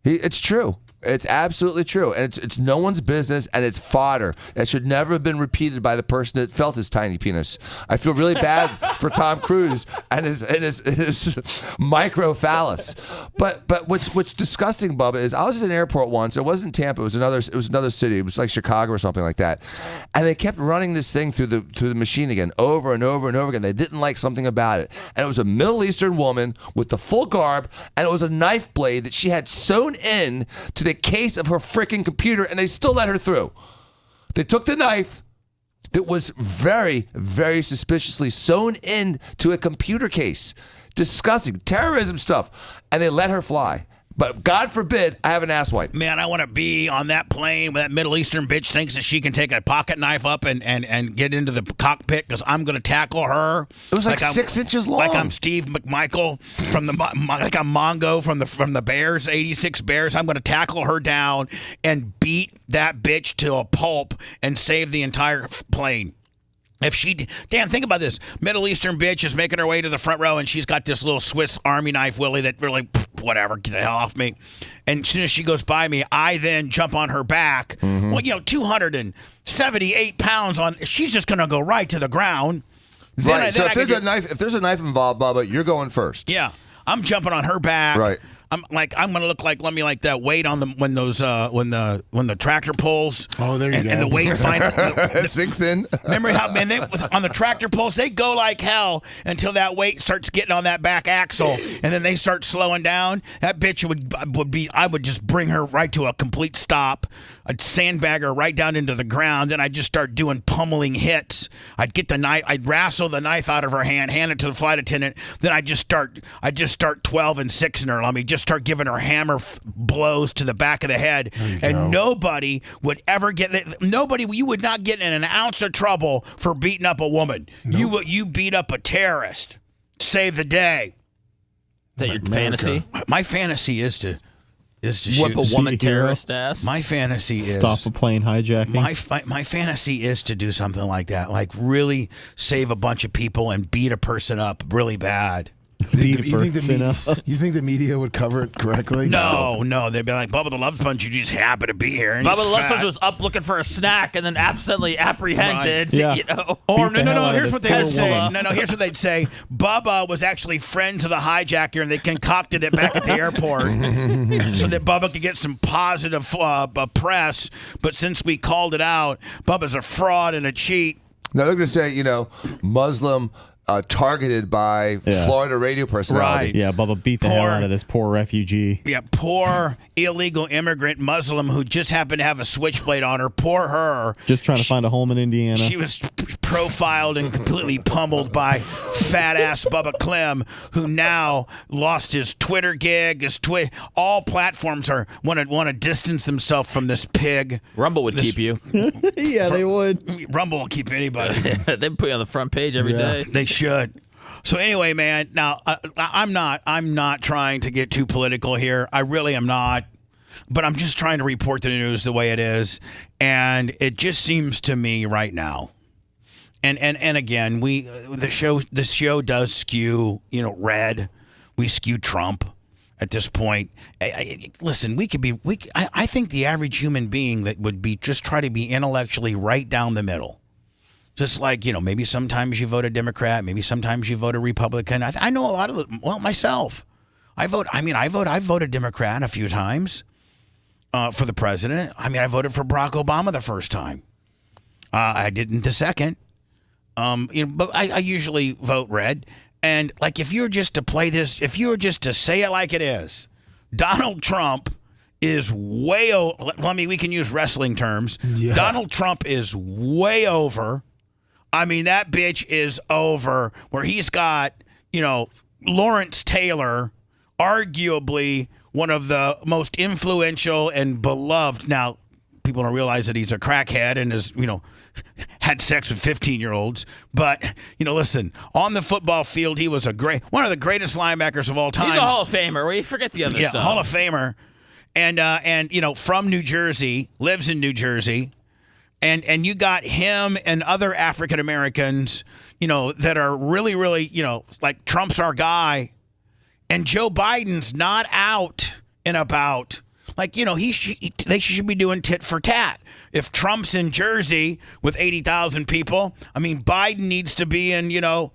It's true. It's absolutely true, and it's no one's business, and it's fodder. It should never have been repeated by the person that felt his tiny penis. I feel really bad for Tom Cruise and his micro phallus. But what's disgusting, Bubba, is I was at an airport once. It wasn't Tampa. It was another city. It was like Chicago or something like that. And they kept running this thing through the machine again, over and over and over again. They didn't like something about it, and it was a Middle Eastern woman with the full garb, and it was a knife blade that she had sewn in to the case of her freaking computer, and they still let her through. They took the knife that was very, very suspiciously sewn into a computer case. Disgusting. Terrorism stuff. And they let her fly. But God forbid I have an asswipe. Man, I want to be on that plane where that Middle Eastern bitch thinks that she can take a pocket knife up and get into the cockpit because I'm going to tackle her. It was like 6 inches long. Like I'm Steve McMichael like I'm Mongo from the Bears, 86 Bears. I'm going to tackle her down and beat that bitch to a pulp and save the entire plane. If Dan, think about this. Middle Eastern bitch is making her way to the front row, and she's got this little Swiss Army knife Willie that really, whatever, get the hell off me. And as soon as she goes by me, I then jump on her back. Mm-hmm. Well, 278 pounds on. She's just going to go right to the ground. Right. So if there's a knife involved, Bubba, you're going first. Yeah, I'm jumping on her back. Right. I'm gonna look like that weight on the when the tractor pulls. Oh, there you go. And the weight sinks in. Remember how on the tractor pulls they go like hell until that weight starts getting on that back axle, and then they start slowing down. That bitch I would just bring her right to a complete stop. I'd sandbag her right down into the ground. Then I'd just start doing pummeling hits. I'd get the knife. I'd wrestle the knife out of her hand it to the flight attendant. Then I'd just start 12 and 6 in her. Let me just start giving her hammer blows to the back of the head, and nobody would ever you would not get in an ounce of trouble for beating up a woman. Nope. You beat up a terrorist. Save the day. Is that your fantasy? My fantasy is to whip a woman terrorist ass. My fantasy is stop a plane hijacking. My fantasy is to do something like that, like really save a bunch of people and beat a person up really bad. You think the media would cover it correctly? No. They'd be like, Bubba the Love Sponge, you just happen to be here. And Bubba the Love Sponge was up looking for a snack and then accidentally apprehended. Right. Yeah. Or no. Here's what they would say. Here's what they'd say. Bubba was actually friends of the hijacker, and they concocted it back at the airport so that Bubba could get some positive press. But since we called it out, Bubba's a fraud and a cheat. Now they're going to say, Muslim. Targeted by Florida radio personality. Right. Yeah, Bubba beat the hell out of this poor refugee. Yeah, poor illegal immigrant Muslim who just happened to have a switchblade on her. Poor her. Just trying to find a home in Indiana. She was profiled and completely pummeled by fat-ass Bubba Clem, who now lost his Twitter gig, all platforms want to distance themselves from this pig. Rumble would keep you. Yeah, they would. Rumble will keep anybody. They put you on the front page every day. They should. So anyway, man, now I'm not trying to get too political here. I really am not. But I'm just trying to report the news the way it is, and it just seems to me right now. And again, the show does skew, red. We skew Trump at this point. Listen, I think the average human being that would be just try to be intellectually right down the middle. Just like, maybe sometimes you vote a Democrat, maybe sometimes you vote a Republican. I know a lot of myself. I've voted Democrat a few times for the president. I voted for Barack Obama the first time. I didn't the second. But I usually vote red. And like, if you were just to say it like it is, Donald Trump is way over. We can use wrestling terms. Yeah. Donald Trump is way over. That bitch is over, where he's got, Lawrence Taylor, arguably one of the most influential and beloved. Now, people don't realize that he's a crackhead and is, had sex with 15-year-olds. But, listen, on the football field, he was one of the greatest linebackers of all time. He's a Hall of Famer. We forget the other stuff. Yeah, Hall of Famer. And from New Jersey, lives in New Jersey. And you got him and other African Americans, that are really, really, like Trump's our guy. And Joe Biden's not out and about. Like, they should be doing tit for tat. If Trump's in Jersey with 80,000 people, Biden needs to be in,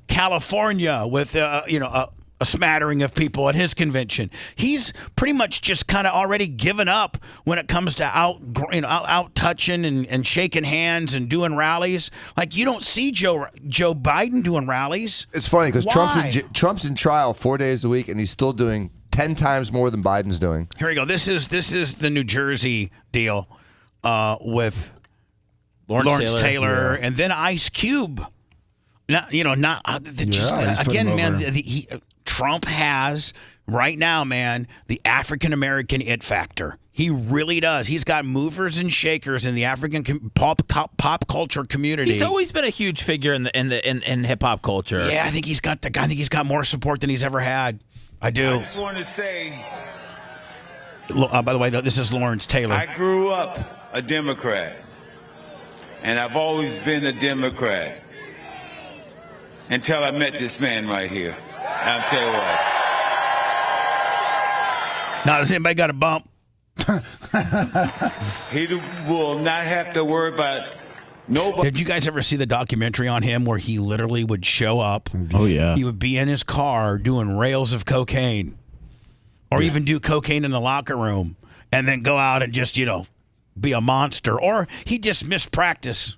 California with, a smattering of people at his convention. He's pretty much just kind of already given up when it comes to out touching and shaking hands and doing rallies. Like, you don't see Joe Biden doing rallies. It's funny because Trump's in trial 4 days a week, and he's still doing 10 times more than Biden's doing. Here we go. This is the New Jersey deal with Lawrence Taylor and then Ice Cube. Trump has right now, man, the African American it factor. He really does. He's got movers and shakers in the African pop culture community. He's always been a huge figure in hip hop culture. Yeah, I think he's got more support than he's ever had. I do. I just want to say, by the way, this is Lawrence Taylor. I grew up a Democrat, and I've always been a Democrat until I met this man right here. I'll tell you what. Now, has anybody got a bump? He will not have to worry about nobody. Did you guys ever see the documentary on him where he literally would show up? Oh, yeah. He would be in his car doing rails of cocaine or even do cocaine in the locker room and then go out and just, be a monster. Or he just mispractice.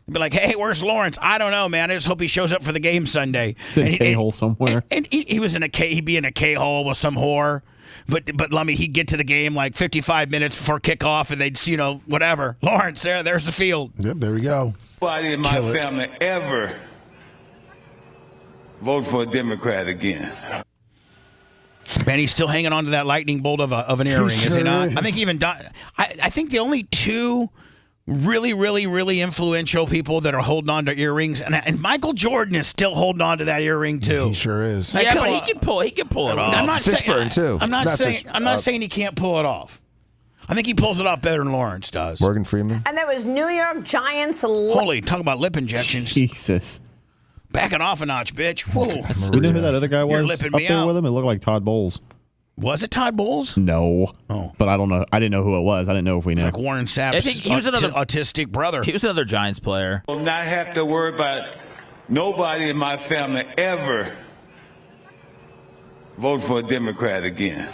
Be like, hey, where's Lawrence? I don't know, man. I just hope he shows up for the game Sunday. It's in a K-hole somewhere. And he was in he'd be in a K-hole with some whore. But Lummy, he'd get to the game like 55 minutes before kickoff, and they'd, whatever. Lawrence, there's the field. Yep, there we go. Nobody in my family ever vote for a Democrat again. Man, he's still hanging on to that lightning bolt of an earring, is he not? I think even I think the only two really, really, really influential people that are holding on to earrings, and Michael Jordan is still holding on to that earring too. He sure is. Yeah, but he can pull it off. I'm not Fishburne too. I'm not saying he can't pull it off. I think he pulls it off better than Lawrence does. Morgan Freeman. And there was New York Giants. Holy, talk about lip injections. Jesus. Back it off a notch, bitch. Whoa. You know who that other guy You're was lipping up me there out. with him? It looked like Todd Bowles. Was it Todd Bowles? No. Oh. But I don't know. I didn't know who it was. I didn't know if we know. It's like Warren Sapp's I think he was another autistic brother. He was another Giants player. Will not have to worry about nobody in my family ever vote for a Democrat again.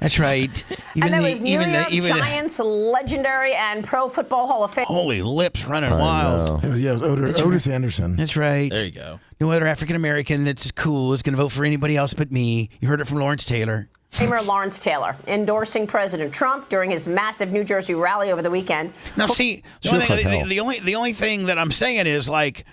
That's right. And there was New York Giants legendary and Pro Football Hall of Fame. Holy lips running wild. It was Otis Anderson. That's right. There you go. No other African American that's cool is going to vote for anybody else but me. You heard it from Lawrence Taylor. Famer Lawrence Taylor endorsing President Trump during his massive New Jersey rally over the weekend. Now, see, the only thing that I'm saying is, like,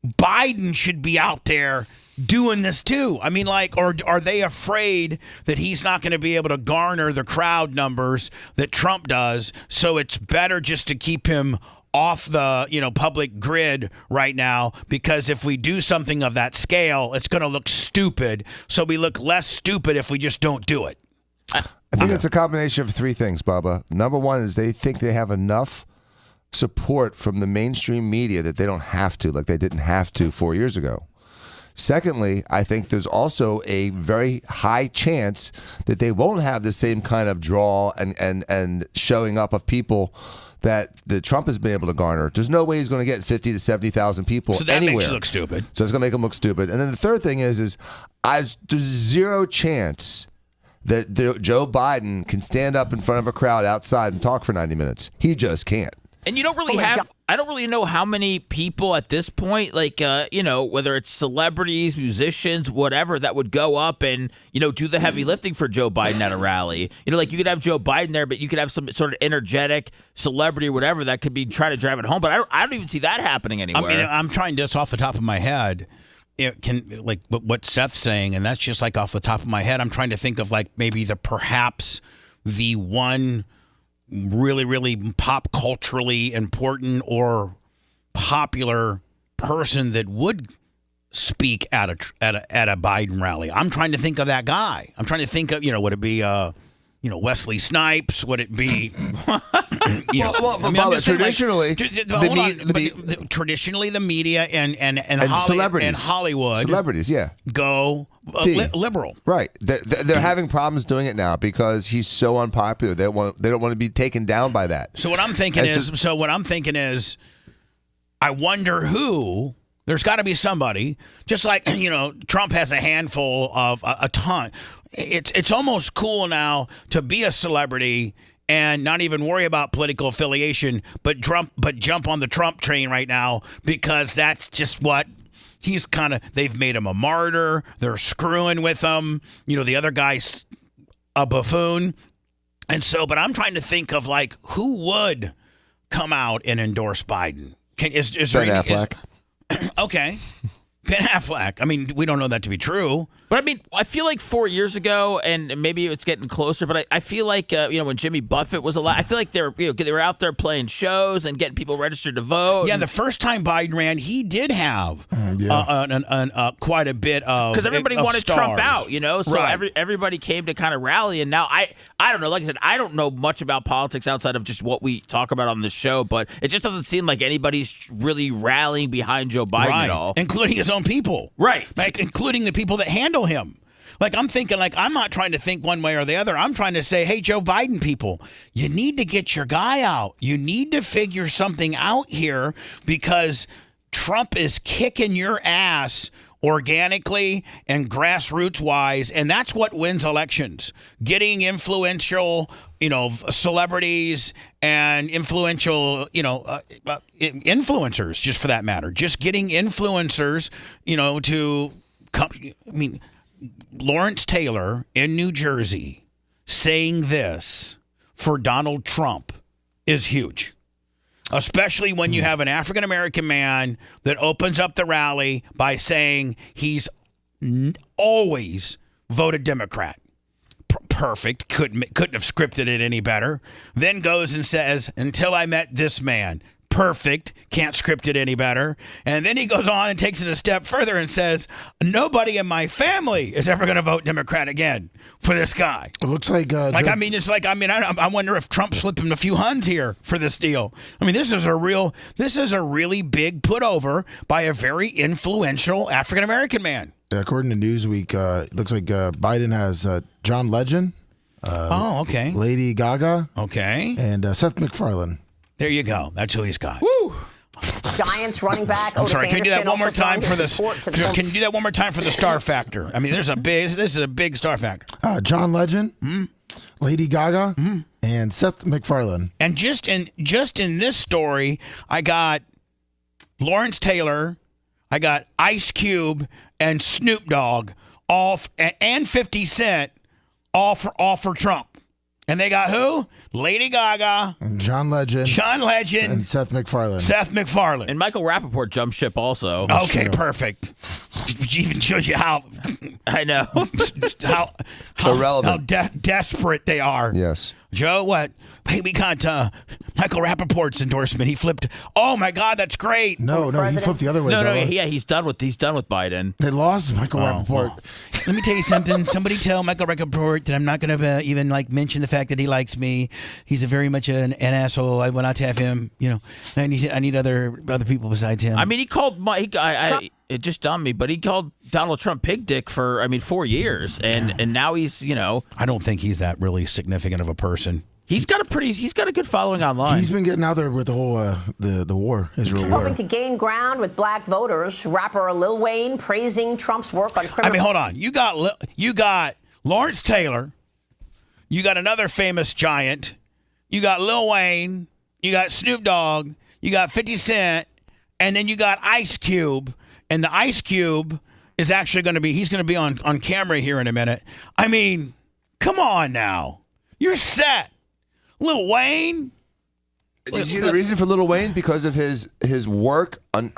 Biden should be out there doing this too. I mean, like, or are they afraid that he's not going to be able to garner the crowd numbers that Trump does? So it's better just to keep him off the public grid right now, because if we do something of that scale, it's going to look stupid. So we look less stupid if we just don't do it. I think it's a combination of three things, Bubba. Number one is they think they have enough support from the mainstream media that they don't have to, like they didn't have to 4 years ago. Secondly, I think there's also a very high chance that they won't have the same kind of draw and showing up of people that Trump has been able to garner. There's no way he's going to get 50 to 70,000 people So that anywhere. makes you look stupid. So it's going to make him look stupid. And then the third thing is there's zero chance that Joe Biden can stand up in front of a crowd outside and talk for 90 minutes. He just can't. And you don't really I don't really know how many people at this point, like, whether it's celebrities, musicians, whatever, that would go up and, do the heavy lifting for Joe Biden at a rally. Like, you could have Joe Biden there, but you could have some sort of energetic celebrity or whatever that could be trying to drive it home. But I don't even see that happening anywhere. I mean, I'm trying just off the top of my head. It can, like, what Seth's saying, and that's just like off the top of my head. I'm trying to think of, like, maybe perhaps the one really, really pop culturally important or popular person that would speak at a Biden rally. I'm trying to think of that guy. I'm trying to think of, would it be Wesley Snipes? Would it be traditionally traditionally the media and celebrities and Hollywood celebrities go liberal. Right. They're having problems doing it now because he's so unpopular. They don't want to be taken down by that. So what I'm thinking is I wonder who. There's got to be somebody, just like, Trump has a handful of a ton. It's almost cool now to be a celebrity and not even worry about political affiliation, but jump on the Trump train right now because that's just what he's they've made him a martyr. They're screwing with him. The other guy's a buffoon. And so, but I'm trying to think of who would come out and endorse Biden. Is there Ben Affleck? Okay. Ben Affleck. I mean, we don't know that to be true. But I mean, I feel like 4 years ago, and maybe it's getting closer, but I feel like, when Jimmy Buffett was alive, I feel like they were out there playing shows and getting people registered to vote. Yeah, the first time Biden ran, he did have quite a bit of because everybody wanted stars. Trump out, so Right. everybody came to kind of rally. And now I don't know, like I said, I don't know much about politics outside of just what we talk about on the show, but it just doesn't seem like anybody's really rallying behind Joe Biden at all. Including his own people. Right. Including the people that handle him. I'm thinking, I'm not trying to think one way or the other. I'm trying to say, hey, Joe Biden people, you need to get your guy out. You need to figure something out here because Trump is kicking your ass organically and grassroots wise, and that's what wins elections. Getting influential, celebrities and influential, influencers, just for that matter. Just getting influencers, to come. I mean, Lawrence Taylor in New Jersey saying this for Donald Trump is huge. Especially when you have an African-American man that opens up the rally by saying he's always voted Democrat. Perfect. Couldn't have scripted it any better. Then goes and says, until I met this man. Perfect. Can't script it any better. And then he goes on and takes it a step further and says, nobody in my family is ever going to vote Democrat again for this guy. It looks like I wonder if Trump slipped him a few huns here for this deal. I mean, this is a really big put over by a very influential African-American man. According to Newsweek, it looks like Biden has John Legend. Okay. Lady Gaga. Okay. And Seth MacFarlane. There you go. That's who he's got. Woo! Giants running back. I'm sorry. Otis Can you do that Anderson one more also time joined for his support to the Can you do that one more time for the star factor? I mean, this is a big star factor. John Legend, Lady Gaga, and Seth MacFarlane. And just in this story, I got Lawrence Taylor, I got Ice Cube and Snoop Dogg and 50 Cent all for Trump. And they got who? Lady Gaga. And John Legend. And Seth MacFarlane. And Michael Rappaport jumped ship also. Okay, perfect. Which even shows you how I know irrelevant, how desperate they are. Yes. Joe, what? Hey, we got Michael Rappaport's endorsement. He flipped. Oh my God, that's great. No, he flipped the other way. He's done with Biden. They lost Michael Rappaport. Well, let me tell you something. Somebody tell Michael Rappaport that I'm not going to even mention the fact that he likes me. He's very much an asshole. I will not have him. I need other people besides him. I mean, he called it just dawned me, but he called Donald Trump pig dick for 4 years, and now he's I don't think he's that really significant of a person. He's got a good following online. He's been getting out there with the whole the war, Israel war. Hoping to gain ground with black voters. Rapper Lil Wayne praising Trump's work on criminal. I mean, hold on. You got Lawrence Taylor. You got another famous giant. You got Lil Wayne. You got Snoop Dogg. You got 50 Cent. And then you got Ice Cube. And the Ice Cube is actually going to be on camera here in a minute. I mean, come on now. You're set. Lil Wayne. Did you hear the reason for Lil Wayne? Because of his work on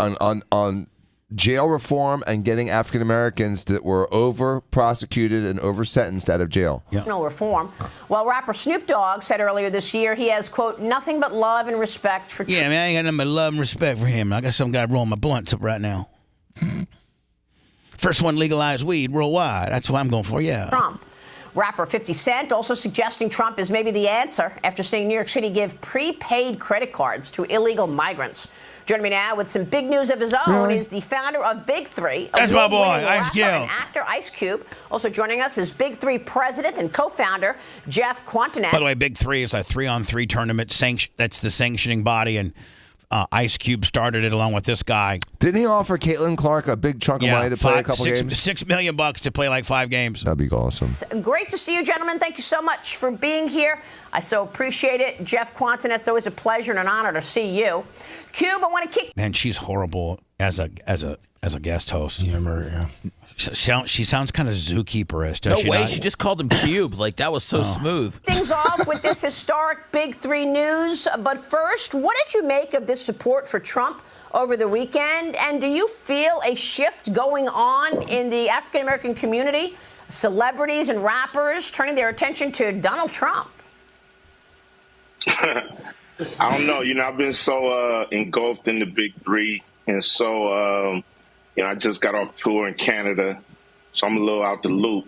jail reform and getting African Americans that were over prosecuted and over sentenced out of jail. Criminal reform. Well, rapper Snoop Dogg said earlier this year he has, quote, nothing but love and respect for Yeah, man, I ain't got nothing but love and respect for him. I got some guy rolling my blunts up right now. First one legalized weed worldwide. That's what I'm going for, yeah. Trump. Rapper 50 Cent also suggesting Trump is maybe the answer after seeing New York City give prepaid credit cards to illegal migrants. Joining me now with some big news of his own is the founder of Big Three. That's my boy, award-winning Ice rapper Cube. and actor Ice Cube. Also joining us is Big Three president and co-founder Jeff Quantinet. By the way, Big Three is a 3-on-3 tournament. That's the sanctioning body, and Ice Cube started it along with this guy. Didn't he offer Caitlin Clark a big chunk of money to play a couple games? $6 million to play like 5 games. That'd be awesome. Great to see you, gentlemen. Thank you so much for being here. I so appreciate it. Jeff Quantinet, it's always a pleasure and an honor to see you. Cube, I want to kick. Man, she's horrible as a guest host. Yeah, Maria. She sounds kind of zookeeperish. No way, she just called him Cube. Like, that was so Oh. smooth. Things off with this historic Big Three news. But first, what did you make of this support for Trump over the weekend? And do you feel a shift going on in the African American community? Celebrities and rappers turning their attention to Donald Trump. I don't know. I've been so engulfed in the Big Three, and so I just got off tour in Canada, so I'm a little out the loop.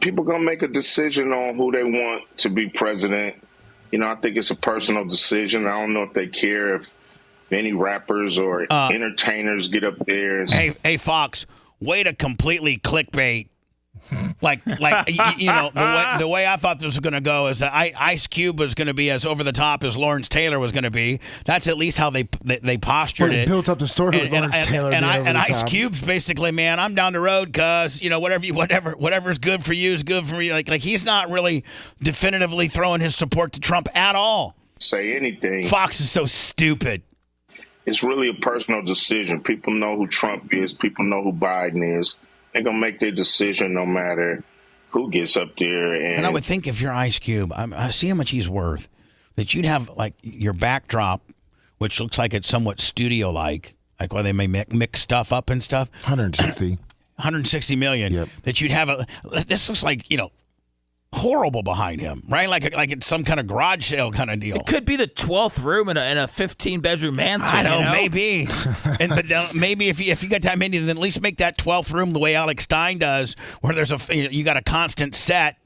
People gonna make a decision on who they want to be president. I think it's a personal decision. I don't know if they care if any rappers or entertainers get up there. And Hey, Fox, way to completely clickbait. Like the way I thought this was going to go is that Ice Cube was going to be as over the top as Lawrence Taylor was going to be. That's at least how they postured Well, it. they built up the story with Lawrence Taylor being over the Ice top. Cube's basically, man, I'm down the road, cuz whatever's good for you is good for me. Like he's not really definitively throwing his support to Trump at all. say anything. Fox is so stupid. It's really a personal decision. People know who Trump is. People know who Biden is. They're going to make their decision no matter who gets up there. And I would think if you're Ice Cube, I see how much he's worth, that you'd have like your backdrop, which looks like it's somewhat studio-like where they may mix stuff up and stuff. 160 million. Yep. That you'd have this looks like, horrible behind him, right? Like it's some kind of garage sale kind of deal. It could be the 12th room in a 15-bedroom mansion. I know, maybe. But maybe if you got that many, then at least make that 12th room the way Alex Stein does, where there's you got a constant set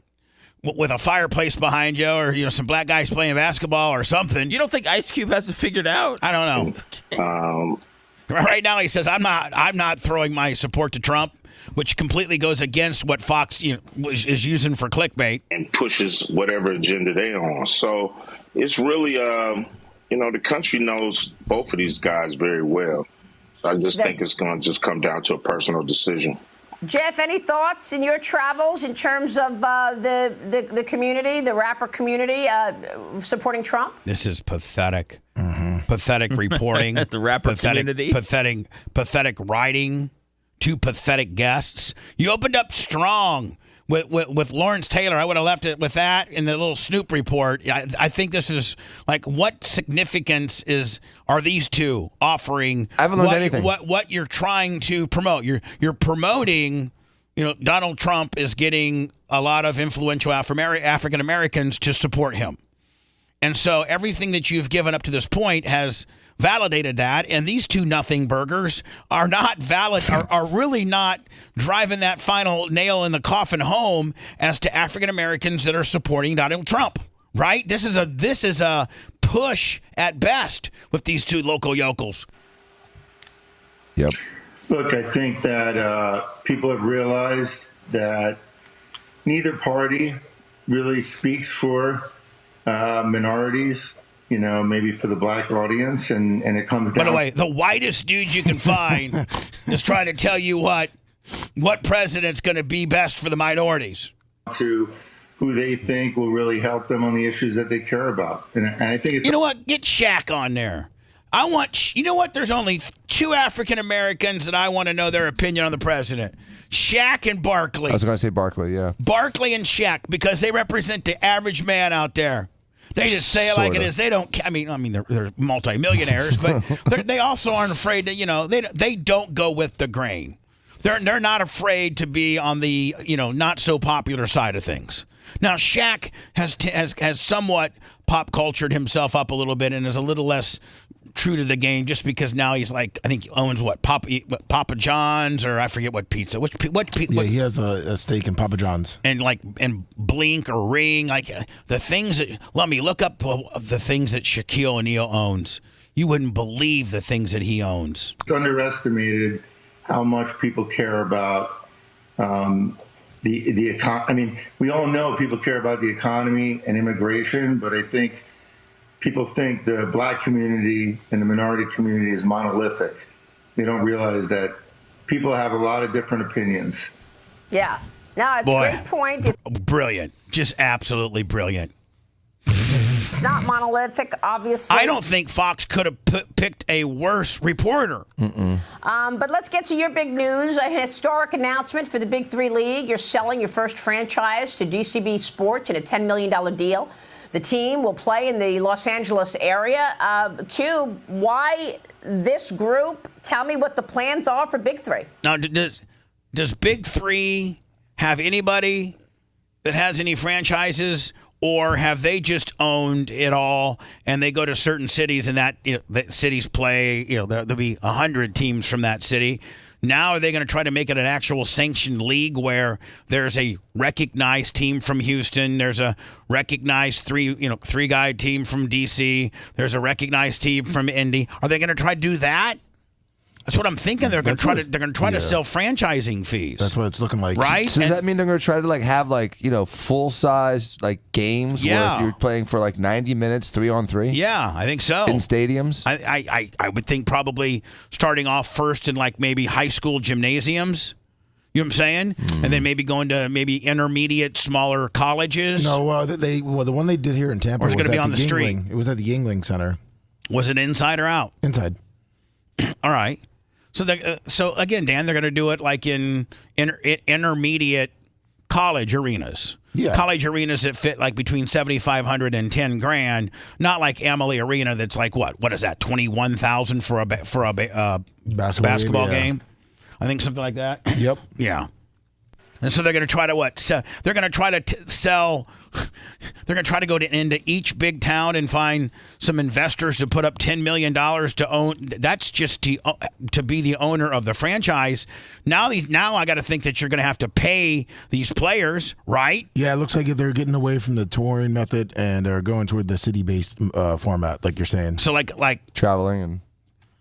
with a fireplace behind you, or some black guys playing basketball or something. You don't think Ice Cube has it figured out? I don't know. Right now, he says, I'm not throwing my support to Trump, which completely goes against what Fox is using for clickbait. And pushes whatever agenda they on. So it's really, the country knows both of these guys very well. So I just think it's going to just come down to a personal decision. Jeff, any thoughts in your travels in terms of the community, the rapper community, supporting Trump? This is pathetic. Pathetic reporting. The rapper community. Pathetic writing. 2 pathetic guests. You opened up strong with Lawrence Taylor. I would have left it with that in the little Snoop report. I think this is like, what significance are these two offering? I haven't learned anything. What you're trying to promote. You're promoting. Donald Trump is getting a lot of influential African Americans to support him. And so everything that you've given up to this point has validated that, and these 2 nothing burgers are not valid, are really not driving that final nail in the coffin home as to African Americans that are supporting Donald Trump. Right? This is a push at best with these 2 local yokels. Yep. Look, I think that people have realized that neither party really speaks for minorities, maybe for the black audience, and it comes down. By the way, the whitest dude you can find is trying to tell you what president's going to be best for the minorities. To who they think will really help them on the issues that they care about, and I think it's. You know what? Get Shaq on there. There's only 2 African Americans that I want to know their opinion on the president. Shaq and Barkley. I was going to say Barkley, yeah. Barkley and Shaq, because they represent the average man out there. They just say it like it Sorta. is. They don't. I mean, they're multimillionaires, but they also aren't afraid to. They don't go with the grain. They're not afraid to be on the not so popular side of things. Now Shaq has somewhat pop cultured himself up a little bit and is a little less true to the game just because now he's like, I think he owns Papa John's, or I forget what pizza. Yeah, he has a steak in Papa John's. And Blink or Ring, like the things that, let me look up the things that Shaquille O'Neal owns. You wouldn't believe the things that he owns. It's underestimated how much people care about the economy. I mean, we all know people care about the economy and immigration, but I think people think the black community and the minority community is monolithic. They don't realize that people have a lot of different opinions. Yeah. No, it's a great point. Brilliant. Just absolutely brilliant. It's not monolithic, obviously. I don't think Fox could have picked a worse reporter. But let's get to your big news. A historic announcement for the Big Three League. You're selling your first franchise to DCB Sports in a $10 million deal. The team will play in the Los Angeles area. Cube, why this group? Tell me what the plans are for Big Three. Now, does Big Three have anybody that has any franchises, or have they just owned it all and they go to certain cities and that cities play? There'll be 100 teams from that city. Now, are they going to try to make it an actual sanctioned league where there's a recognized team from Houston, there's a recognized three-guy team from DC, there's a recognized team from Indy? Are they going to try to do that? That's what I'm thinking. They're going to try to sell franchising fees. That's what it's looking like, right? So does that mean they're going to try to have full size games where you're playing for 90 minutes 3-on-3? Yeah, I think so. In stadiums? I would think probably starting off first in maybe high school gymnasiums. You know what I'm saying? And then maybe going to intermediate, smaller colleges. No, the one they did here in Tampa was going to be at on the street. It was at the Yingling Center. Was it inside or out? Inside. All right. So again, Dan, they're going to do it in intermediate college arenas. Yeah. College arenas that fit between $7,500 and $10,000, not like Emily Arena that's what is that, $21,000 for a basketball game? I think something like that. Yep. Yeah. And so they're going to try to they're going to try to sell. They're going to try to go into each big town and find some investors to put up $10 million to own. That's just to be the owner of the franchise. Now I got to think that you're going to have to pay these players, right? Yeah, it looks like they're getting away from the touring method and are going toward the city-based format, like you're saying. So like traveling and.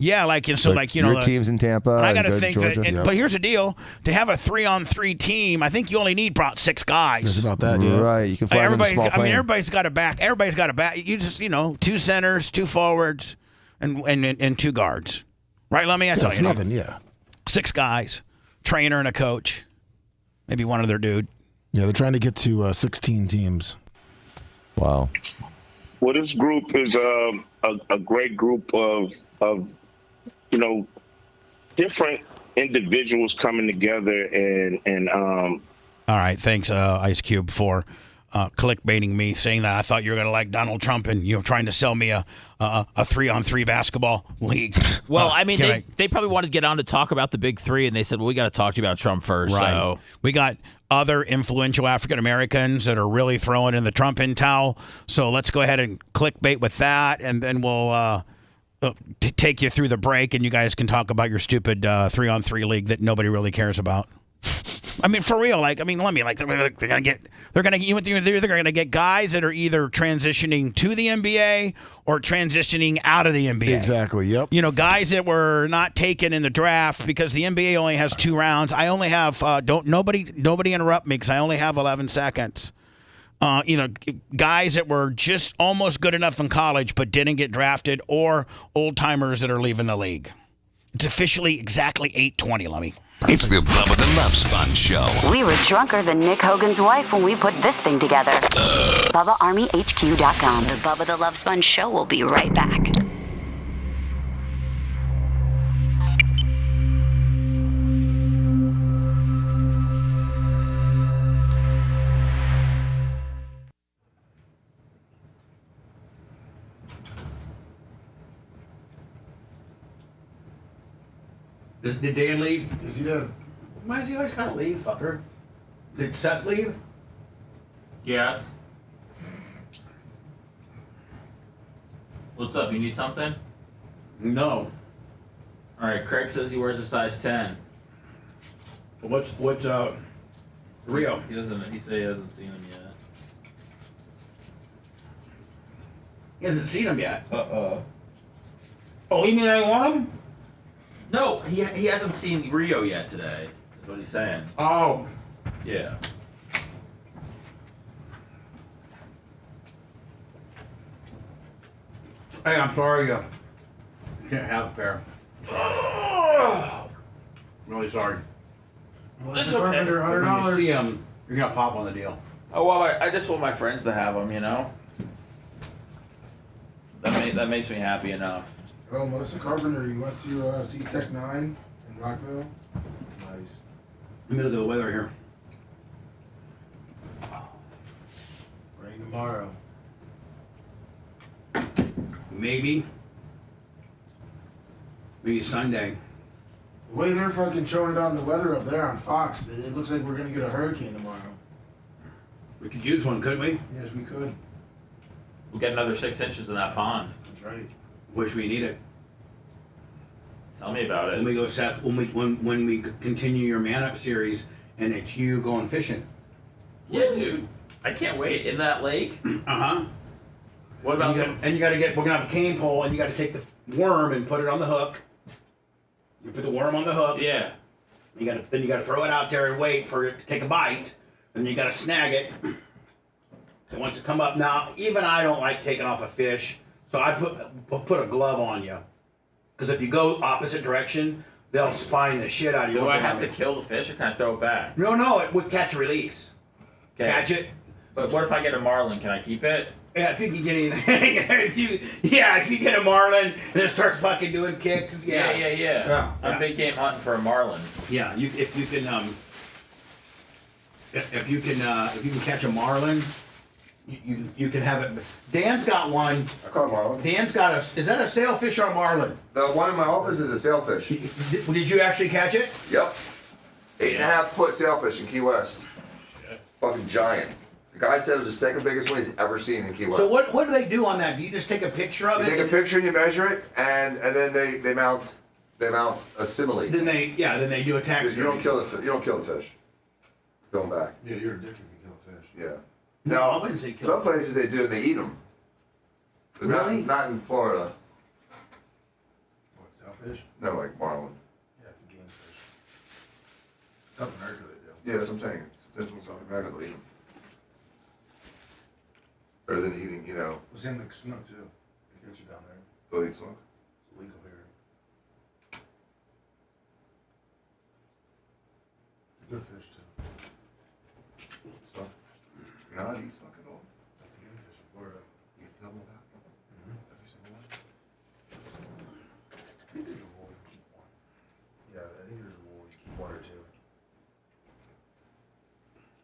Yeah, your team's in Tampa. I got to to think Georgia. that. But here's the deal: to have a 3-on-3 team, I think you only need about 6 guys. It's about that, yeah. Right, you can fly in a small plane. Everybody's got a back. Everybody's got a back. You just 2 centers, 2 forwards, and 2 guards. Right, Lummy? That's nothing. Yeah. 6 guys, trainer and a coach, maybe one other dude. Yeah, they're trying to get to 16 teams. Wow. Well, this group is a great group of different individuals coming together and all right, thanks Ice Cube for clickbaiting me, saying that I thought you were going to like Donald Trump and trying to sell me a 3-on-3 basketball league. Well, they probably wanted to get on to talk about the Big Three, and they said, well, we got to talk to you about Trump first. Right. So we got other influential African Americans that are really throwing in the Trump in towel. So let's go ahead and clickbait with that, and then we'll take you through the break, and you guys can talk about your stupid 3-on-3 league that nobody really cares about. I mean, for real. They're gonna get guys that are either transitioning to the NBA or transitioning out of the NBA. Exactly. Yep. Guys that were not taken in the draft because the NBA only has 2 rounds. I only have nobody interrupt me because I only have 11 seconds. Guys that were just almost good enough in college but didn't get drafted, or old timers that are leaving the league. It's officially exactly 8:20, Lummy. It's the Bubba the Love Sponge Show. We were drunker than Nick Hogan's wife when we put this thing together. BubbaArmyHQ.com. The Bubba the Love Sponge Show will be right back. Did Dan leave? Yes, he did. Why does he always gotta leave, fucker? Did Seth leave? Yes. What's up? You need something? No. All right. Craig says he wears a size 10. What's Rio? He doesn't. He said he hasn't seen him yet. He hasn't seen him yet. Oh, you mean I want him? No, he hasn't seen Rio yet today. Is what he's saying. Oh. Yeah. Hey, I'm sorry. You can't have a pair. Really sorry. Well, That's it's a carpenter, okay. When you $100. see him, you're gonna pop on the deal. Oh well, I just want my friends to have them. You know. That makes me happy enough. Oh, Melissa Carpenter, you went to see Tech 9 in Rockville? Nice. In the middle of the weather here. Rain tomorrow. Maybe Sunday. The way they're fucking showing it on the weather up there on Fox, it looks like we're gonna get a hurricane tomorrow. We could use one, couldn't we? Yes, we could. We'll get another 6 inches in that pond. That's right. Wish we need it. Tell me about it. When we go, Seth, when we continue your Man Up series, and it's you going fishing. Yeah, dude. I can't wait. In that lake? Uh-huh. What about we're gonna have a cane pole, and you gotta take the worm and put it on the hook. You put the worm on the hook. Yeah. You gotta throw it out there and wait for it to take a bite. Then you gotta snag it. And once it come up, now even I don't like taking off a fish, so I put a glove on you. Because if you go opposite direction, they'll spine the shit out of you. Do I have to kill the fish or can I throw it back? No, it would catch and release. Okay. Catch it. But what if I get a marlin? Can I keep it? Yeah, if you can get anything, if you get a marlin and it starts fucking doing kicks, Yeah. I'm big game hunting for a marlin. Yeah, if you can catch a marlin, you can have it. Dan's got one. I caught a marlin. Dan's got is that a sailfish or a marlin? The one in my office is a sailfish. Did you actually catch it? Yep. 8.5 foot sailfish in Key West. Shit. Fucking giant. The guy said it was the second biggest one he's ever seen in Key West. So what do they do on that? Do you just take a picture of You it? take a picture and you measure it, and then they mount a simile. Then they do a tax. You don't kill the fish. Throw them back. Yeah, you're addicted to kill a fish. Yeah. No, I Now, wouldn't say kill some the places they do and they eat them. But Really? not in Florida. What, sailfish? No, like marlin. Yeah, it's a game fish. South America they do. Yeah, that's what I'm saying. It's Central South America they'll eat them. Rather than eating, Well, same like snook too. They catch it down there. they'll eat snook. It's illegal here. It's a good fish too. Snook. You're not allowed to eat snook at all. That's a game fish in Florida. You have to tell them about it. Every single one. I think there's a rule you keep one. Yeah, I think there's a rule you keep one or two.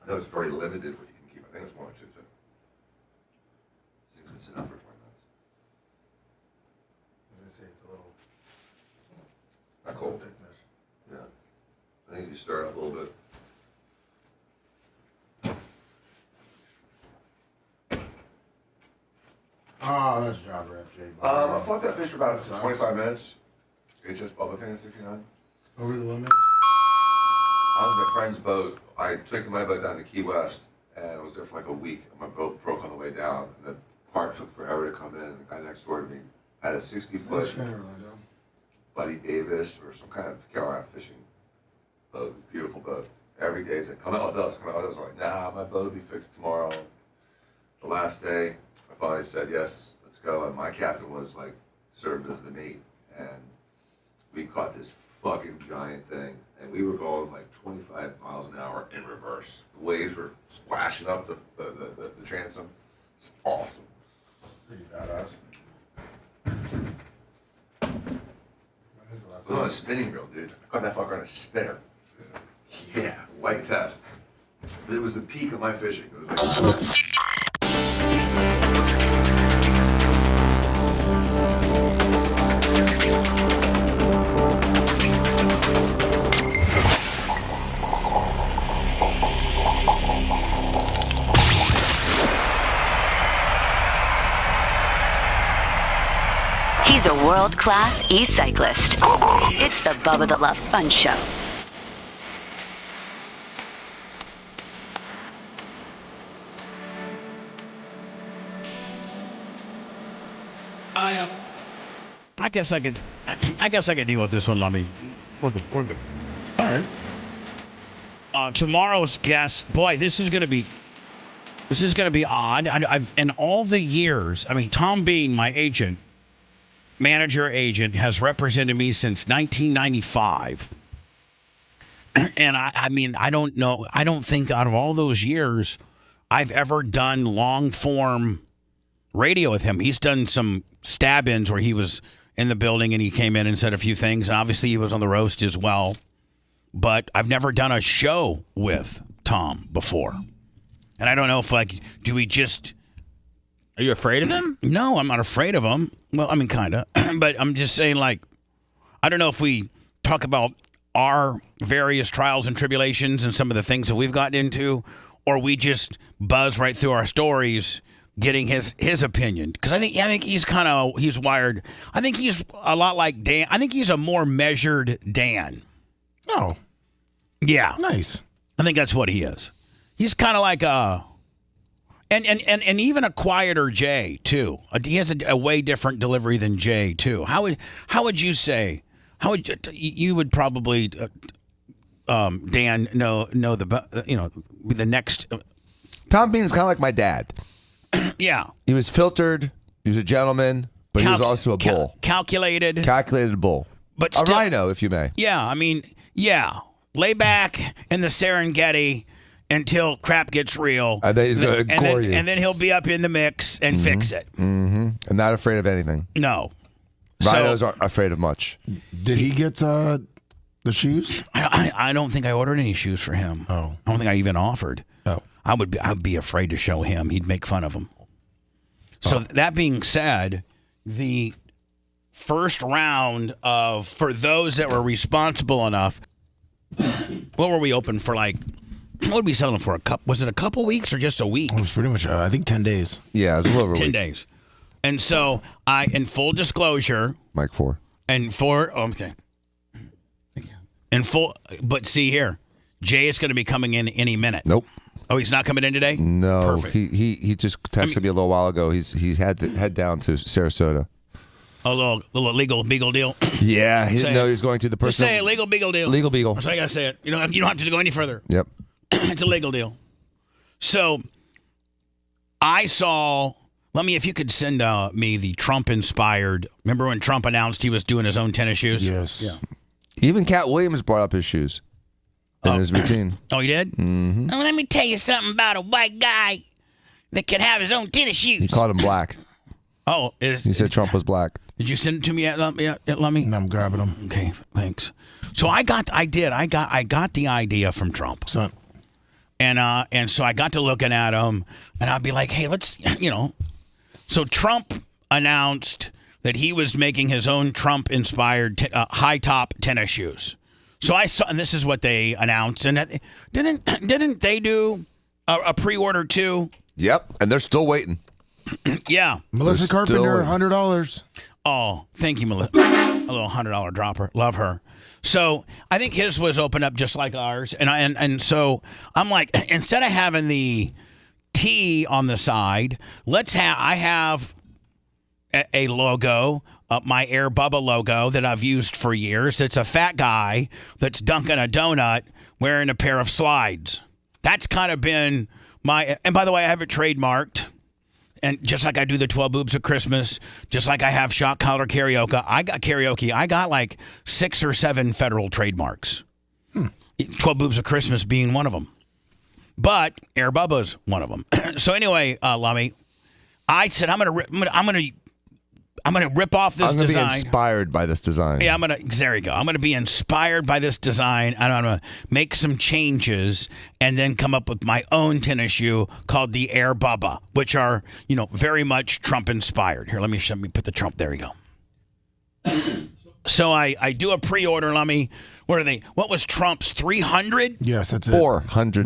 I know it's very limited what you can keep. I think it's 1 or 2 too. This thing's been sitting out for 20 minutes. I was gonna say it's a little. Not cold. Thickness. Yeah. I think you stir it up a little bit. Oh, that's job rap, Jay. I fought that fish for about That sucks. 25 minutes. HS Bubba fan 69. Over the limits. I was in a friend's boat. I took my boat down to Key West, and I was there for like a week. And my boat broke on the way down, and the part took forever to come in. And the guy next door to me had a 60-foot Nice fin, Orlando. Buddy Davis or some kind of Carolina fishing boat. Beautiful boat. Every day he's like, come out with us, come out with us. I'm like, nah, my boat will be fixed tomorrow. The last day, I finally said, yes, let's go. And my captain was like, served as the mate. And we caught this fucking giant thing. And we were going like 25 miles an hour in reverse. The waves were splashing up the transom. It's awesome. Pretty badass. It was on a spinning reel, dude. I caught that fucker on a spinner. Yeah, light test. It was the peak of my fishing. It was like. He's a world-class e-cyclist. It's the Bubba the Love Sponge Show. I guess I could deal with this one, Lummy. We're good. All right. Tomorrow's guest, boy, this is gonna be odd. I've in all the years, I mean, Tom Bean, my agent, has represented me since 1995. And I mean, I don't know. I don't think out of all those years, I've ever done long form radio with him. He's done some stab-ins where he was in the building and he came in and said a few things. And obviously he was on the roast as well. But I've never done a show with Tom before. And I don't know if, like, do we just... Are you afraid of him? No, I'm not afraid of him. Well, I mean, kind of. But I'm just saying, like, I don't know if we talk about our various trials and tribulations and some of the things that we've gotten into, or we just buzz right through our stories getting his opinion. Because I think he's wired. I think he's a lot like Dan. I think he's a more measured Dan. Oh. Yeah. Nice. I think that's what he is. He's kind of like and even a quieter Jay too. He has a way different delivery than Jay too. How would you say? How would you would probably Dan know be the next. Tom Bean's kind of like my dad. Yeah. He was filtered. He was a gentleman, but he was also a bull. Calculated bull. But a still, rhino, if you may. Yeah, I mean, yeah. Lay back in the Serengeti until crap gets real. And then he's going to gore you. And then he'll be up in the mix and fix it. Mm-hmm. And not afraid of anything. No. Rhinos aren't afraid of much. Did he get the shoes? I don't think I ordered any shoes for him. Oh. I don't think I even offered. Oh. I'd be afraid to show him. He'd make fun of him. So that being said, the first round for those that were responsible enough, what were we open for? Like, what would we selling for? Was it a couple weeks or just a week? It was pretty much, I think 10 days. Yeah, it was a little over 10 days. And so in full disclosure. Mike 4. Okay. But see here, Jay is going to be coming in any minute. Nope. Oh, he's not coming in today? No. Perfect. He just texted me a little while ago. He had to head down to Sarasota. A little legal beagle deal. Yeah, he didn't know he was going to the person. Just say a legal beagle deal. Legal beagle. That's how I gotta say it. You don't have to go any further. Yep. It's a legal deal. So I saw. If you could send me the Trump-inspired. Remember when Trump announced he was doing his own tennis shoes? Yes. Yeah. Even Cat Williams brought up his shoes in his routine. Oh, he did? Mm-hmm. Now, let me tell you something about a white guy that can have his own tennis shoes. He called him black. Oh, he said Trump was black. Did you send it to me yet, Lummy? No, I'm grabbing them. Okay, thanks. So I got the idea from Trump. Son. And so I got to looking at him, and I'd be like, hey, let's. So Trump announced that he was making his own Trump-inspired high-top tennis shoes. So I saw, and this is what they announced. And didn't they do a pre-order too? Yep, and they're still waiting. Yeah. Melissa Carpenter, $100. Oh, thank you, Melissa. A little $100 dropper. Love her. So I think his was open up just like ours, and so I'm like, instead of having the T on the side, I have a logo, my Air Bubba logo that I've used for years. It's a fat guy that's dunking a donut wearing a pair of slides. That's kind of been my, and by the way, I have it trademarked. And just like I do the 12 boobs of Christmas, just like I have shot collar karaoke, I got like 6 or 7 federal trademarks. 12 boobs of Christmas being one of them. But Air Bubba's one of them. So anyway, Lummy, I said I'm gonna rip off this design. I'm gonna be inspired by this design. Yeah, there you go. I'm gonna be inspired by this design, and I'm gonna make some changes, and then come up with my own tennis shoe called the Air Bubba, which are very much Trump inspired. Here, let me put the Trump. There we go. So I do a pre-order, Lummy. What are they? What was Trump's 300? Yes, that's it. $400.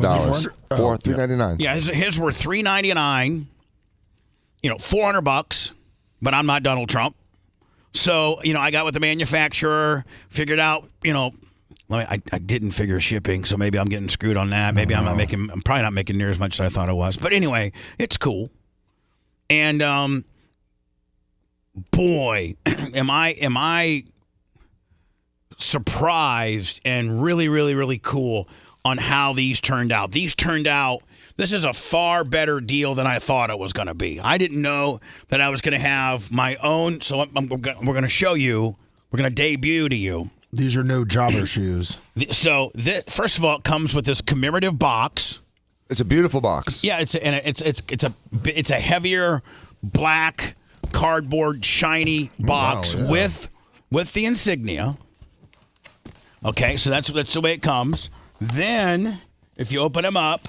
$399. Yeah, his were $399. $400. But I'm not Donald Trump. So, I got with the manufacturer, figured out, I didn't figure shipping, so maybe I'm getting screwed on that. Maybe I'm probably not making near as much as I thought I was. But anyway, it's cool. And boy, am I surprised and really, really, really cool on how these turned out. This is a far better deal than I thought it was going to be. I didn't know that I was going to have my own. So we're going to show you. We're going to debut to you. These are no jobber shoes. So first of all, it comes with this commemorative box. It's a beautiful box. Yeah, it's a heavier black cardboard shiny box with the insignia. Okay, so that's the way it comes. Then if you open them up,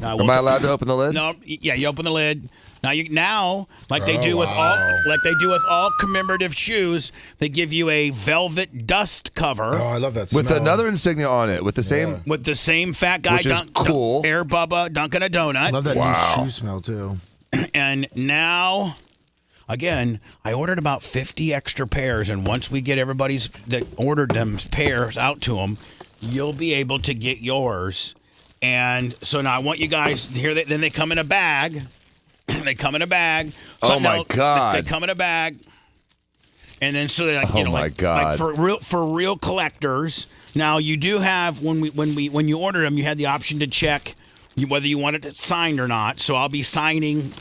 am I allowed to open the lid? No, yeah, you open the lid. Now, like they do with all commemorative shoes, they give you a velvet dust cover. Oh, I love that smell. With another insignia on it, with the same fat guy, which is cool. Air Bubba Dunkin' a Donut. I love that new shoe smell too. And now, again, I ordered about 50 extra pairs, and once we get everybody's that ordered them pairs out to them, you'll be able to get yours. And so now I want you guys here. Then they come in a bag. They come in a bag. Oh my God! They come in a bag, and then so they're like, God! Like for real collectors. Now you do have when you order them, you had the option to check whether you wanted it signed or not. So I'll be signing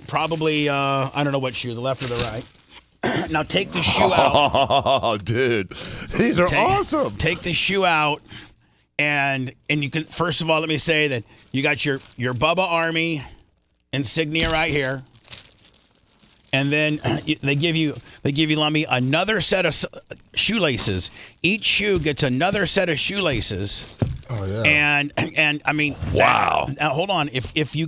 probably I don't know what shoe, the left or the right. Now take the shoe out. Oh, dude, these are awesome. Take the shoe out. And you can, first of all, let me say that you got your Bubba Army insignia right here, and then they give you Lummy another set of shoelaces. Each shoe gets another set of shoelaces. Oh yeah. And I mean, wow. Now hold on, if you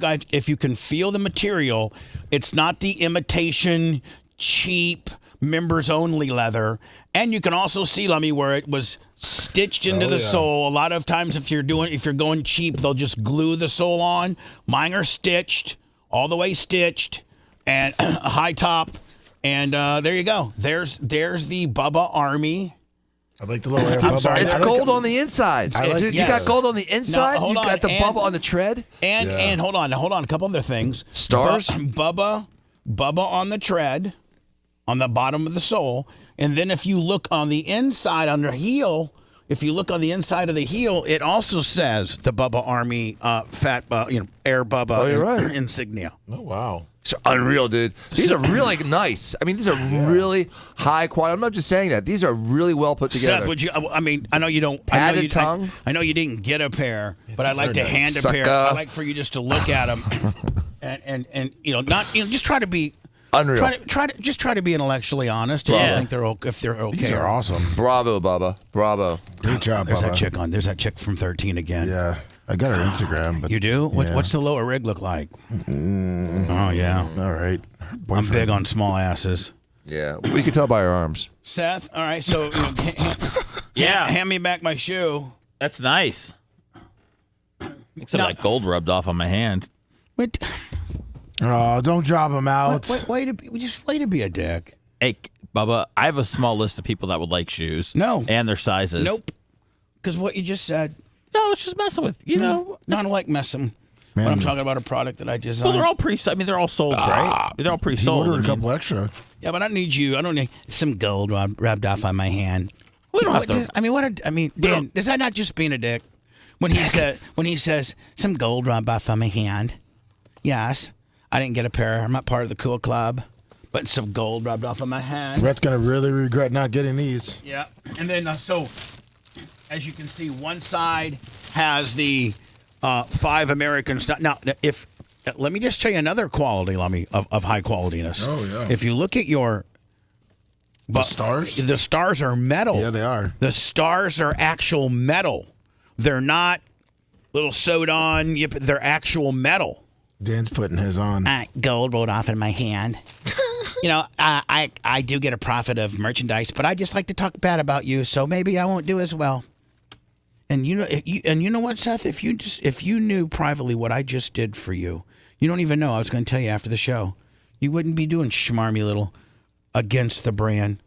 can feel the material, it's not the imitation cheap members only leather, and you can also see, Lummy, where it was stitched into the sole. A lot of times if you're going cheap, they'll just glue the sole on. Mine are stitched, all the way stitched, and a high top, and there you go. There's the Bubba Army. I like the little air Bubba. It's gold on the inside. Dude, you got gold on the inside. You got the Bubba on the tread. And hold on, a couple other things. Stars. Bubba on the tread, on the bottom of the sole, and then if you look on the inside on the heel, it also says the Bubba Army Air Bubba insignia. Oh wow. It's unreal, dude. These are really nice. I mean, these are really high quality. I'm not just saying that. These are really well put together. Seth, would you? I mean, I know you don't. Padded tongue. I know you didn't get a pair, but I'd like to hand a pair. I'd like for you just to look at them, and just try to be. Unreal. Try to be intellectually honest. If you think they're okay. These are awesome. Bravo, Bubba. Bravo. Great job, There's Bubba. There's that chick from 13 again. Yeah, I got her Instagram. But you do? Yeah. What's the lower rig look like? Oh yeah. All right. I'm big on small asses. Yeah, we can tell by her arms. Seth, all right. So hand me back my shoe. That's nice. Except like gold rubbed off on my hand. But. Oh, don't drop them out. Way to be a dick. Hey, Bubba, I have a small list of people that would like shoes. No. And their sizes. Nope. Because what you just said. No, it's just messing with, you know. No, I don't like messing. When I'm talking about a product that I designed. Well, they're all they're all sold, right? They're all pre-sold. Ordered a couple extra. Yeah, but I don't need some gold rubbed off on my hand. We don't have to. Dan, is that not just being a dick? When he says some gold rubbed off on my hand. Yes. I didn't get a pair. I'm not part of the cool club. But some gold rubbed off on my hand. Brett's going to really regret not getting these. Yeah. And then, so, as you can see, one side has the 5 American stuff. Now, let me just tell you another quality, Lummy, of high qualityness. Oh, yeah. If you look at the stars? The stars are metal. Yeah, they are. The stars are actual metal. They're not little sewed on. They're actual metal. Dan's putting his on. Gold rolled off in my hand. I do get a profit of merchandise, but I just like to talk bad about you, so maybe I won't do as well. And you know what, Seth? If you knew privately what I just did for you, you don't even know. I was going to tell you after the show. You wouldn't be doing schmarmy little against the brand.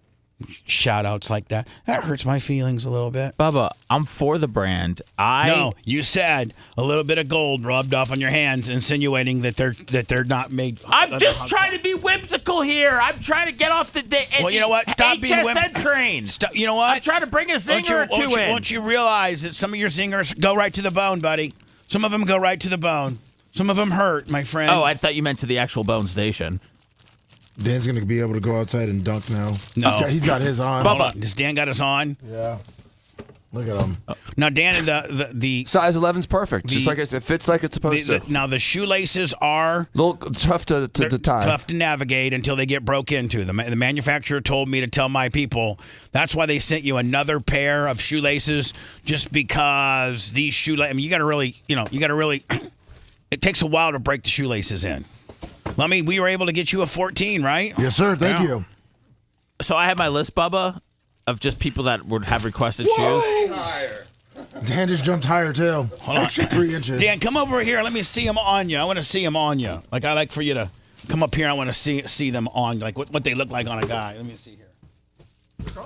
Shout outs like that. That hurts my feelings a little bit. Bubba, I'm for the brand. No, you said a little bit of gold rubbed off on your hands, insinuating that they're not made. I'm just trying to be whimsical here. I'm trying to get off the Well, you know what? Stop being HSN train. You know what? I'm trying to bring a zinger or two in. Won't you realize that some of your zingers go right to the bone, buddy? Some of them go right to the bone. Some of them hurt, my friend. Oh, I thought you meant to the actual bone station. Dan's going to be able to go outside and dunk now. No. He's got his on. Bubba, does Dan got his on? Yeah. Look at him. Now, Dan, the size 11's perfect. Just like it fits like it's supposed to. Now, the shoelaces are a little tough to tie. Tough to navigate until they get broke into. The manufacturer told me to tell my people that's why they sent you another pair of shoelaces, just because these shoelaces. I mean, you got to really. It takes a while to break the shoelaces in. We were able to get you a 14, right? Yes, sir. Thank you. So I have my list, Bubba, of just people that would have requested shoes. Dan just jumped higher, too. Hold on. Extra 3 inches. Dan, come over here. Let me see them on you. I want to see them on you. Like, I like for you to come up here. I want to see them on, like what they look like on a guy. Let me see here. They're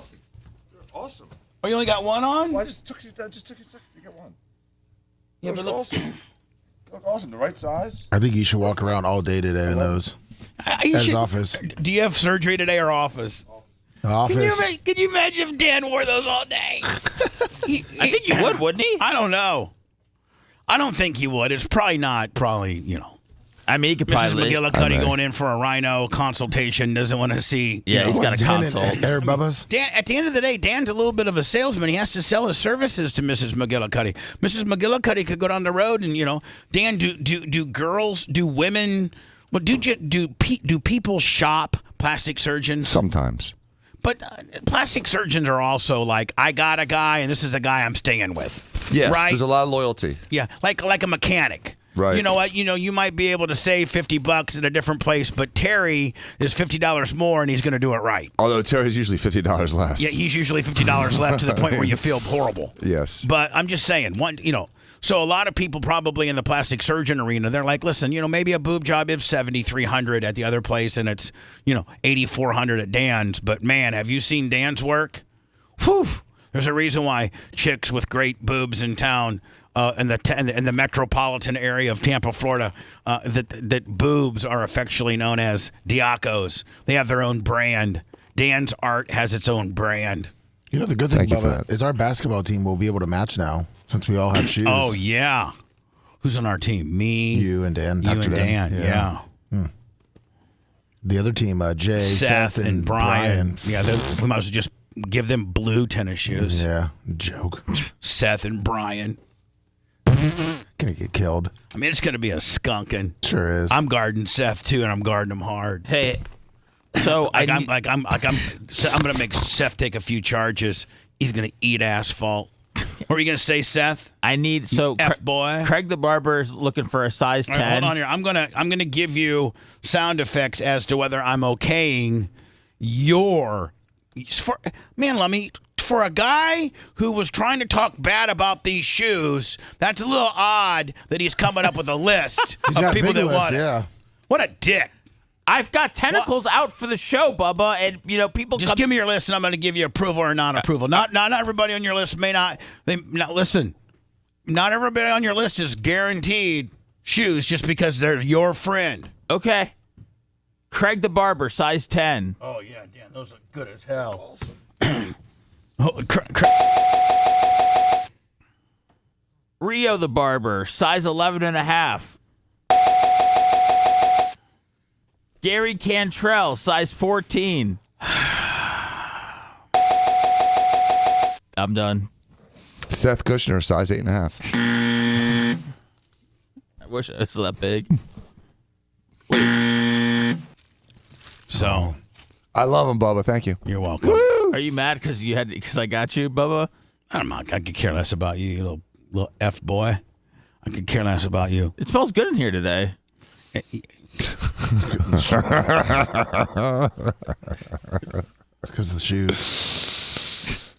awesome. Oh, you only got one on? Well, I just took a second to get one. Yeah, Those but look look- awesome. Look awesome. The right size. I think you should walk around all day today in those. At his office. Do you have surgery today or office? Office. Can you imagine if Dan wore those all day? I think you would, wouldn't he? I don't know. I don't think he would. It's probably not. I mean, he could Mrs. probably. McGillicuddy going in for a rhino consultation doesn't want to see. Yeah, he's got a consult. Air Bubba's. Dan, at the end of the day, Dan's a little bit of a salesman. He has to sell his services to Mrs. McGillicuddy. Mrs. McGillicuddy could go down the road and, Dan, do women, well, do people shop plastic surgeons? Sometimes. But plastic surgeons are also like, I got a guy and this is a guy I'm staying with. Yes, right? there's a lot of loyalty. Yeah, like a mechanic. Right. You know what? You might be able to save $50 at a different place, but Terry is $50 more, and he's going to do it right. Although Terry's usually $50 less. Yeah, he's usually $50 left to the point where you feel horrible. Yes. But I'm just saying, so a lot of people probably in the plastic surgeon arena, they're like, listen, maybe a boob job is $7,300 at the other place, and it's $8,400 at Dan's. But man, have you seen Dan's work? Whew. There's a reason why chicks with great boobs in town. In the metropolitan area of Tampa, Florida, that boobs are affectionately known as Diacos. They have their own brand. Dan's art has its own brand. The good thing, Bubba, is our basketball team will be able to match now since we all have shoes. Oh, yeah. Who's on our team? Me. You and Dan. You and Dan, yeah. The other team, Jay, Seth and Brian. Yeah, we might as well just give them blue tennis shoes. Yeah, joke. Seth and Brian. Gonna get killed. I mean, it's gonna be a skunking. Sure is. I'm guarding Seth too, and I'm guarding him hard. Hey, so I'm gonna make Seth take a few charges. He's gonna eat asphalt. What were you gonna say, Seth? I need boy. Craig the barber is looking for a size 10. All right, hold on here. I'm gonna give you sound effects as to whether I'm okaying your. For a guy who was trying to talk bad about these shoes, that's a little odd that he's coming up with a list of people that want it. Yeah. What a dick. I've got tentacles out for the show, Bubba, and people just give me your list and I'm going to give you approval or non-approval. Not everybody on your list may not. Listen. Not everybody on your list is guaranteed shoes just because they're your friend. Okay. Craig the barber, size 10. Oh yeah, Dan, those look good as hell. Rio the barber, size 11.5. Gary Cantrell, size 14. I'm done. Seth Kushner, size 8.5. I wish I was that big. So, I love him, Bubba. Thank you. You're welcome. Are you mad because I got you, Bubba? I'm not. I could care less about you, you little F boy. I could care less about you. It smells good in here today. It's because of the shoes.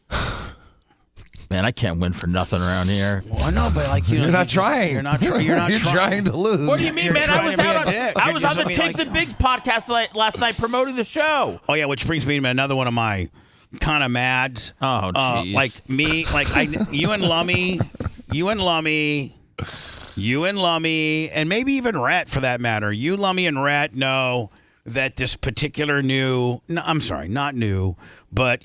Man, I can't win for nothing around here. Well, no, but like You're not trying. You're not trying. You're not You're trying to lose. What do you mean, You're man? I trying was to be out a on, dick. I You're was just on the something Tigs and Bigs podcast last night promoting the show. Oh yeah, which brings me to another one of my kind of mads. Oh, jeez. Like me, you and Lummy, and maybe even Rhett for that matter. You, Lummy, and Rhett know that this particular not new, but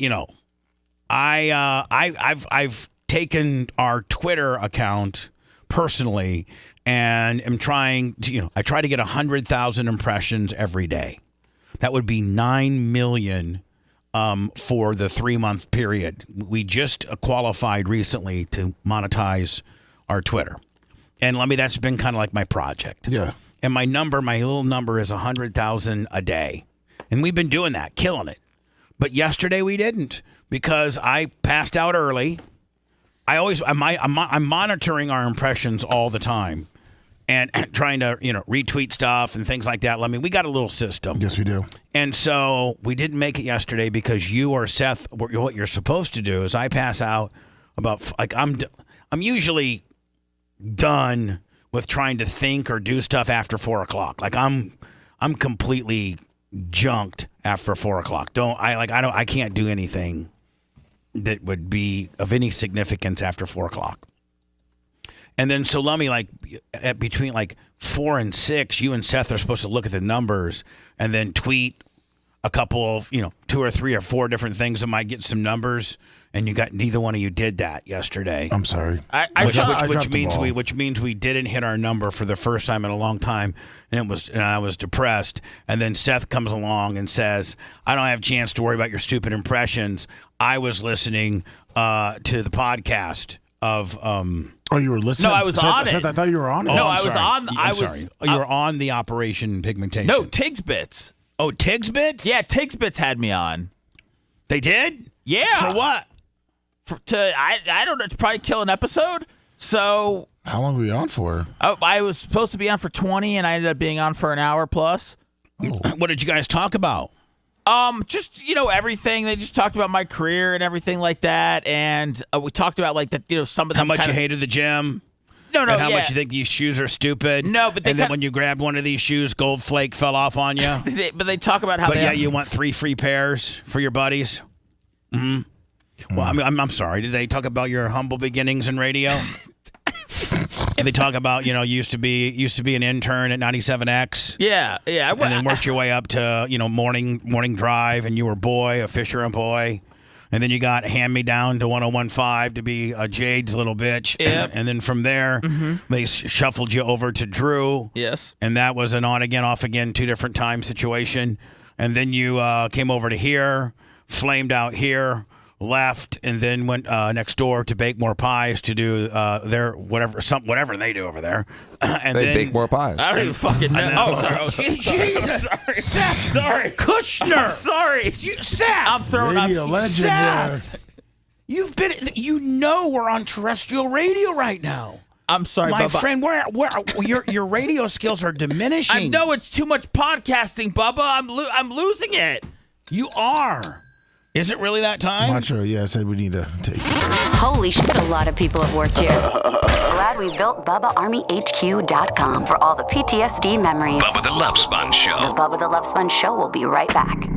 I've taken our Twitter account personally and am trying to, I try to get 100,000 impressions every day. That would be 9 million for the 3-month period. We just qualified recently to monetize our Twitter. And that's been kind of like my project. Yeah. And my little number is 100,000 a day. And we've been doing that, killing it. But yesterday we didn't because I passed out early. I'm monitoring our impressions all the time and trying to, retweet stuff and things like that. We got a little system. Yes, we do. And so we didn't make it yesterday because you or Seth, what you're supposed to do is I pass out about, I'm usually done with trying to think or do stuff after 4 o'clock. I'm completely junked after 4 o'clock. I can't do anything that would be of any significance after 4 o'clock. And then so Lummy, at between 4 and 6, you and Seth are supposed to look at the numbers and then tweet a couple of 2 or 3 or 4 different things that might get some numbers. And neither one of you did that yesterday. I'm sorry. Which means we didn't hit our number for the first time in a long time, and I was depressed. And then Seth comes along and says, "I don't have a chance to worry about your stupid impressions. I was listening to the podcast of." Oh, you were listening? No, I was on it. I thought you were on it. No, I was on. I'm sorry. You were on the Operation Pigmentation. No, Tigs Bits. Oh, Tigs Bits? Yeah, Tigs Bits had me on. They did? Yeah. For what? I don't know, to probably kill an episode. So how long were you on for? I was supposed to be on for 20, and I ended up being on for an hour plus. Oh. What did you guys talk about? Just everything. They just talked about my career and everything like that, and we talked about some of them. How much you hated the gym? No, and how much you think these shoes are stupid? No, but then when you grabbed one of these shoes, gold flake fell off on you. But they talk about how. But you want 3 free pairs for your buddies. Mm-hmm. Well, I'm sorry. Did they talk about your humble beginnings in radio? They talk about used to be an intern at 97X. Yeah. And then worked your way up to morning drive, and you were a Fisher and boy, and then you got hand me down to 101.5 to be a Jade's little bitch. Yep. And then from there they shuffled you over to Drew. Yes. And that was an on again off again 2 different time situation. And then you came over to here, flamed out here. Left and then went next door to bake more pies to do their whatever they do over there. And they then bake more pies. I don't even fucking know. Sorry. Jesus, Seth, sorry, Kushner, sorry, Seth. I'm throwing radio up. legend Seth, there. you've been. we're on terrestrial radio right now. I'm sorry, my Bubba. friend. Where your radio skills are diminishing. I know it's too much podcasting, Bubba. I'm losing it. You are. Is it really that time? I'm not sure. Yeah, I said we need to take it. Holy shit, a lot of people have worked here. Glad we built BubbaArmyHQ.com for all the PTSD memories. Bubba the Love Sponge Show. The Bubba the Love Sponge Show will be right back.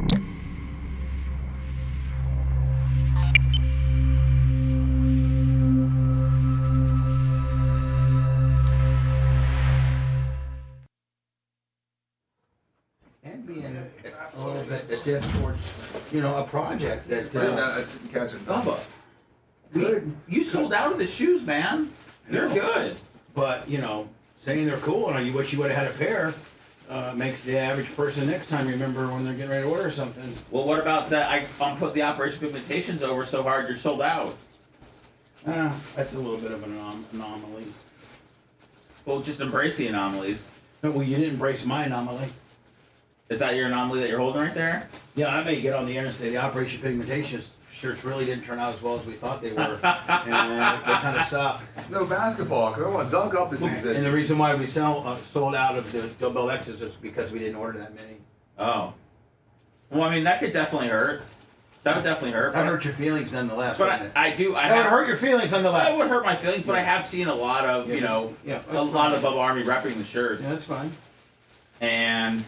And being a little bit stiff towards, a project that's. I didn't catch it. Bubba. You sold out of the shoes, man. They're good. But, saying they're cool and you wish you would have had a pair makes the average person next time remember when they're getting ready to order something. Well, what about that? I'm put the Operation Pigmentations over so hard you're sold out. That's a little bit of an anomaly. Well, just embrace the anomalies. No, well, you didn't embrace my anomaly. Is that your anomaly that you're holding right there? Yeah, I may get on the air and say the Operation Pigmentation shirts really didn't turn out as well as we thought they were. And they kind of suck. No basketball, because I want to dunk up with these bitches. And the reason why we sold out of the double X's is because we didn't order that many. Oh. Well, I mean, that could definitely hurt. That would definitely hurt. That hurt your feelings nonetheless. But wouldn't it? I do. That would hurt your feelings nonetheless. That would hurt my feelings, but I have seen a lot of, Yeah. you know, Yeah, a lot of Bubba Army repping the shirts. Yeah, that's fine. And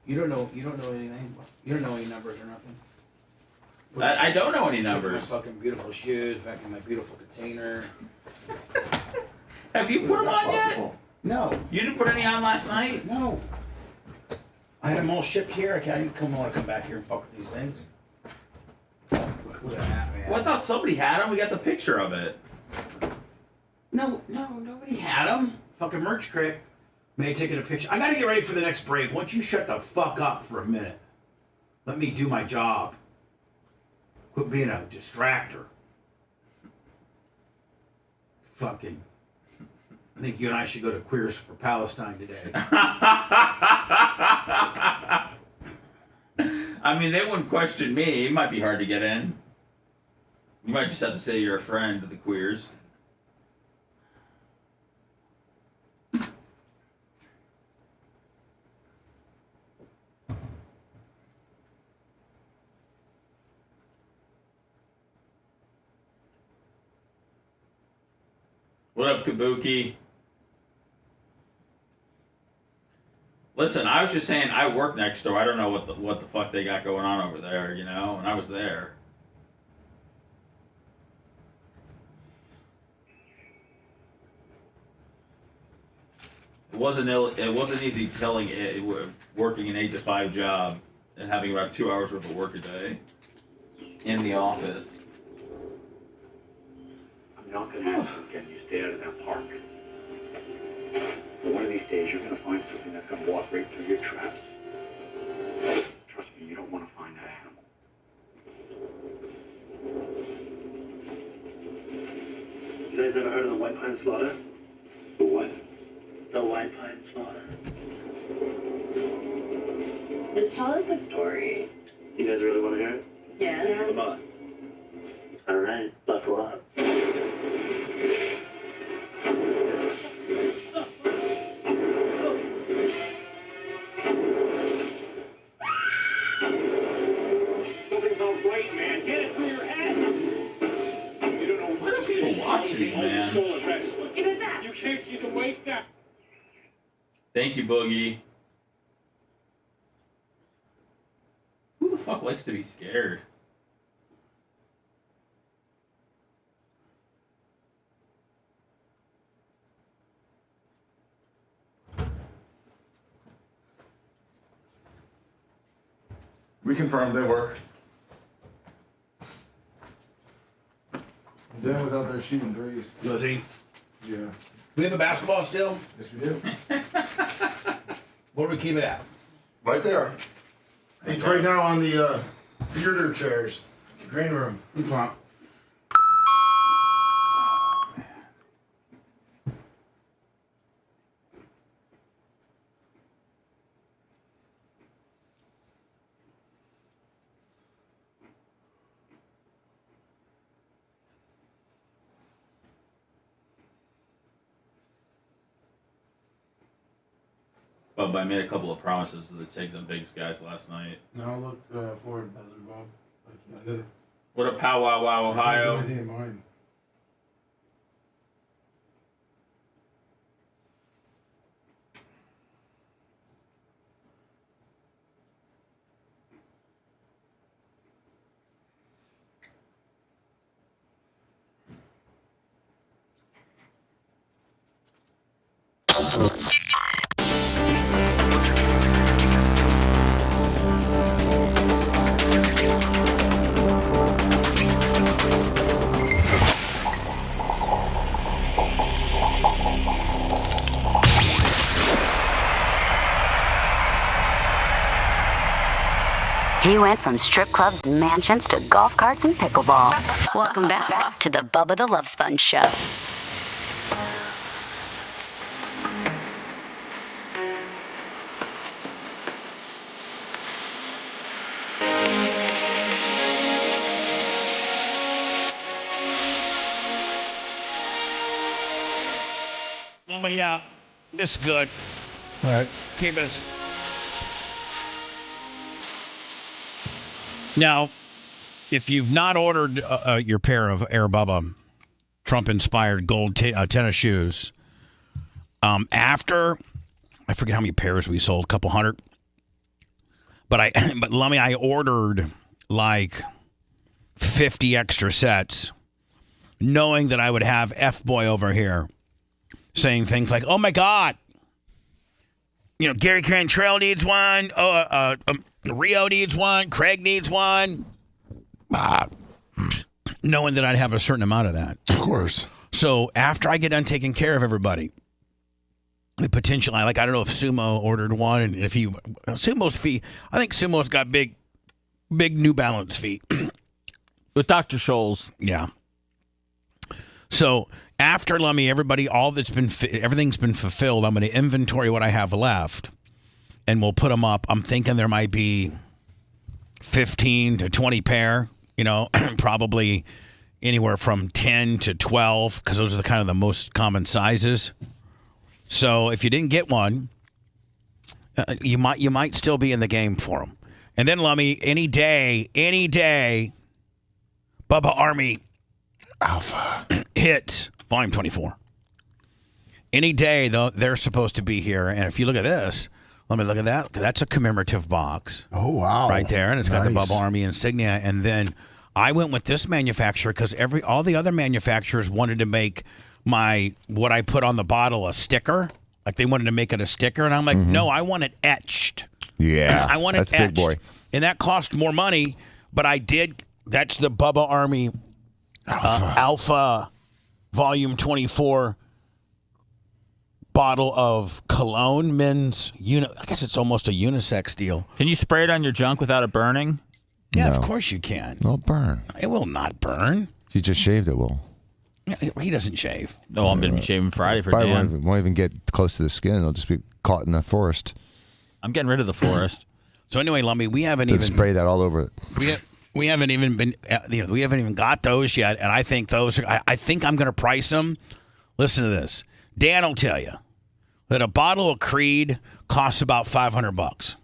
you don't know anything. You don't know any numbers or nothing. I don't know any Put numbers. My fucking beautiful shoes back in my beautiful container. Have you put them on yet? No. You didn't put any on last night? No. I had them all shipped here. I can't even want to come back here and fuck with these things. Look at that, man. Well, I thought somebody had them. We got the picture of it. No, nobody had them. Fucking merch crick. May taking a picture. I gotta get ready for the next break. Once you shut the fuck up for a minute, let me do my job. Quit being a distractor. Fucking. I think you and I should go to Queers for Palestine today. I mean, they wouldn't question me. It might be hard to get in. You might just have to say you're a friend of the queers. What up, Kabuki? Listen, I was just saying I work next door. I don't know what the fuck they got going on over there, you know, and I was there. It wasn't easy working an 8 to 5 job and having about 2 hours worth of work a day in the office. I'm not going to ask you again. You stay out of that park. But one of these days, you're going to find something that's going to walk right through your traps. Trust me, you don't want to find that animal. You guys never heard of the White Pine Slaughter? The what? The White Pine Slaughter. Just tell us a story. You guys really want to hear it? Yeah. Come on. All right, buckle up. Something's on right, man. Get it through your head. You don't know Why do people watch these, man? Give it back. You can't keep awake now. Thank you, Boogie. Who the fuck likes to be scared? We confirmed they work. Dan was out there shooting threes. Was he? Yeah. We have a basketball still? Yes, we do. Where do we keep it at? Right there. It's right now on the theater chairs, green room. But I made a couple of promises to the Tigs and Bigs guys last night. Now look forward, Buzzard Bob. I didn't What up, Pow Wow Wow, Ohio? have anything in mind. He went from strip clubs and mansions to golf carts and pickleball. Welcome back to the Bubba the Love Sponge Show. Well, yeah, this is good. All right. Keep us. Now, if you've not ordered your pair of Air Bubba Trump-inspired gold tennis shoes, after I forget how many pairs we sold, a couple hundred, but Lummy, I ordered like 50 extra sets, knowing that I would have F-boy over here saying things like, "Oh my God, Gary Cantrell needs one. Rio needs one. Craig needs one." Knowing that I'd have a certain amount of that. Of course. So after I get done taking care of everybody, the potential, I don't know if Sumo ordered one, and if Sumo's feet, I think Sumo's got big New Balance feet. With Dr. Scholl's. Yeah. So after Lummy, everything's been fulfilled. I'm going to inventory what I have left, and we'll put them up. I'm thinking there might be 15 to 20 pair, probably anywhere from 10 to 12, because those are the kind of the most common sizes. So if you didn't get one, you might still be in the game for them. And then Lummy, any day, Bubba Army Alpha hits volume 24. Any day, though, they're supposed to be here. And if you look at this, let me look at that. That's a commemorative box. Oh, wow. Right there. And it's got the Bubba Army insignia. And then I went with this manufacturer because all the other manufacturers wanted to make what I put on the bottle a sticker. Like they wanted to make it a sticker. And I'm like, no, I want it etched. Yeah. I want it that's etched. big boy. And that cost more money, but I did. That's the Bubba Army Alpha Volume 24 bottle of cologne, men's. I guess it's almost a unisex deal. Can you spray it on your junk without it burning? Yeah, of course you can. It'll burn. It will not burn. If you just shaved, it will. He doesn't shave. No, I'm going to be shaving Friday for Probably Dan. won't even get close to the skin. It'll just be caught in the forest. I'm getting rid of the forest. So anyway, Lummy, we haven't Then even spray that all over it. We haven't even been. We haven't even got those yet, and I think those. I think I'm going to price them. Listen to this. Dan will tell you that a bottle of Creed costs about $500.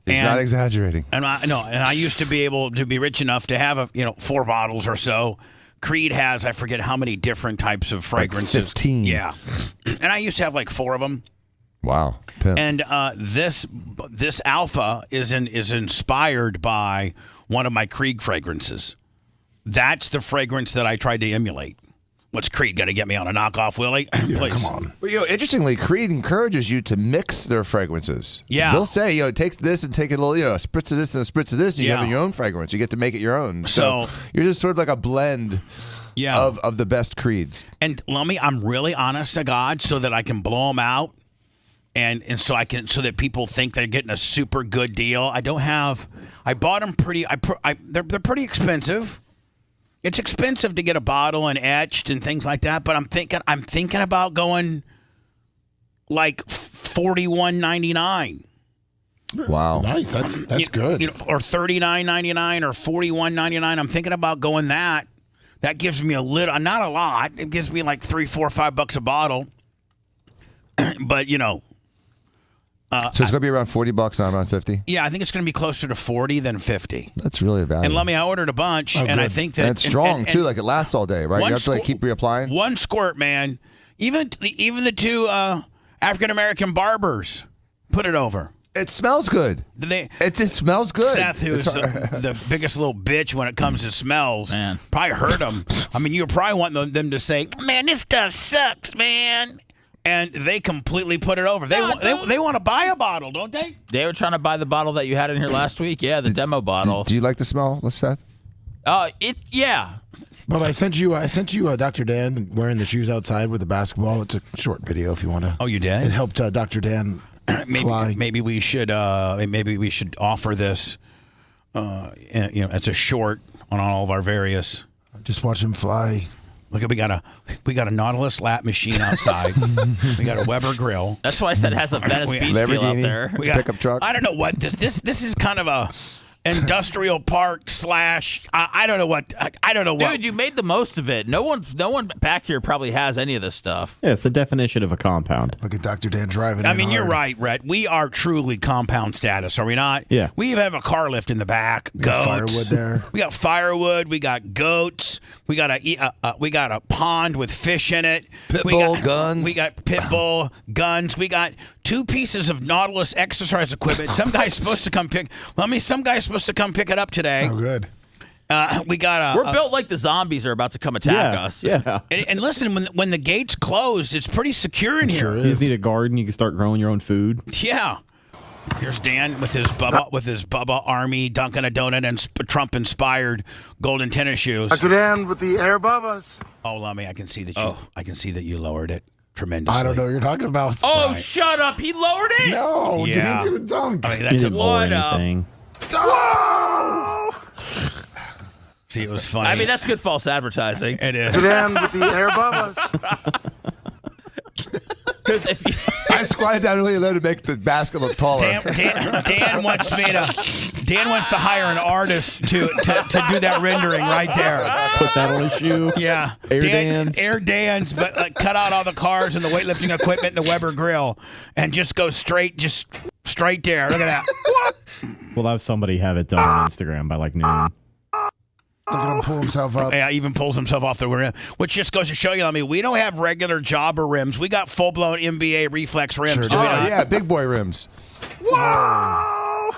He's not exaggerating. And I used to be able to be rich enough to have 4 bottles or so. Creed has, I forget how many different types of fragrances. Like 15. Yeah, and I used to have like 4 of them. Wow. Pimp. And this Alpha is inspired by one of my Creed fragrances. That's the fragrance that I tried to emulate. What's Creed going to get me on a knockoff, Willie? Please. Come on. But, interestingly, Creed encourages you to mix their fragrances. Yeah. They'll say, take this and take a little, a spritz of this and a spritz of this, and you have your own fragrance. You get to make it your own. So you're just sort of like a blend of the best Creeds. And Lummy, I'm really honest to God so that I can blow them out. And so that people think they're getting a super good deal. I bought them they're pretty expensive. It's expensive to get a bottle and etched and things like that, but I'm thinking about going like $41.99. Wow. Nice. That's good. Or $39.99 or $41.99. I'm thinking about going that. That gives me a little, not a lot. It gives me like $3, $4, $5 a bottle. But so it's going to be around $40, not around 50. Yeah, I think it's going to be closer to 40 than 50. That's really a value. And let me, I ordered a bunch, and I think that and it's strong too. Like it lasts all day, right? You have to keep reapplying. One squirt, man. Even the 2 African American barbers put it over. It smells good. It smells good. Seth, who's the biggest little bitch when it comes to smells, man, probably heard him. I mean, you probably want them to say, "Man, this stuff sucks, man." And they completely put it over. They want to buy a bottle, don't they? They were trying to buy the bottle that you had in here last week. Yeah, the demo bottle. Do you like the smell, Seth? Yeah. But I sent you Dr. Dan wearing the shoes outside with the basketball. It's a short video if you want to. Oh, you did? It helped Dr. Dan fly. Maybe we should offer this, as a short on all of our various. Just watch him fly. Look, we got a Nautilus lap machine outside. We got a Weber grill. That's why I said it has a Venice Beach feel out there. Pickup truck. I don't know what this is kind of industrial park / I don't know what. I don't know what. Dude, you made the most of it. No one back here probably has any of this stuff. Yeah, it's the definition of a compound. Look at Dr. Dan driving. I mean, you're right, Rhett. We are truly compound status, are we not? Yeah. We even have a car lift in the back. We got firewood there. We got firewood. We got goats. We got a pond with fish in it. Guns. We got pit bull guns. We got 2 pieces of Nautilus exercise equipment. Some guy's supposed to come pick. Some guy's supposed to come pick it up today. Oh, good. We got We're built like the zombies are about to come attack us. Yeah. And listen, when the gates closed, it's pretty secure in here. Sure You just need a garden. You can start growing your own food. Yeah. Here's Dan with his Bubba Army Dunkin' a Donut and Trump-inspired golden tennis shoes. Dr. Dan with the air above us. Oh, Lummy, I can see that you lowered it tremendously. I don't know what you're talking about. Oh, shut up. He lowered it? No, Yeah. get into the dunk. I mean, He that's didn't lower anything. Whoa! See, it was funny. I mean, that's good false advertising. It is. Dr. Dan with the air above us. Because if you, I squatted down really low to make the basket look taller. Dan wants to hire an artist to do that rendering right there. Put that on a shoe. Yeah. Air Dan's, but cut out all the cars and the weightlifting equipment and the Weber grill and just go straight there. Look at that. We'll have somebody have it done on Instagram by like noon. Look at him pull himself up. Yeah, even pulls himself off the rim, which just goes to show you, I mean, we don't have regular jobber rims. We got full-blown NBA reflex rims. Sure do we not? Yeah, big boy rims. Whoa!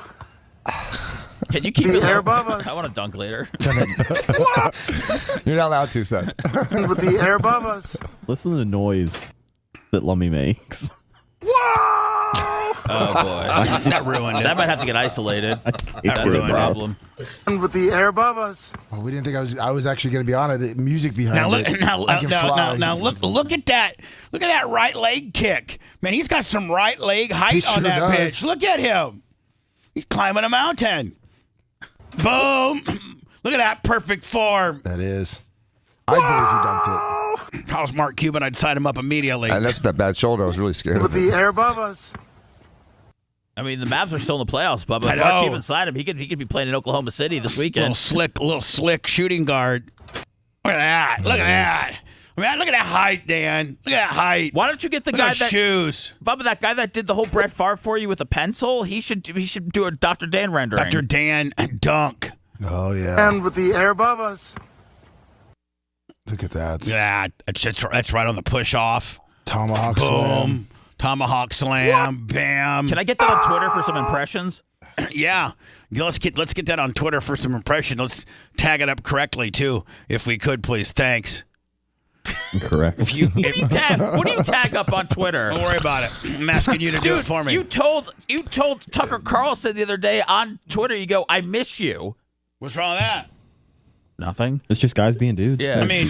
can you keep The it air low? above us. I want to dunk later. You're not allowed to, son. With the air above us. Listen to the noise that Lummy makes. Oh, boy. That ruined it. That might have to get isolated. That's a ruined it. problem. With the air above us. Well, we didn't think I was actually going to be on it. The music behind Now look, it. now I can fly. look at that! Look at that right leg kick, man. He's got some right leg height He on sure that does. pitch. Look at him. He's climbing a mountain. Boom! Look at that perfect form. That is. I believe he dunked If I was Mark Cuban, I'd sign him up immediately. And that's that bad shoulder. I was really scared With of it. the air above us. I mean, the Mavs are still in the playoffs, Bubba. I If Mark know. Cuban signed him, he could be playing in Oklahoma City this weekend. Little slick shooting guard. Look at that! Look at that! I mean, look at that height, Dan. Look at that height. Why don't you get the Look guy at that shoes? Bubba, that guy that did the whole Brett Favre for you with a pencil? He should do a Dr. Dan rendering. Dr. Dan dunk. it. Oh, yeah. And with the air above us. Look at that. Yeah, that's right on the push off. Tomahawk Boom. slam. Tomahawk slam. Bam. Can I get that on Twitter for some impressions? Yeah. Let's get that on Twitter for some impression. Let's tag it up correctly too, if we could, please. Thanks. Correct. What do you tag up on Twitter? Don't worry about it. I'm asking you to do it for me. You told Tucker Carlson the other day on Twitter, you go, I miss you. What's wrong with that? Nothing. It's just guys being dudes. Yeah. I mean,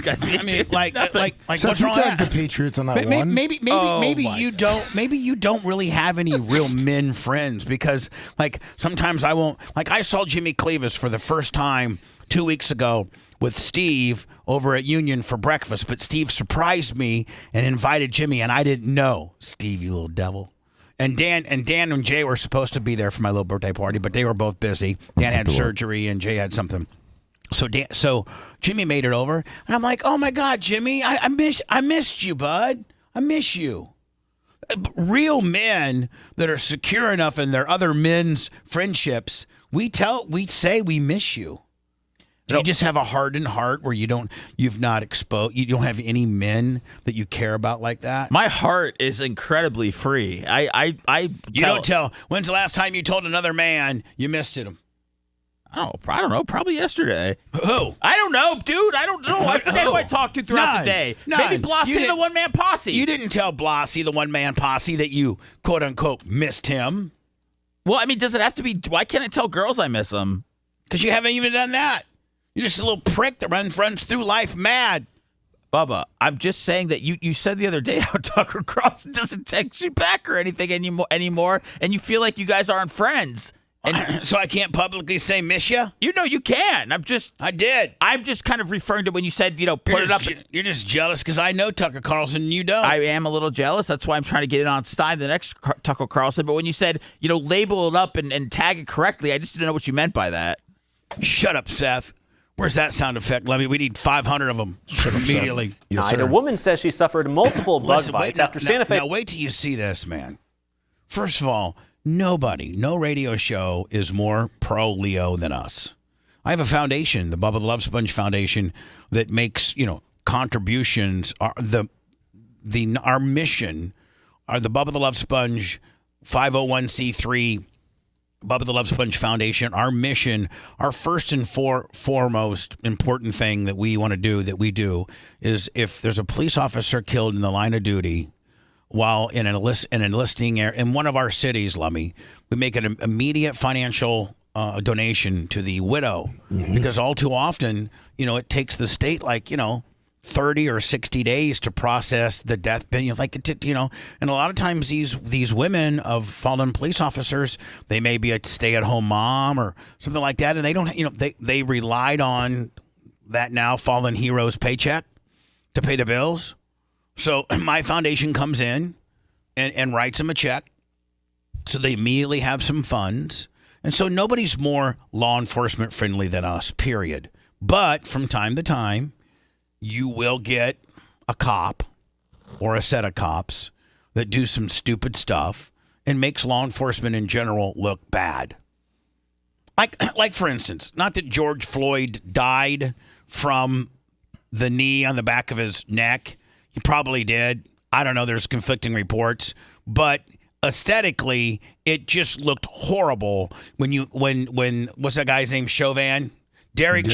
like So what's if you wrong with tagged that? the Patriots on that Maybe one. maybe you don't really have any real men friends, because like sometimes I won't, like I saw Jimmy Cleavis for the first time 2 weeks ago with Steve over at Union for breakfast, but Steve surprised me and invited Jimmy, and I didn't know. Steve, you little devil. And Dan and Jay were supposed to be there for my little birthday party, but they were both busy. Dan had surgery and Jay had something. So Jimmy made it over, and I'm like, oh my God, Jimmy, I missed you, bud. I miss you. Real men that are secure enough in their other men's friendships, we say we miss you. Do you just have a hardened heart where you don't have any men that you care about like that? My heart is incredibly free. You don't tell. When's the last time you told another man you missed him? Oh, I don't know. Probably yesterday. Who? I don't know, dude. I don't know. I forget who I talked to throughout the day. Maybe Blassie, the one-man posse. You didn't tell Blassie, the one-man posse, that you, quote-unquote, missed him. Well, I mean, does it have to be... Why can't I tell girls I miss them? Because you haven't even done that. You're just a little prick that runs through life mad. Bubba, I'm just saying that you said the other day how Tucker Carlson doesn't text you back or anything anymore, and you feel like you guys aren't friends. So I can't publicly say miss you? You know you can. I did. I'm just kind of referring to when you said, put it up. You're just jealous because I know Tucker Carlson and you don't. I am a little jealous. That's why I'm trying to get it on Stein, the next Tucker Carlson. But when you said, label it up and tag it correctly, I just didn't know what you meant by that. Shut up, Seth. Where's that sound effect, Levy? We need 500 of them immediately. Yes, a woman says she suffered multiple bug bites after Santa Fe. Now, wait till you see this, man. First of all, no radio show is more pro-Leo than us. I have a foundation, the Bubba the Love Sponge Foundation, that makes, contributions. Our mission, the Bubba the Love Sponge 501c3 Bubba the Love Sponge Foundation, our mission, our first and foremost important thing that we want to do, that we do, is if there's a police officer killed in the line of duty while in an enlisting area in one of our cities, Lummy, we make an immediate financial donation to the widow, because all too often, it takes the state 30 or 60 days to process the death and a lot of times these women of fallen police officers, they may be a stay-at-home mom or something like that, and they don't, they relied on that now fallen hero's paycheck to pay the bills. So my foundation comes in and writes them a check, so they immediately have some funds. And so nobody's more law enforcement friendly than us, period. But from time to time, you will get a cop or a set of cops that do some stupid stuff and makes law enforcement in general look bad. Like for instance, not that George Floyd died from the knee on the back of his neck. He probably did. I don't know. There's conflicting reports, but aesthetically, it just looked horrible when what's that guy's name? Chauvin? Derek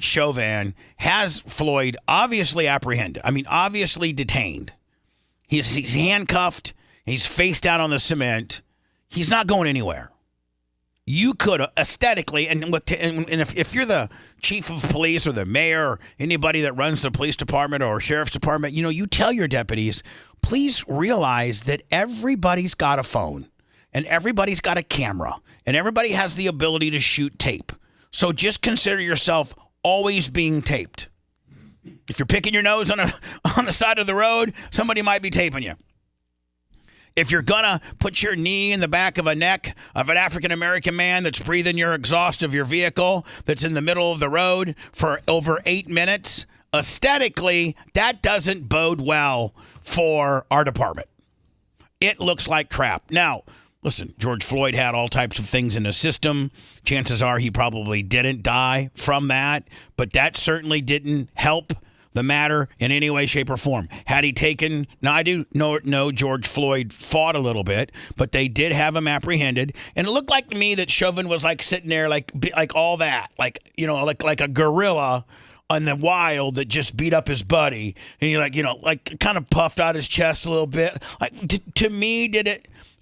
Chauvin has Floyd obviously apprehended. I mean, obviously detained. He's handcuffed. He's faced out on the cement. He's not going anywhere. You could aesthetically, and if you're the chief of police or the mayor or anybody that runs the police department or sheriff's department, you tell your deputies, please realize that everybody's got a phone and everybody's got a camera and everybody has the ability to shoot tape. So just consider yourself always being taped. If you're picking your nose on the side of the road, somebody might be taping you. If you're gonna put your knee in the back of a neck of an African-American man that's breathing your exhaust of your vehicle that's in the middle of the road for over 8 minutes, aesthetically, that doesn't bode well for our department. It looks like crap. Now, listen, George Floyd had all types of things in his system. Chances are he probably didn't die from that, but that certainly didn't help the matter in any way, shape, or form. Had he taken, now I do know George Floyd fought a little bit, but they did have him apprehended, and it looked like to me that Chauvin was sitting there like all that, like a gorilla on the wild that just beat up his buddy, and you're kind of puffed out his chest a little bit. To me,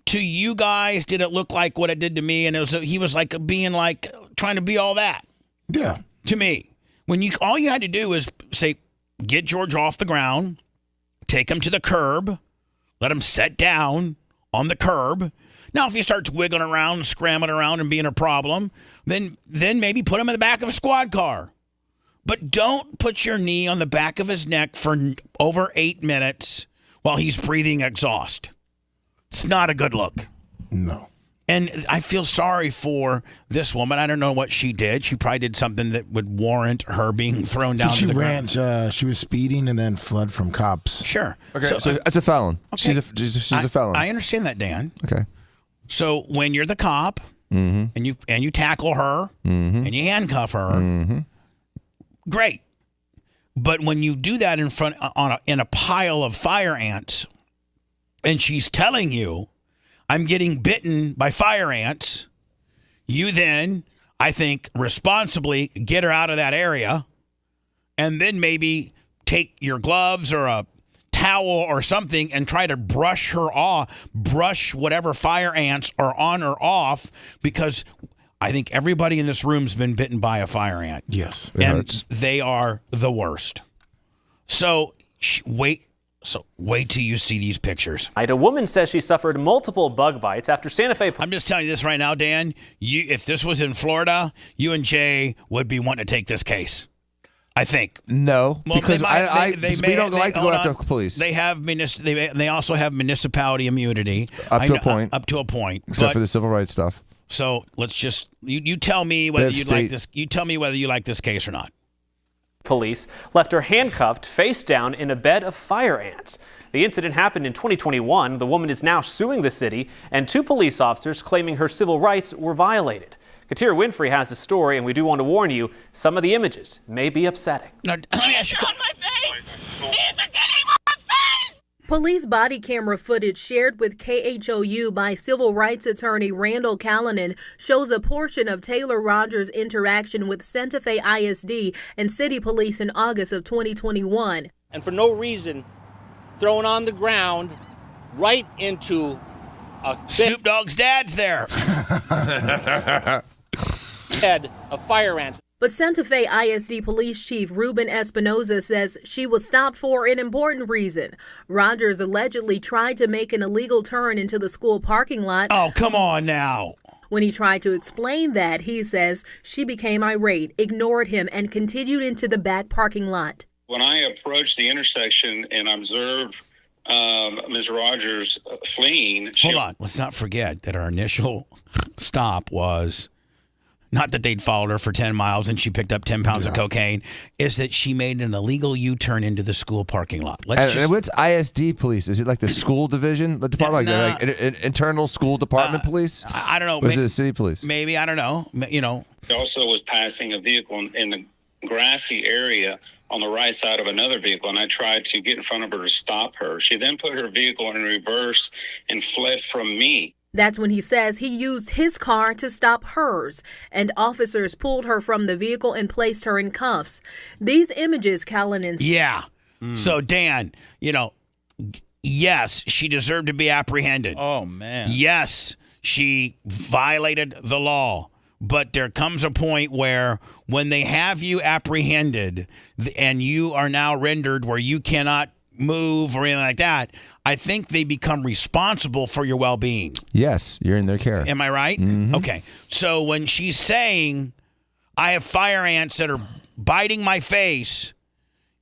to you guys, did it look like what it did to me? And he was being trying to be all that. Yeah. To me, all you had to do was say, get George off the ground, take him to the curb, let him sit down on the curb. Now, if he starts wiggling around, scrambling around, and being a problem, then maybe put him in the back of a squad car. But don't put your knee on the back of his neck for over 8 minutes while he's breathing exhaust. It's not a good look. No. And I feel sorry for this woman. I don't know what she did. She probably did something that would warrant her being thrown down to the ground. She was speeding and then fled from cops. Sure. Okay, so that's a felon. Okay. She's a felon. I understand that, Dan. Okay. So when you're the cop and you tackle her and you handcuff her, great. But when you do that in a pile of fire ants, and she's telling you, I'm getting bitten by fire ants, you then, I think, responsibly get her out of that area, and then maybe take your gloves or a towel or something and try to brush her off, brush whatever fire ants are on or off, because I think everybody in this room's been bitten by a fire ant. Yes. And they are the worst. So wait So wait till you see these pictures. A woman says she suffered multiple bug bites after Santa Fe. I'm just telling you this right now, Dan. If this was in Florida, you and Jay would be wanting to take this case. I think. No, Well, because we don't like to go after police. They have they also have municipality immunity Up to a point. Up to a point, Except for the civil rights stuff. So let's just you tell me whether you like this. You tell me whether you like this case or not. Police left her handcuffed, face down, in a bed of fire ants. The incident happened in 2021. The woman is now suing the city and 2 police officers claiming her civil rights were violated. Katira Winfrey has the story, and we do want to warn you, some of the images may be upsetting. Now, let me ask you. Police body camera footage shared with KHOU by civil rights attorney Randall Callanan shows a portion of Taylor Rogers' interaction with Santa Fe ISD and city police in August of 2021. And for no reason, thrown on the ground right into a Snoop Dogg's dad's there. Bed of fire ants. But Santa Fe ISD Police Chief Ruben Espinoza says she was stopped for an important reason. Rogers allegedly tried to make an illegal turn into the school parking lot. Oh, come on now. When he tried to explain that, he says she became irate, ignored him, and continued into the back parking lot. When I approached the intersection and observed Ms. Rogers fleeing... Hold on. Let's not forget that our initial stop was... not that they'd followed her for 10 miles and she picked up 10 pounds of cocaine, is that she made an illegal U-turn into the school parking lot. And what's ISD police? Is it like the school division? The department, like internal school department police? I don't know. Or is it a city police? Maybe, I don't know. You know. She also was passing a vehicle in the grassy area on the right side of another vehicle, and I tried to get in front of her to stop her. She then put her vehicle in reverse and fled from me. That's when he says he used his car to stop hers, and officers pulled her from the vehicle and placed her in cuffs. These images, Callanan... Yeah. So, Dan, yes, she deserved to be apprehended. Oh, man. Yes, she violated the law. But there comes a point where when they have you apprehended and you are now rendered where you cannot move or anything like that, I think they become responsible for your well-being. Yes, you're in their care. Am I right? Mm-hmm. Okay. So when she's saying, I have fire ants that are biting my face,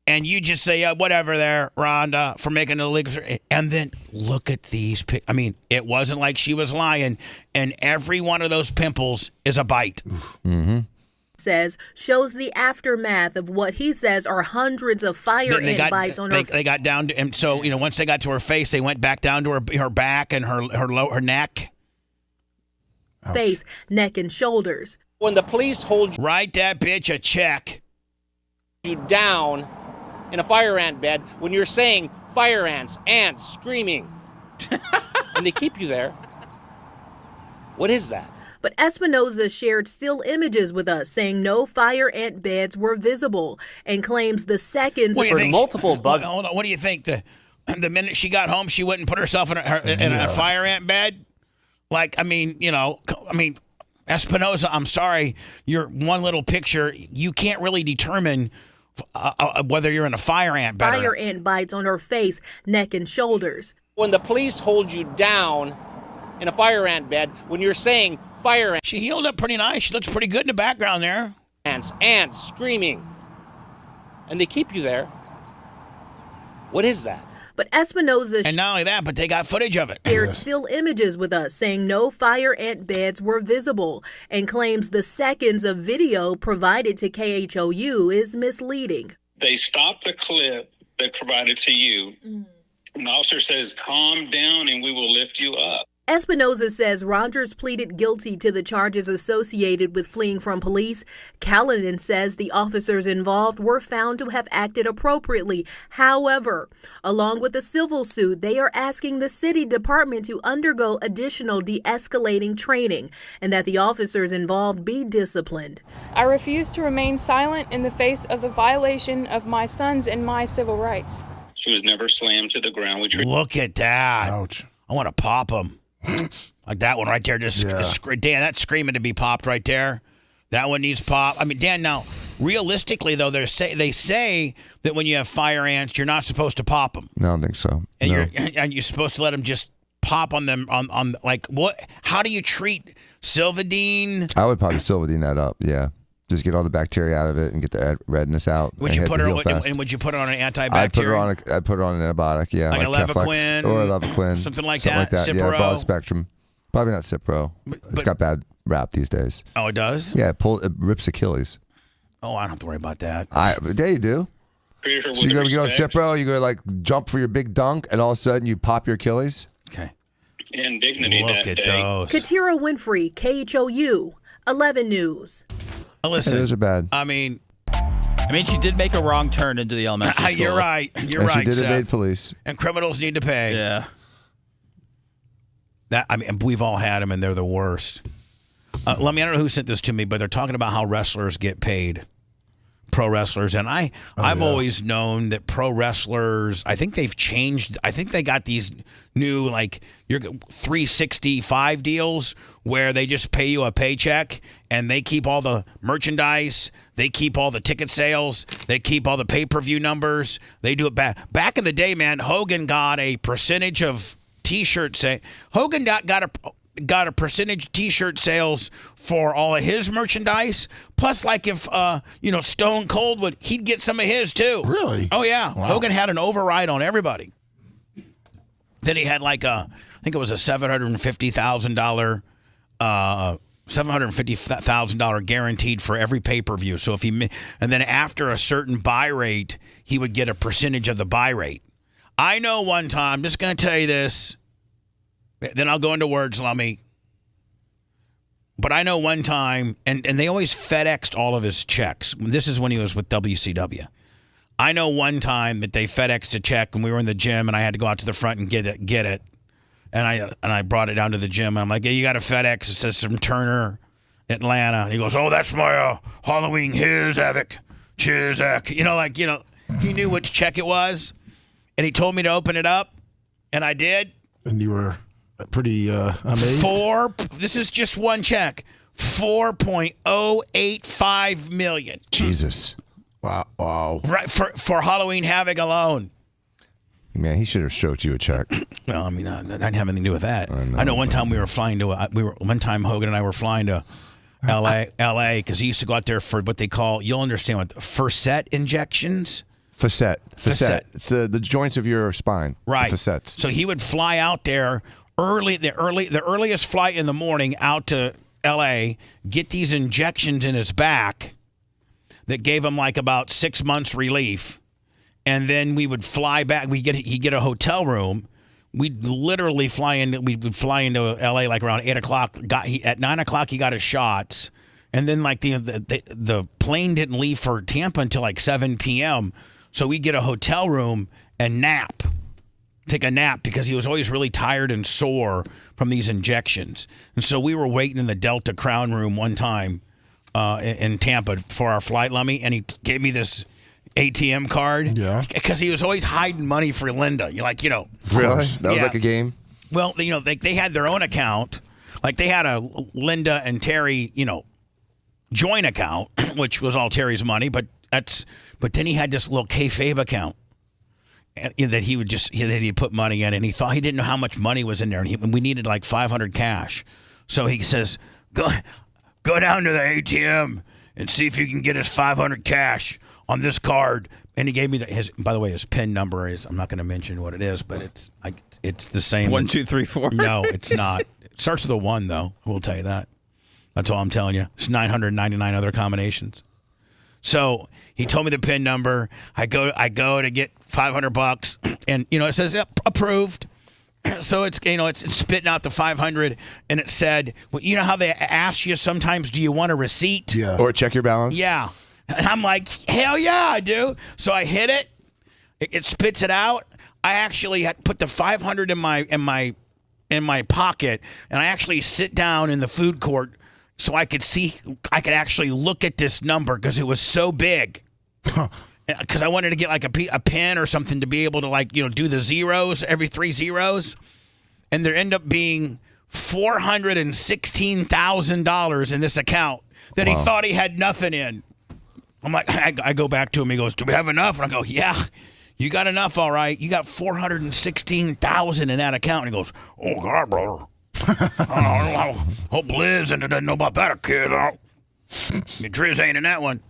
and you just say, whatever there, Rhonda, for making a illegal... And then look at these... I mean, it wasn't like she was lying, and every one of those pimples is a bite. Mm-hmm. Says shows the aftermath of what he says are hundreds of fire ant bites on her. They got down to, and so once they got to her face, they went back down to her back and her neck, face, neck, and shoulders. When the police hold write that bitch a check. You down in a fire ant bed when you're saying fire ants screaming, and they keep you there. What is that? But Espinoza shared still images with us saying no fire ant beds were visible and claims the seconds for multiple bug. Hold on. What do you think? The minute she got home, she went and put herself in a fire ant bed? Espinoza, I'm sorry. Your one little picture, you can't really determine whether you're in a fire ant bed. Fire ant bites on her face, neck, and shoulders. When the police hold you down in a fire ant bed, when you're saying fire ants. She healed up pretty nice. She looks pretty good in the background there. Ants screaming. And they keep you there. What is that? But Espinoza... And not only that, but they got footage of it. Shared still images with us saying no fire ant beds were visible and claims the seconds of video provided to KHOU is misleading. They stopped the clip they provided to you. And the officer says, calm down and we will lift you up. Espinoza says Rogers pleaded guilty to the charges associated with fleeing from police. Callanan says the officers involved were found to have acted appropriately. However, along with the civil suit, they are asking the city department to undergo additional de-escalating training and that the officers involved be disciplined. I refuse to remain silent in the face of the violation of my son's and my civil rights. She was never slammed to the ground. Look at that. Ouch. I want to pop him. Like that one right there. Dan, that's screaming to be popped right there. That one needs pop. I mean, Dan, now, realistically, though, they say that when you have fire ants, you're not supposed to pop them. No, I don't think so. And No. you're supposed to let them just pop on them on like what? How do you treat Silvadine? I would probably Silvadine that up. Yeah. Just get all the bacteria out of it and get the redness out. Would and you hit put the her heal fast. and would you put her on an antibacterial? I'd put her on an antibiotic, yeah, Like a Keflex Levaquin, or a Levaquin, something like that. Yeah, Cipro? broad spectrum. Probably not Cipro. It's got bad rap these days. Oh, it does? Yeah, it rips Achilles. Oh, I don't have to worry about that. Yeah, you do. So you go get on Cipro, you go like jump for your big dunk, and all of a sudden you pop your Achilles. Okay. Indignity Look that at day. those. Katira Winfrey, KHOU, 11 News. Listen, those are bad. I mean, she did make a wrong turn into the elementary school. You're right. You're and right. she did Seth. evade police. And criminals need to pay. Yeah. We've all had them, and they're the worst. I don't know who sent this to me, but they're talking about how wrestlers get paid. Pro wrestlers, and I've always known that pro wrestlers, I think they've changed. I think they got these new like your 365 deals where they just pay you a paycheck and they keep all the merchandise, they keep all the ticket sales, they keep all the pay-per-view numbers. They do it back in the day, man. Hogan got a percentage of T-shirts. Hogan got a percentage T-shirt sales for all of his merchandise. Plus, like if Stone Cold he'd get some of his too. Really? Oh yeah. Wow. Hogan had an override on everybody. Then he had I think it was a $750,000 guaranteed for every pay-per-view. So and then after a certain buy rate, he would get a percentage of the buy rate. I know one time. I'm just going to tell you this. Then I'll go into words, Lummy. But I know one time, and they always FedExed all of his checks. This is when he was with WCW. I know one time that they FedExed a check, and we were in the gym, and I had to go out to the front and get it. And I brought it down to the gym, and I'm like, hey, you got a FedEx. It says from Turner, Atlanta. And he goes, oh, that's my Halloween Chizak. He knew which check it was, and he told me to open it up, and I did. And you were pretty amazed. This is just one check. $4.085 million. Jesus. Wow. Right for Halloween Havoc alone. Man, he should have showed you a check. Well, I mean, that didn't have anything to do with that. I know one time we were flying to one time Hogan and I were flying to LA because he used to go out there for what they call, you'll understand what, facet injections. Facet. It's the joints of your spine. Right. Facets. So he would fly out there the earliest flight in the morning out to LA, get these injections in his back that gave him like about 6 months relief. And then we would fly back. He'd get a hotel room. We'd literally fly into LA like around 8 o'clock. At 9 o'clock he got his shots. And then like the plane didn't leave for Tampa until like 7 p.m. So we'd get a hotel room and take a nap because he was always really tired and sore from these injections. And so we were waiting in the Delta Crown Room one time in Tampa for our flight, Lummy, and he gave me this ATM card. Yeah. Because he was always hiding money for Linda. You're like, Really? That was like a game? Well, they had their own account. Like they had a Linda and Terry, joint account, which was all Terry's money, but then he had this little kayfabe account that he'd put money in, and he didn't know how much money was in there, and we needed like 500 cash. So he says, go down to the ATM and see if you can get us 500 cash on this card. And he gave me by the way, his PIN number is, I'm not going to mention what it is, but it's the same. 1, 2, 3, 4. No, it's not. It starts with a 1 though. I will tell you that. That's all I'm telling you. It's 999 other combinations. So he told me the PIN number. I go to get $500, and it says approved. So it's it's spitting out the 500, and it said, well, you know how they ask you sometimes, do you want a receipt? Yeah. Or check your balance? Yeah. And I'm like, hell yeah, I do. So I hit it. It spits it out. I actually had put the 500 in my pocket, and I actually sit down in the food court so I could actually look at this number because it was so big. Because I wanted to get like a pen or something to be able to do the zeros, every 3 zeros. And there end up being $416,000 in this account that he thought he had nothing in. I'm like, I go back to him. He goes, "Do we have enough?" And I go, "Yeah, you got enough, all right. You got $416,000 in that account." And he goes, "Oh God, brother, I hope Liz doesn't know about that kid. Driz ain't in that one."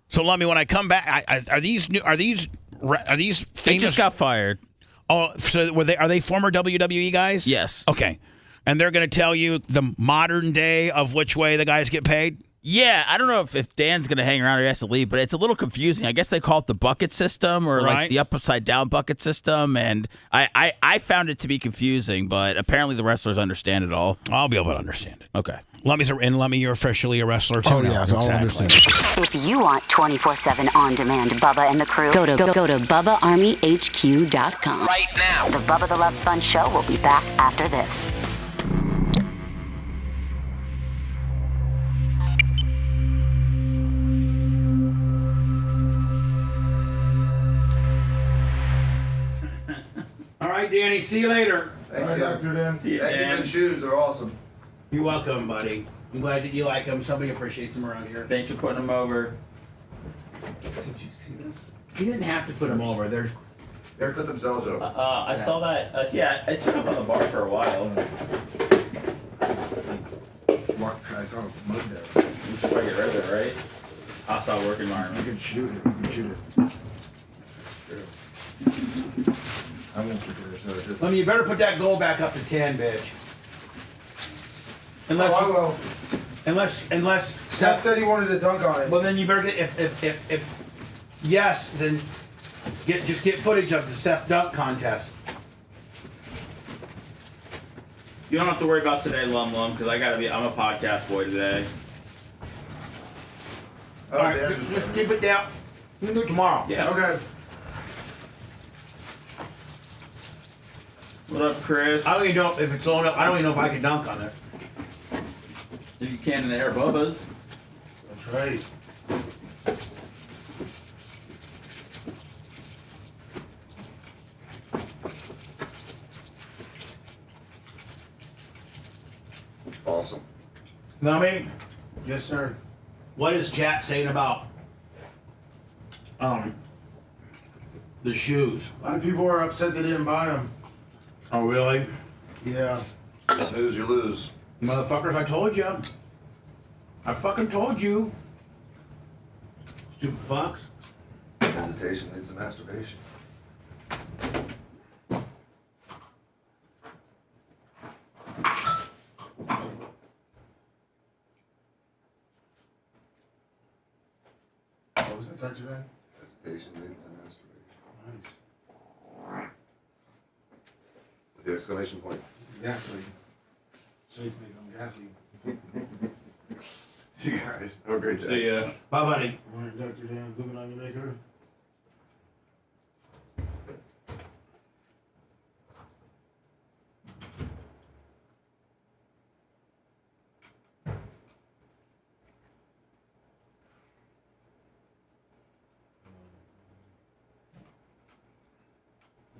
So, Lummy, when I come back, are these famous? They just got fired. Oh, so are they former WWE guys? Yes. Okay, and they're going to tell you the modern day of which way the guys get paid. Yeah, I don't know if Dan's going to hang around or he has to leave, but it's a little confusing. I guess they call it the bucket system or like the upside down bucket system, and I found it to be confusing, but apparently the wrestlers understand it all. I'll be able to understand it. Okay. Lummy, you're officially a wrestler too. Oh, yeah, so I'll understand. If you want 24/7 on-demand Bubba and the crew, go to BubbaArmyHQ.com. Right now. The Bubba the Love Sponge Show will be back after this. All right, Danny. See you later. Thank you, Dr. Dan. See you, Thank you Dan. for the shoes. They're awesome. You're welcome, buddy. I'm glad that you like them. Somebody appreciates them around here. Thanks for putting them over. Did you see this? You didn't have to put them over. They put themselves over. I saw that. Yeah, it's been up on the bar for a while. Mark, I saw a mug there. You should probably get rid of it, right? Hostile work environment. You can shoot it. You can shoot it. Sure. I won't forget it. So just. I mean, you better put that goal back up to 10, bitch. Unless I will. Unless Seth said he wanted to dunk on it. Well, then you better get if yes, then just get footage of the Seth dunk contest. You don't have to worry about today, Lum, because I'm a podcast boy today. All right, just keep it down. We can do it tomorrow. Yeah. Okay. What up, Chris? I don't even know if it's on up. I don't even know if I can dunk on it. If you can in the air, Bubba's. That's right. Awesome. Lummy, Yes, sir. what is chat saying about the shoes? A lot of people are upset they didn't buy them. Oh, really? Yeah. Snooze, you lose. Motherfuckers, I told you. I fucking told you. Stupid fucks. Hesitation leads to masturbation. What was that, Dr. Dan? Hesitation leads to masturbation. Nice. With the exclamation point. Exactly. Shakes make them gassy. See you guys. Have a great day. See ya. Bye, buddy. Morning, Dr. Dan. Blooming on your maker.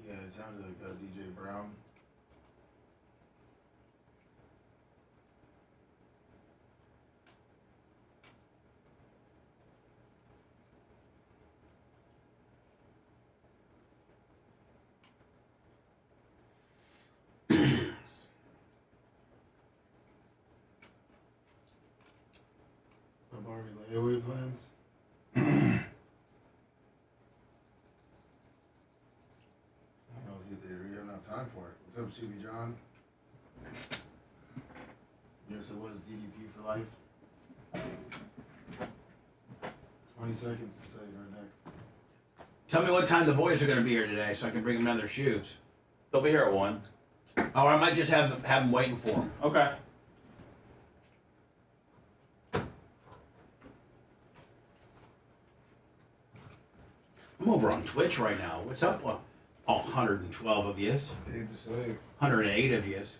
Yeah, it sounded like DJ Brown. Bubba Army layaway plans. I don't know if you have enough time for it. What's up, CB John? Yes, it was DDP for life. 20 seconds to say right neck. Tell me what time the boys are going to be here today so I can bring them down their shoes. They'll be here at 1. Or I might just have them waiting for them. Okay. I'm over on Twitch right now. What's up, all 112 of yous? Dave the Slave. 108 of yous.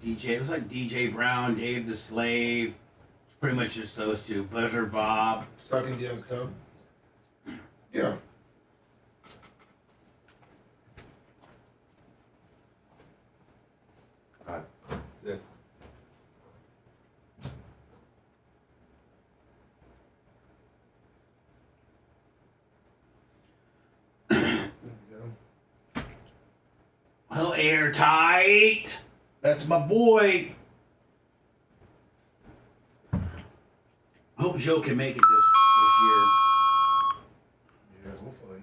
DJ, looks like DJ Brown, Dave the Slave. It's pretty much just those two. Buzzer Bob. Stuck in Diaz Tub. Yeah. That's it. Well, airtight. That's my boy. I hope Joe can make it this year. Yeah, hopefully.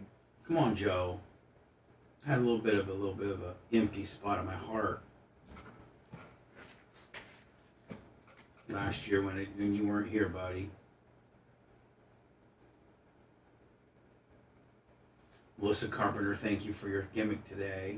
Come on, Joe. I had a little bit of a empty spot in my heart last year when you weren't here, buddy. Melissa Carpenter, thank you for your gimmick today.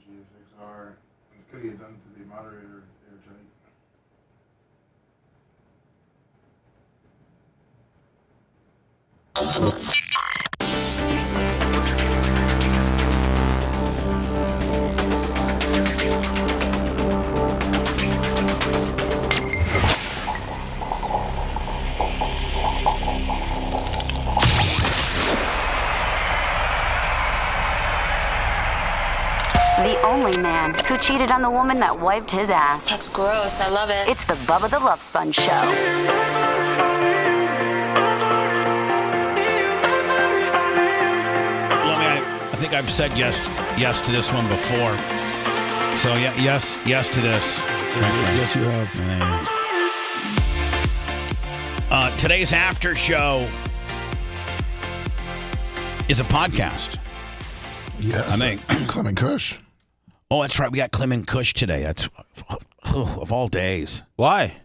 GSXR. It's gonna get done to the moderator there, Jake. The only man who cheated on the woman that wiped his ass. That's gross. I love it. It's the Bubba the Love Sponge Show. I think I've said yes to this one before. So yeah, yes to this. Yes, you have. Today's after show is a podcast. Yes, I think Clement Kush. Oh, that's right. We got Clement Kush today. That's of all days. Why?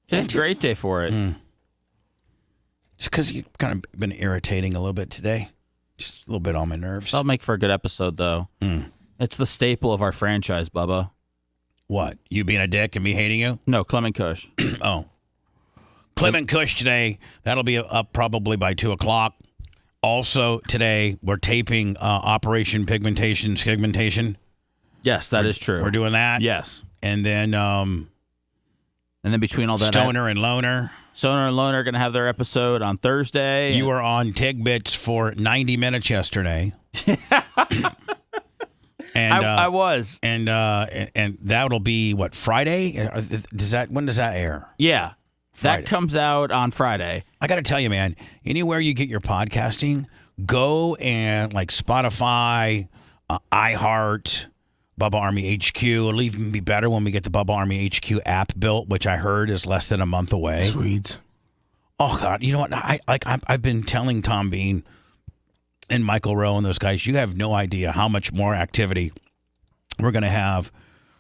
It's a great day for it. Just because you've kind of been irritating a little bit today. Just a little bit on my nerves. That'll make for a good episode, though. It's the staple of our franchise, Bubba. What? You being a dick and me hating you? No, Clement Kush. Oh. Clement Kush today. That'll be up probably by 2 o'clock. Also, today, we're taping Operation Pigmentation. Yes, that is true. We're doing that. Yes. And then between all that, Stoner and Loner are going to have their episode on Thursday. You were on Tigbits for 90 minutes yesterday. And I was. And that'll be what, Friday? When does that air? Yeah. Friday. That comes out on Friday. I got to tell you, man, anywhere you get your podcasting, go and like Spotify, iHeart, Bubba Army HQ. It'll even be better when we get the Bubba Army HQ app built, which I heard is less than a month away. Sweet. Oh God, you know what? I've been telling Tom Bean and Michael Rowe and those guys, you have no idea how much more activity we're going to have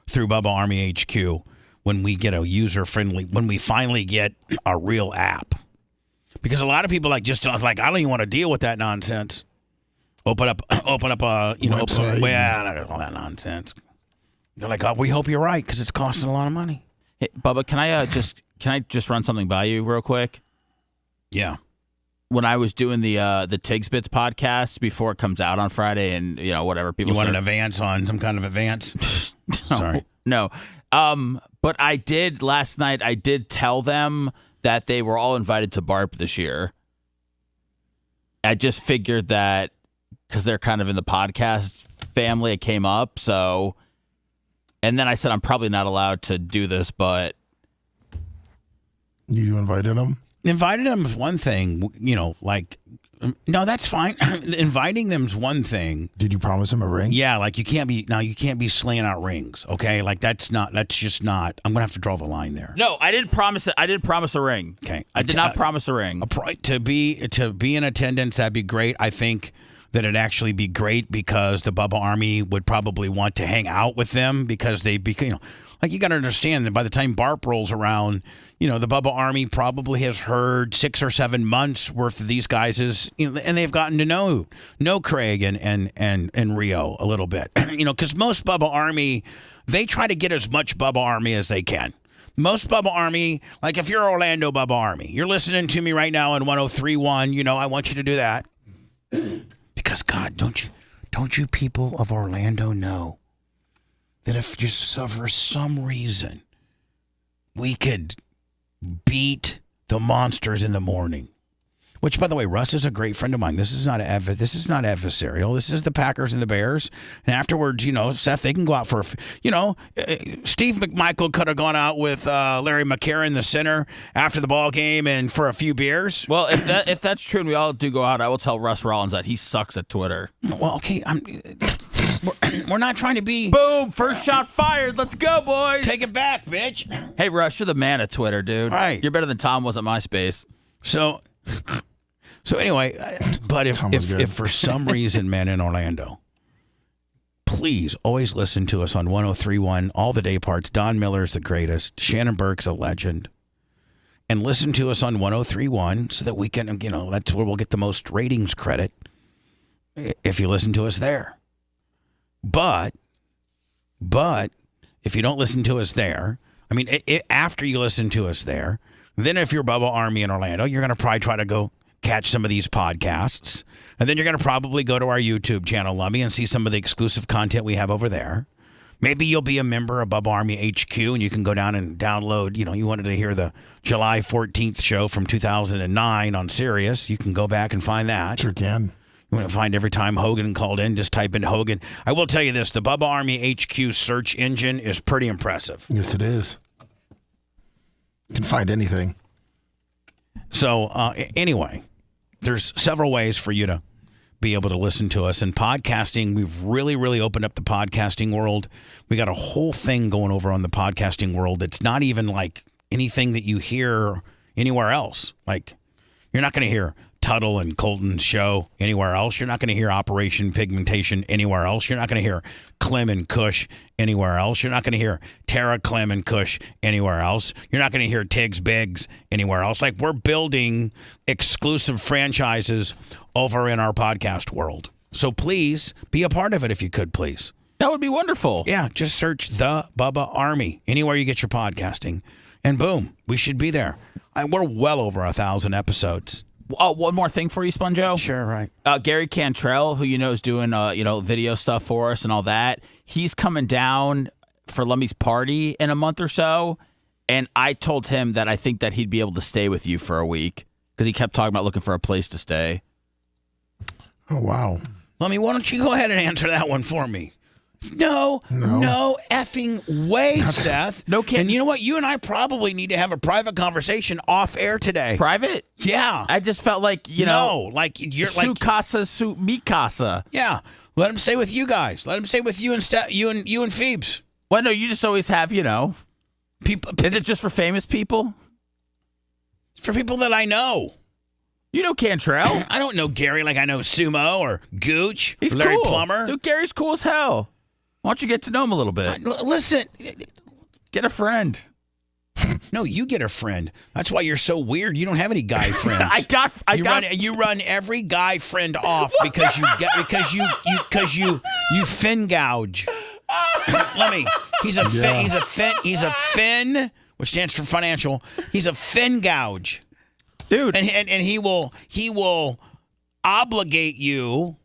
through Bubba Army HQ when we get a user-friendly, when we finally get a real app. Because a lot of people I don't even want to deal with that nonsense. Open up a, all that nonsense. They're like, oh, we hope you're right because it's costing a lot of money. Hey, Bubba, can I just run something by you real quick? Yeah. When I was doing the Tigsbits podcast before it comes out on Friday, and whatever people want an advance on some kind of advance? Sorry. No. But I did last night. I did tell them that they were all invited to BARP this year. I just figured that because they're kind of in the podcast family, it came up. So, and then I said I'm probably not allowed to do this, but you invited them. Invited them is one thing, no, that's fine. Inviting them is one thing. Did you promise him a ring? Yeah, you can't be slaying out rings, okay? that's just not, I'm going to have to draw the line there. No, I didn't promise it. I didn't promise a ring. Okay. I did not promise a ring. To be in attendance, that'd be great. I think that it'd actually be great because the Bubba Army would probably want to hang out with them because they'd be, you got to understand that by the time BARP rolls around, the Bubba Army probably has heard 6 or 7 months worth of these guys' and they've gotten to know Craig and Rio a little bit, because most Bubba Army, they try to get as much Bubba Army as they can. Most Bubba Army, like if you're Orlando Bubba Army, you're listening to me right now on 103.1, I want you to do that because God, don't you people of Orlando know that if just for some reason we could beat the monsters in the morning, which, by the way, Russ is a great friend of mine. This is not adversarial. This is the Packers and the Bears. And afterwards, Seth, they can go out for, Steve McMichael could have gone out with Larry McCarron, the center, after the ball game and for a few beers. Well, if that's true and we all do go out, I will tell Russ Rollins that he sucks at Twitter. Well, okay, we're not trying to be... Boom! First shot fired. Let's go, boys. Take it back, bitch. Hey, Russ, you're the man at Twitter, dude. Right. You're better than Tom was at MySpace. So anyway, but if for some reason, man, in Orlando, please always listen to us on 103.1, all the day parts. Don Miller's the greatest. Shannon Burke's a legend. And listen to us on 103.1 so that we can, that's where we'll get the most ratings credit if you listen to us there. But if you don't listen to us there, after you listen to us there, then if you're Bubba Army in Orlando, you're going to probably try to go catch some of these podcasts. And then you're going to probably go to our YouTube channel, Lummy, and see some of the exclusive content we have over there. Maybe you'll be a member of Bubba Army HQ, and you can go down and download, you wanted to hear the July 14th show from 2009 on Sirius. You can go back and find that. Sure can. You want to find every time Hogan called in, just type in Hogan. I will tell you this, the Bubba Army HQ search engine is pretty impressive. Yes, it is. You can find anything. So anyway, there's several ways for you to be able to listen to us. And podcasting, we've really, really opened up the podcasting world. We got a whole thing going over on the podcasting world. It's not even like anything that you hear anywhere else. Like, you're not going to hear Tuttle and Colton's show anywhere else. You're not going to hear Operation Pigmentation anywhere else. You're not going to hear Clem and Kush anywhere else. You're not going to hear Tara, Clem, and Kush anywhere else. You're not going to hear Tiggs Biggs anywhere else. Like, we're building exclusive franchises over in our podcast world. So please be a part of it if you could, please. That would be wonderful. Yeah, just search The Bubba Army anywhere you get your podcasting. And boom, we should be there. We're well over 1,000 episodes. One more thing for you, Sponjo. Sure, right. Gary Cantrell, who is doing video stuff for us and all that. He's coming down for Lummy's party in a month or so, and I told him that I think that he'd be able to stay with you for a week because he kept talking about looking for a place to stay. Oh wow, Lummy, why don't you go ahead and answer that one for me? No effing way, Seth. No kidding. And you know what? You and I probably need to have a private conversation off air today. Private? Yeah. I just felt like, like you're su like casa, su mi casa. Yeah. Let him stay with you guys. Let him stay with you and you and Phoebes. Well, no, you just always have, people. Is it just for famous people? For people that I know. You know Cantrell. I don't know Gary like I know Sumo or Gooch. He's or Larry cool. Plummer. Dude, Gary's cool as hell. Why don't you get to know him a little bit? Listen. Get a friend. No, you get a friend. That's why you're so weird. You don't have any guy friends. You run every guy friend off because you fin gouge. Let me. He's a fin, which stands for financial. He's a fin gouge. Dude. And he will obligate you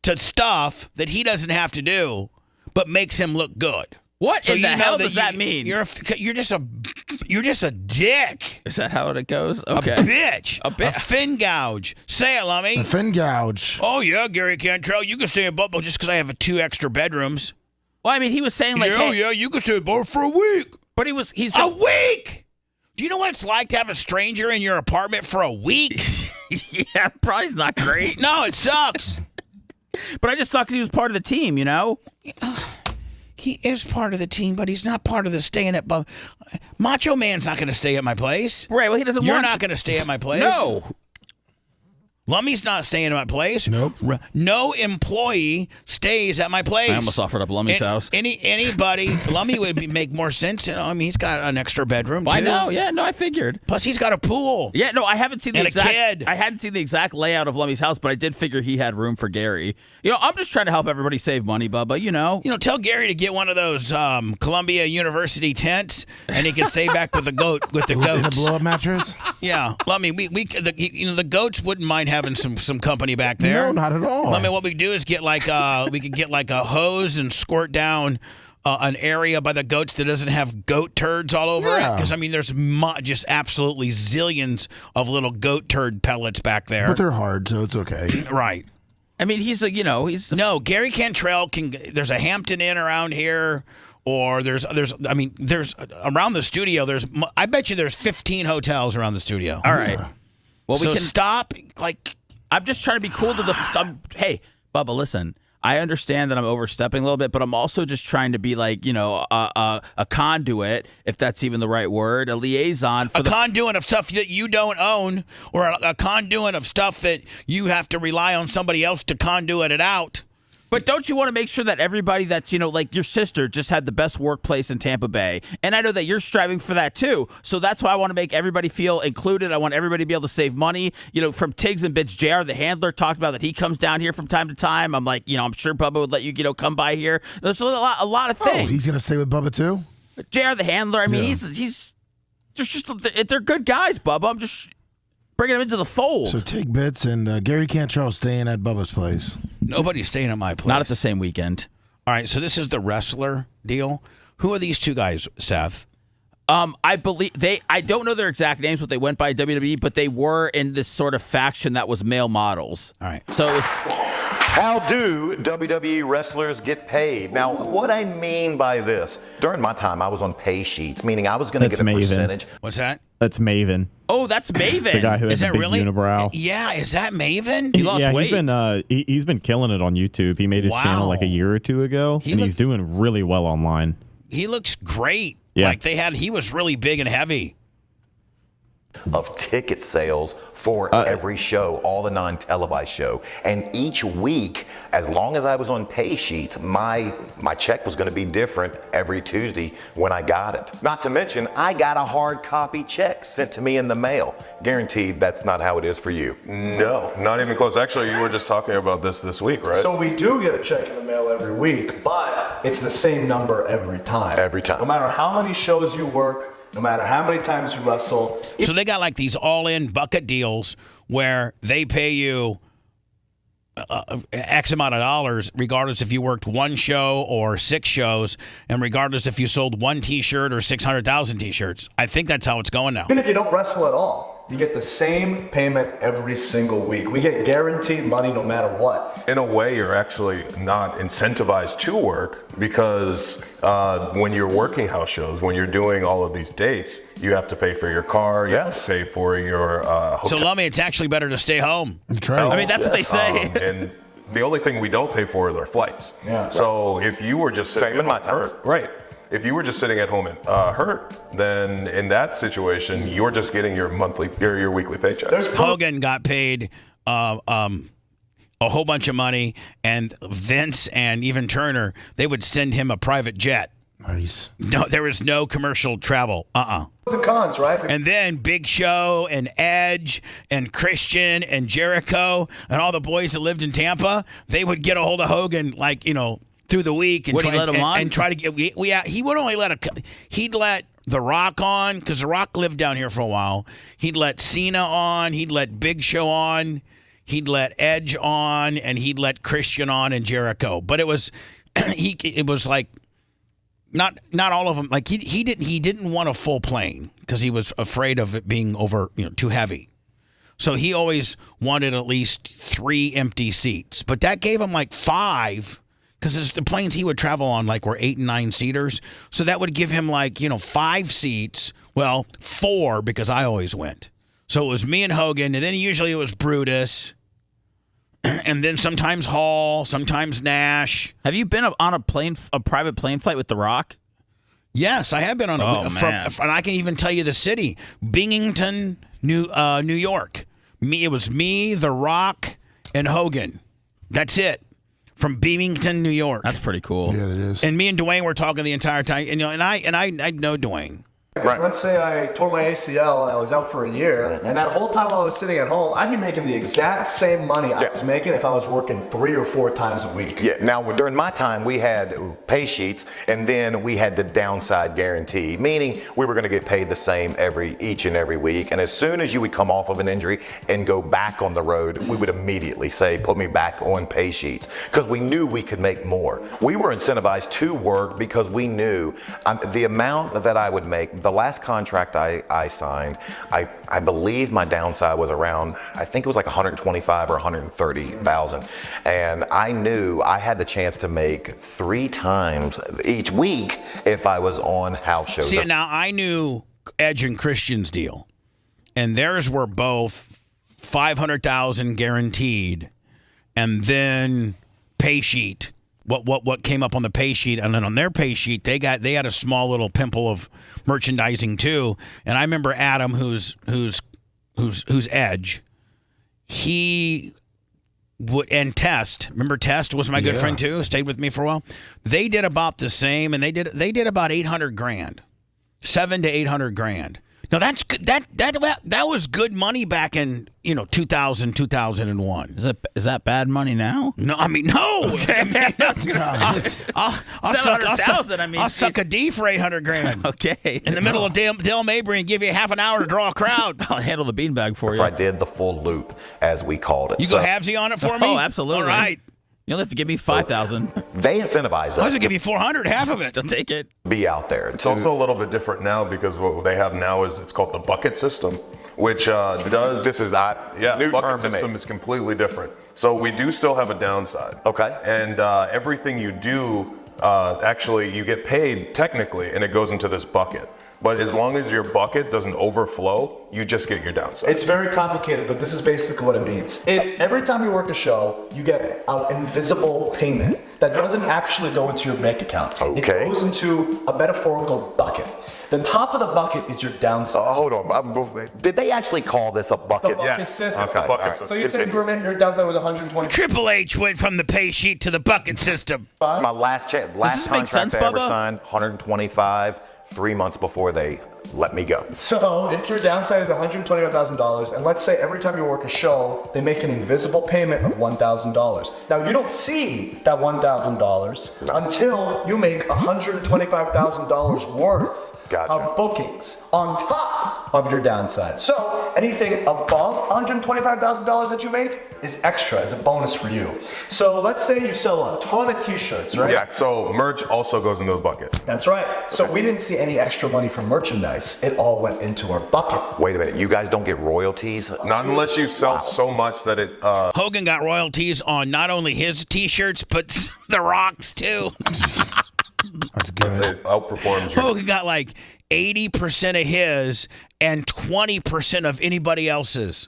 to stuff that he doesn't have to do, but makes him look good. What in the hell does that mean? You're just a dick. Is that how it goes? Okay. A bitch. A fin gouge. Say it, Lummy. A fin gouge. Oh yeah, Gary Cantrell, you can stay in Bubba just because I have 2 extra bedrooms. Well, I mean, he was saying like, yeah, you can stay in Bubba for a week. But he's a week. Do you know what it's like to have a stranger in your apartment for a week? Yeah, probably not great. No, it sucks. But I just thought he was part of the team, He is part of the team, but he's not part of the staying at... Macho Man's not going to stay at my place. Right, well, he doesn't You're want not going to stay at my place. No. Lummy's not staying at my place. Nope. No employee stays at my place. I almost offered up Lummy's house. Anybody, Lummy would make more sense. He's got an extra bedroom, too. I know. Yeah, no, I figured. Plus, he's got a pool. Yeah, no, I haven't seen the and exact... a kid. I hadn't seen the exact layout of Lummy's house, but I did figure he had room for Gary. I'm just trying to help everybody save money, Bubba, tell Gary to get one of those Columbia University tents, and he can stay back with the goats. In a blow-up mattress? Yeah. Lummy, the goats wouldn't mind having some company back there. No, not at all. I mean, what we could do is get like we could get like a hose and squirt down an area by the goats that doesn't have goat turds all over it. Because I mean, there's just absolutely zillions of little goat turd pellets back there. But they're hard, so it's okay. Right. I mean, he's no. Gary Cantrell can. There's a Hampton Inn around here. Or there's around the studio. I bet you there's 15 hotels around the studio. All right. Well, we so can stop. Like, I'm just trying to be cool to the. Hey, Bubba, listen. I understand that I'm overstepping a little bit, but I'm also just trying to be like, a conduit, if that's even the right word, a liaison for conduit of stuff that you don't own, or a conduit of stuff that you have to rely on somebody else to conduit it out. But don't you want to make sure that everybody that's, like your sister just had the best workplace in Tampa Bay? And I know that you're striving for that too. So that's why I want to make everybody feel included. I want everybody to be able to save money. From Tiggs and Bits, JR, the handler, talked about that he comes down here from time to time. I'm like, I'm sure Bubba would let you, come by here. There's a lot of things. Oh, he's going to stay with Bubba too? JR, the handler, I mean, they're good guys, Bubba. I'm just bringing them into the fold. So Tig Bits and Gary Cantrell staying at Bubba's place. Nobody's staying at my place. Not at the same weekend. All right, so this is the wrestler deal. Who are these two guys, Seth? I believe I don't know their exact names, but they went by WWE, but they were in this sort of faction that was male models. All right. So it was. How do WWE wrestlers get paid? Now, what I mean by this, during my time, I was on pay sheets, meaning I was going to get a percentage. What's that? That's Maven. Oh, that's Maven. The guy who has a big unibrow. Yeah, is that Maven? He lost weight. He's been killing it on YouTube. He made his channel like a year or two ago, and he's doing really well online. He looks great. Yeah. He was really big and heavy. Of ticket sales for every show, all the non-televised show. And each week, as long as I was on pay sheets, my check was going to be different every Tuesday when I got it. Not to mention, I got a hard copy check sent to me in the mail. Guaranteed that's not how it is for you. No, not even close. Actually, you were just talking about this week, right? So we do get a check in the mail every week, but it's the same number every time. Every time. No matter how many shows you work, no matter how many times you wrestle. So they got like these all-in bucket deals where they pay you X amount of dollars, regardless if you worked one show or 6 shows, and regardless if you sold one T-shirt or 600,000 T-shirts. I think that's how it's going now. Even if you don't wrestle at all, you get the same payment every single week. We get guaranteed money no matter what. In a way, you're actually not incentivized to work because when you're working house shows, when you're doing all of these dates, you have to pay for your car, you have to pay for your hotel. So, Lummy, it's actually better to stay home. I mean, that's what they say. And the only thing we don't pay for is our flights. Yeah. So if you were just Same in my time. right. If you were just sitting at home and hurt, then in that situation, you're just getting your weekly paycheck. Hogan got paid a whole bunch of money, and Vince and even Turner, they would send him a private jet. Nice. No, there was no commercial travel. Pros and cons, right? And then Big Show and Edge and Christian and Jericho and all the boys that lived in Tampa, they would get a hold of Hogan, through the week and Would he let him on? And try to get. He would only he'd let The Rock on, because The Rock lived down here for a while. He'd let Cena on. He'd let Big Show on. He'd let Edge on, and he'd let Christian on and Jericho. But it was it was like not all of them. Like he didn't want a full plane because he was afraid of it being too heavy. So he always wanted at least 3 empty seats. But that gave him 5. Because the planes he would travel on were 8 and 9 seaters. So that would give him 5 seats. Well, 4 because I always went. So it was me and Hogan, and then usually it was Brutus. And then sometimes Hall, sometimes Nash. Have you been on a private plane flight with The Rock? Yes, I have been on and I can even tell you the city. Binghamton, New York. It was me, The Rock, and Hogan. That's it. From Binghamton, New York. That's pretty cool. Yeah, it is. And me and Dwayne were talking the entire time. And I know Dwayne. Right. Let's say I tore my ACL and I was out for a year, and that whole time while I was sitting at home, I'd be making the exact same money I was making if I was working 3 or 4 times a week. Yeah, now during my time, we had pay sheets, and then we had the downside guarantee, meaning we were going to get paid the same each and every week. And as soon as you would come off of an injury and go back on the road, we would immediately say, put me back on pay sheets, because we knew we could make more. We were incentivized to work because we knew the amount that I would make. The last contract I signed, I believe my downside was around, I think it was like 125 or 130,000. And I knew I had the chance to make 3 times each week if I was on house shows. See, now I knew Edge and Christian's deal, and theirs were both 500,000 guaranteed, and then pay sheet. What came up on the pay sheet, and then on their pay sheet they had a small little pimple of merchandising too. And I remember Adam, who's Edge, he would, and Test. Remember Test was my good friend too. Stayed with me for a while. They did about the same, and they did about 800 grand, 700 to 800 grand. Now that's good. That was good money back in 2000, 2001. Is that bad money now? No, I mean no. Okay. I'll suck a D for 800 grand. Okay. In the middle of Dale Mabry and give you half an hour to draw a crowd. I'll handle the beanbag for you. I did the full loop, as we called it. You go halvesy on it for me? Oh, absolutely. All right. You'll have to give me 5,000. They incentivize us. I was gonna give you 400, half of it. I'll take it. Be out there. It's also a little bit different now because what they have now is it's called the bucket system, which does. This is not new bucket term to me. system is completely different. So we do still have a downside. Okay. And everything you do, actually, you get paid technically, and it goes into this bucket. But as long as your bucket doesn't overflow, you just get your downside. It's very complicated, but this is basically what it means. It's every time you work a show, you get an invisible payment that doesn't actually go into your bank account. Okay. It goes into a metaphorical bucket. The top of the bucket is your downside. Hold on. Did they actually call this a bucket? The bucket system. Okay. The bucket system. So you said your downside was 120. Triple H went from the pay sheet to the bucket system. My last contract I ever signed, 125. 3 months before they let me go. So if your downside is $125,000, and let's say every time you work a show, they make an invisible payment of $1,000. Now you don't see that $1,000 until you make $125,000 worth of bookings on top of your downside. So anything above $125,000 that you made is extra as a bonus for you. So let's say you sell a ton of t-shirts, right? Yeah, so merch also goes into the bucket. That's right. So we didn't see any extra money from merchandise. It all went into our bucket. Wait a minute, you guys don't get royalties? Not unless you sell so much that it... Hogan got royalties on not only his t-shirts, but The Rock's too. That's good. It outperforms your... Hogan got like 80% of his and 20% of anybody else's.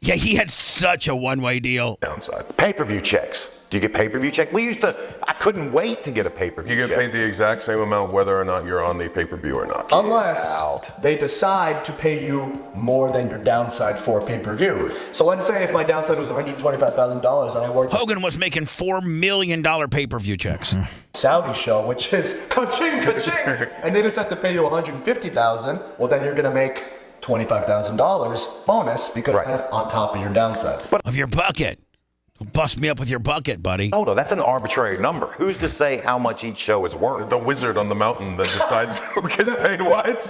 Yeah, he had such a one-way deal. Downside. Pay-per-view checks. Do you get pay-per-view check? I couldn't wait to get a pay-per-view check. You get paid the exact same amount whether or not you're on the pay-per-view or not. Unless they decide to pay you more than your downside for pay-per-view. So let's say if my downside was $125,000 and I worked... Hogan was making $4 million pay-per-view checks. Saudi show, which is ka-ching, ka-ching, and they decide to pay you $150,000, well then you're gonna make $25,000 bonus because that's on top of your downside. Of your bucket. Bust me up with your bucket, buddy. Hold on, that's an arbitrary number. Who's to say how much each show is worth? The wizard on the mountain that decides who gets paid what.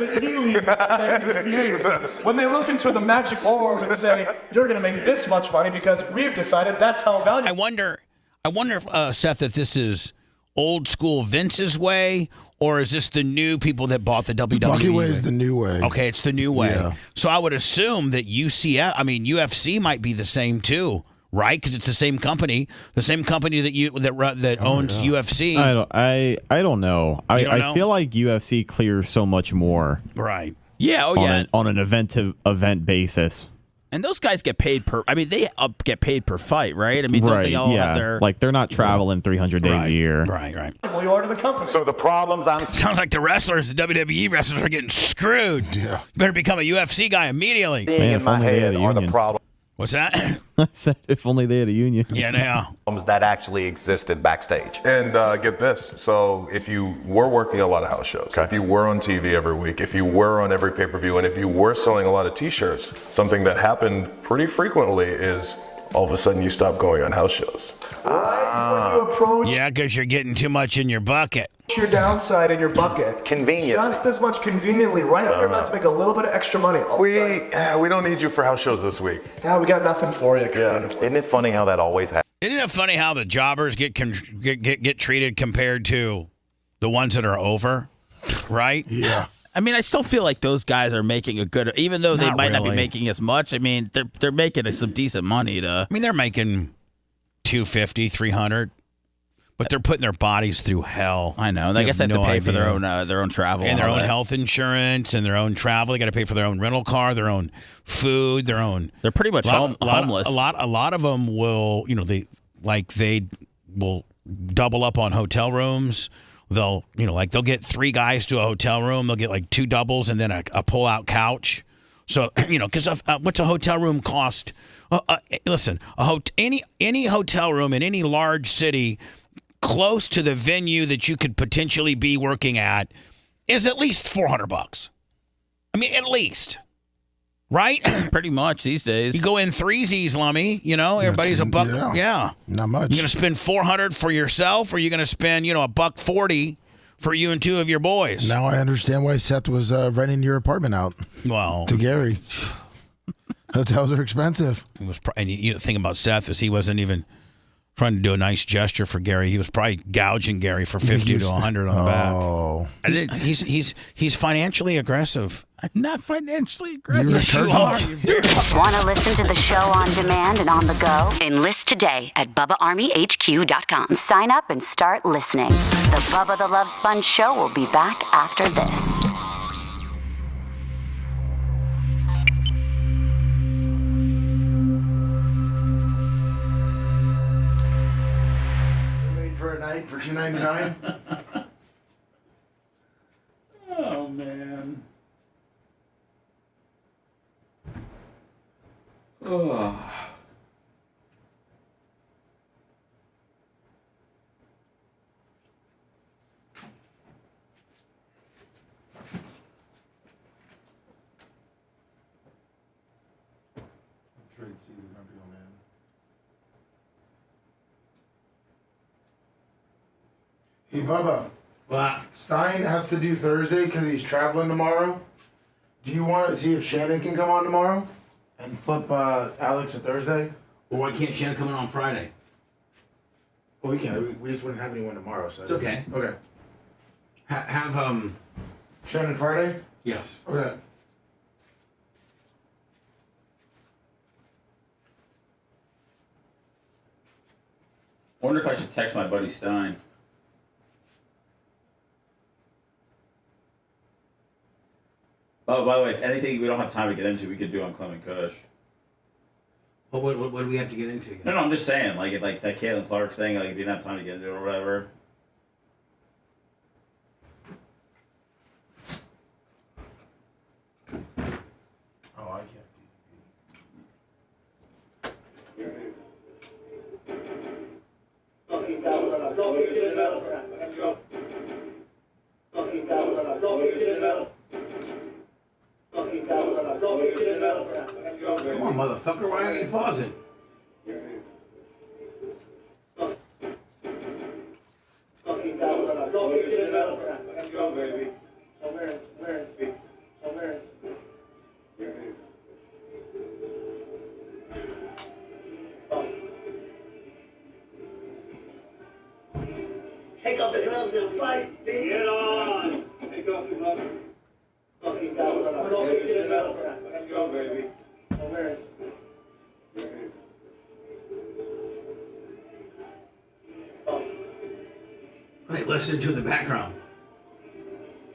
When they look into the magic orb and say, you're going to make this much money because we've decided that's how valuable. I wonder if, Seth, if this is old school Vince's way, or is this the new people that bought the WWE? The bucket way is the new way. Okay, it's the new way. Yeah. So I would assume that UFC might be the same too. Right, because it's the same company that owns UFC. I don't know. I feel like UFC clears so much more. Right. Yeah. Oh yeah. On an event to event basis. And those guys get paid per. I mean, they get paid per fight, right? I mean, don't they all have their like they're not traveling 300 days a year. Right. Well, you are to the company. So the problems sounds like the WWE wrestlers are getting screwed. Yeah. Better become a UFC guy immediately. in my head are the problems What's that? I said if only they had a union. Yeah, now. That actually existed backstage. And get this. So if you were working a lot of house shows, if you were on TV every week, if you were on every pay-per-view, and if you were selling a lot of t-shirts, something that happened pretty frequently is all of a sudden you stop going on house shows. When you approach Yeah, because you're getting too much in your bucket. your downside in your bucket, convenient, just as much conveniently, right when you're about to make a little bit of extra money. We don't need you for house shows this week. Yeah, we got nothing for you. Yeah. Isn't it funny how that always happens? Isn't it funny how the jobbers get treated compared to the ones that are over, right? Yeah. I mean, I still feel like those guys are making a good, even though they Not might not really. be making as much. I mean, they're making some decent money to. I mean, they're making $250, $300, but they're putting their bodies through hell. I know. I guess they have to pay for their own travel and their all own that. health insurance and their own travel. They got to pay for their own rental car, their own food, their own. They're pretty much homeless. A lot of them will, they will double up on hotel rooms. They'll get 3 guys to a hotel room. They'll get like 2 doubles and then a pull-out couch. So, because what's a hotel room cost? Listen, any hotel room in any large city close to the venue that you could potentially be working at is at least $400. I mean, at least. Right? Pretty much these days. You go in threesies, Lummy. Everybody's a buck. Yeah. Not much. You're going to spend $400 for yourself, or you're going to spend, $140 for you and 2 of your boys. Now I understand why Seth was renting your apartment out. Well, to Gary. Hotels are expensive. And the thing about Seth is he wasn't even trying to do a nice gesture for Gary. He was probably gouging Gary for $50 to $100 on the back. Oh, he's financially aggressive. I'm not financially aggressive. Yes, you are. Want to listen to the show on demand and on the go? Enlist today at BubbaArmyHQ.com. Sign up and start listening. The Bubba the Love Sponge Show will be back after this. Made for a night for $2.99. Oh, man. Oh. Hey, Bubba. What? Stein has to do Thursday because he's traveling tomorrow. Do you want to see if Shannon can come on tomorrow and flip Alex a Thursday? Well, why can't Shannon come in on Friday? Well, we can't. We just wouldn't have anyone tomorrow. So It's okay. Okay. Have Shannon Friday? Yes. Okay. I wonder if I should text my buddy Stein. Oh, by the way, if anything we don't have time to get into, we could do on Clement Kush. Well, what do we have to get into? No, I'm just saying, like that Caitlin Clark thing, like if you didn't have time to get into it or whatever. Oh, I can't. Come on, motherfucker, why are you pausing? Take off the gloves and fight, bitch. Get on. Take off the gloves. Fucking let's go, baby. Hey, listen to the background.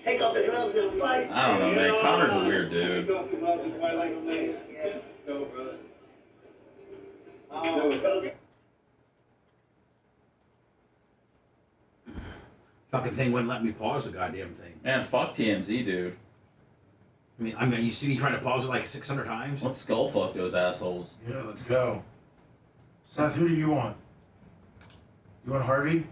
Take off the gloves and fight. I don't know, man. Connor's a weird dude. Take off the gloves and fight like a man. Yes. Go, brother. Okay. Fucking thing wouldn't let me pause the goddamn thing. Man, fuck TMZ, dude. I mean, you see me trying to pause it like 600 times. Let's skull fuck those assholes. Yeah, let's go. Seth, who do you want? You want Harvey?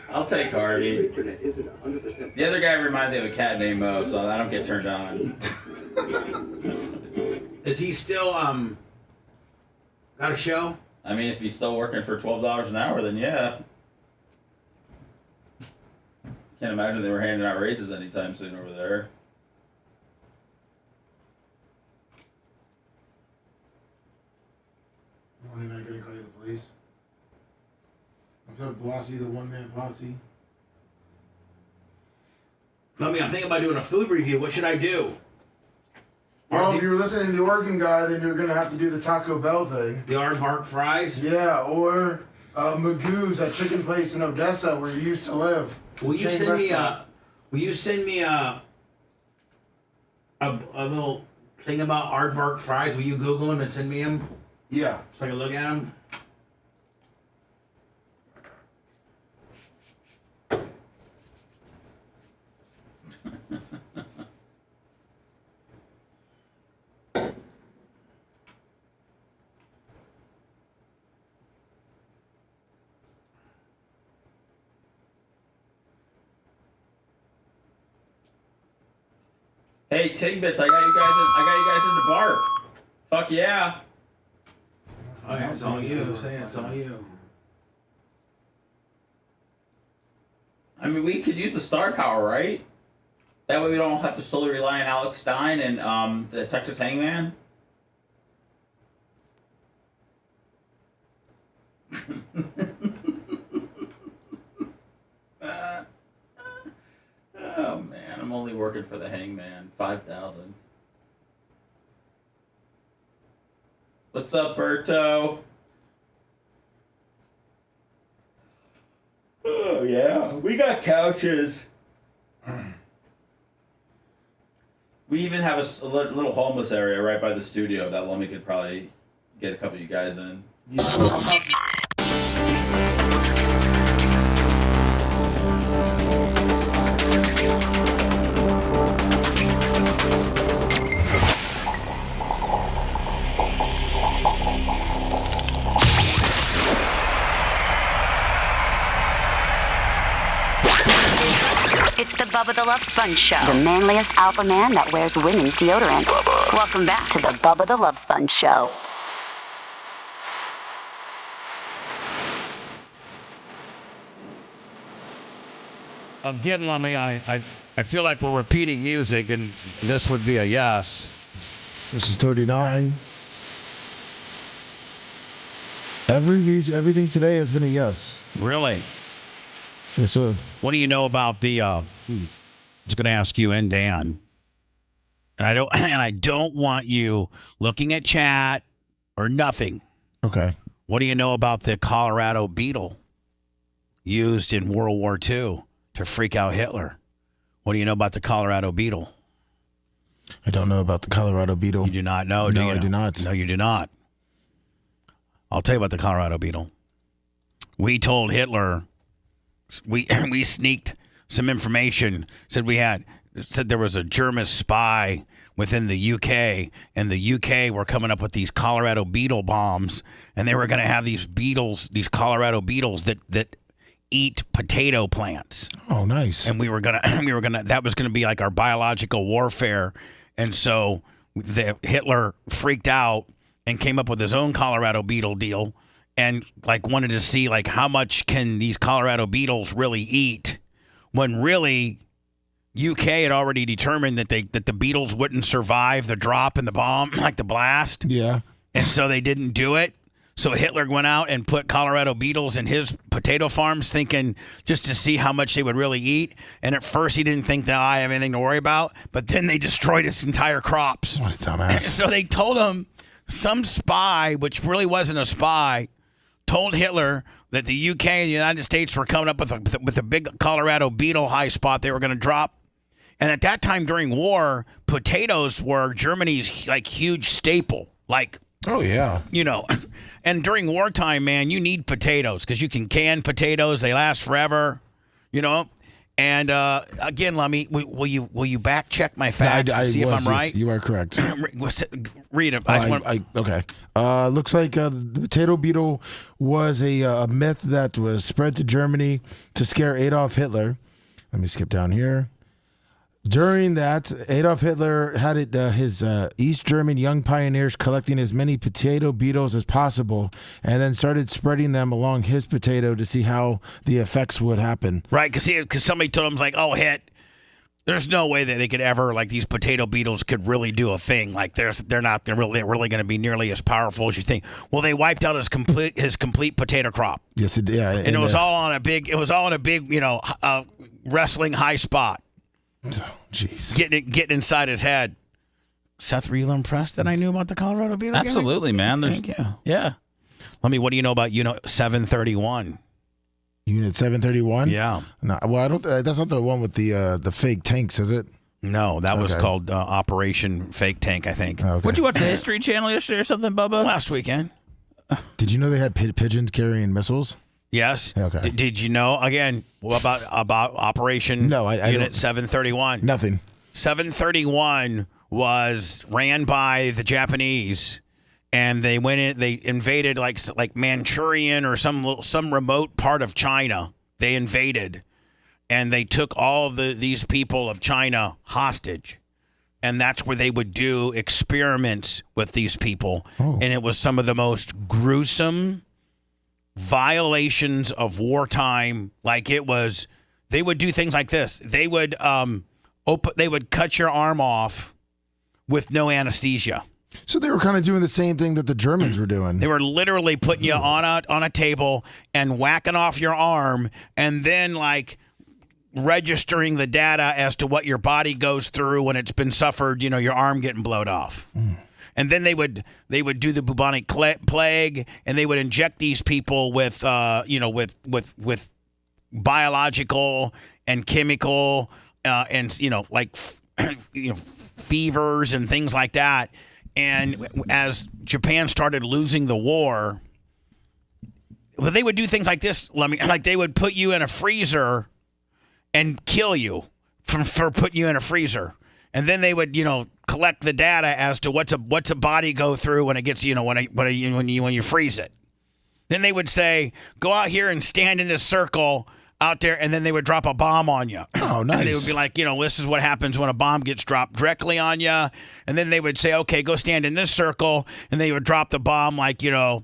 I'll take Harvey. The other guy reminds me of a cat named Mo, so I don't get turned on. Is he still got a show? I mean, if he's still working for $12 an hour, then yeah. Can't imagine they were handing out raises anytime soon over there. Morning, I gotta call you the police. What's up, Blossy, the one-man posse? I'm thinking about doing a food review. What should I do? Well, if you're listening to the Oregon guy, then you're gonna have to do the Taco Bell thing. The aardvark fries? Yeah, or Magoo's, that chicken place in Odessa where you used to live. Will you send me a little thing about aardvark fries? Will you Google them and send me them? Yeah. So I can look at them? Hey, Tigbits, I got you guys into Bark. Fuck yeah. Oh, yeah, it's all you. Say it's all you. I mean, we could use the star power, right? That way we don't have to solely rely on Alex Stein and the Texas Hangman. Oh man, I'm only working for the Hangman. 5,000. What's up, Berto? Oh yeah, we got couches. We even have a little homeless area right by the studio that Lummy could probably get a couple of you guys in. It's the Bubba the Love Sponge Show. The manliest alpha man that wears women's deodorant. Bubba. Welcome back to the Bubba the Love Sponge Show. Again, Lummy, I feel like we're repeating music, and this would be a yes. This is 39. Everything today has been a yes. Really? Yes, sir. What do you know about the? I was going to ask you and Dan. And I don't want you looking at chat or nothing. Okay. What do you know about the Colorado beetle used in World War II to freak out Hitler? What do you know about the Colorado beetle? I don't know about the Colorado beetle. You do not know, do you? No, I do not. No, you do not. I'll tell you about the Colorado beetle. We told Hitler, we sneaked some information, said there was a German spy within the UK, and the UK were coming up with these Colorado beetle bombs, and they were going to have these Colorado beetles that eat potato plants. Oh, nice. And that was going to be like our biological warfare. And so Hitler freaked out and came up with his own Colorado beetle deal, and wanted to see how much can these Colorado beetles really eat, when really UK had already determined that the beetles wouldn't survive the drop and the bomb, the blast. Yeah. And so they didn't do it. So Hitler went out and put Colorado beetles in his potato farms, thinking just to see how much they would really eat. And at first he didn't think that I have anything to worry about, but then they destroyed his entire crops. What a dumbass. So they told him, some spy, which really wasn't a spy, told Hitler that the UK and the United States were coming up with a big Colorado beetle high spot they were going to drop. And at that time during war, potatoes were Germany's huge staple. Oh, yeah. And during wartime, man, you need potatoes because you can can potatoes. They last forever, And again, Lummy, will you back check my facts to see if I'm right? You are correct. Read it. Okay. Looks like the potato beetle was a myth that was spread to Germany to scare Adolf Hitler. Let me skip down here. During that, Adolf Hitler had his East German young pioneers collecting as many potato beetles as possible and then started spreading them along his potato to see how the effects would happen. Right, because somebody told him, like, oh, there's no way that they could ever, like, these potato beetles could really do a thing. Like, they're really going to be nearly as powerful as you think. Well, they wiped out his complete potato crop. Yes, it did. Yeah, and it was all on a big, wrestling high spot. Jeez. Getting inside his head. Seth, were you impressed that I knew about the Colorado beetle? Absolutely, man. Thank you. Yeah. Let me. What do you know about 731? Unit 731? Yeah. No, well, I don't. That's not the one with the fake tanks, is it? No, that was called Operation Fake Tank, I think. Okay. Would you watch the History Channel yesterday or something, Bubba? Last weekend. Did you know they had pigeons carrying missiles? Yes. Okay. Did you know again about Operation Unit 731? Nothing. 731 was ran by the Japanese, and they went in. They invaded like Manchurian or some remote part of China. They invaded, and they took all of these people of China hostage, and that's where they would do experiments with these people, and it was some of the most gruesome violations of wartime. Like it was, they would do things like this. They would they would cut your arm off with no anesthesia. So they were kind of doing the same thing that the Germans were doing. They were literally putting you on a table and whacking off your arm, and then like registering the data as to what your body goes through when it's been suffered. Your arm getting blowed off. And then they would do the bubonic plague, and they would inject these people with with biological and chemical fevers and things like that. And as Japan started losing the war, well, they would do things like this. Like they would put you in a freezer and kill you for putting you in a freezer. And then they would, collect the data as to what's a body go through when it gets, when you freeze it. Then they would say, go out here and stand in this circle out there, and then they would drop a bomb on you. Oh, nice. And they would be like, this is what happens when a bomb gets dropped directly on you. And then they would say, okay, go stand in this circle, and they would drop the bomb like, a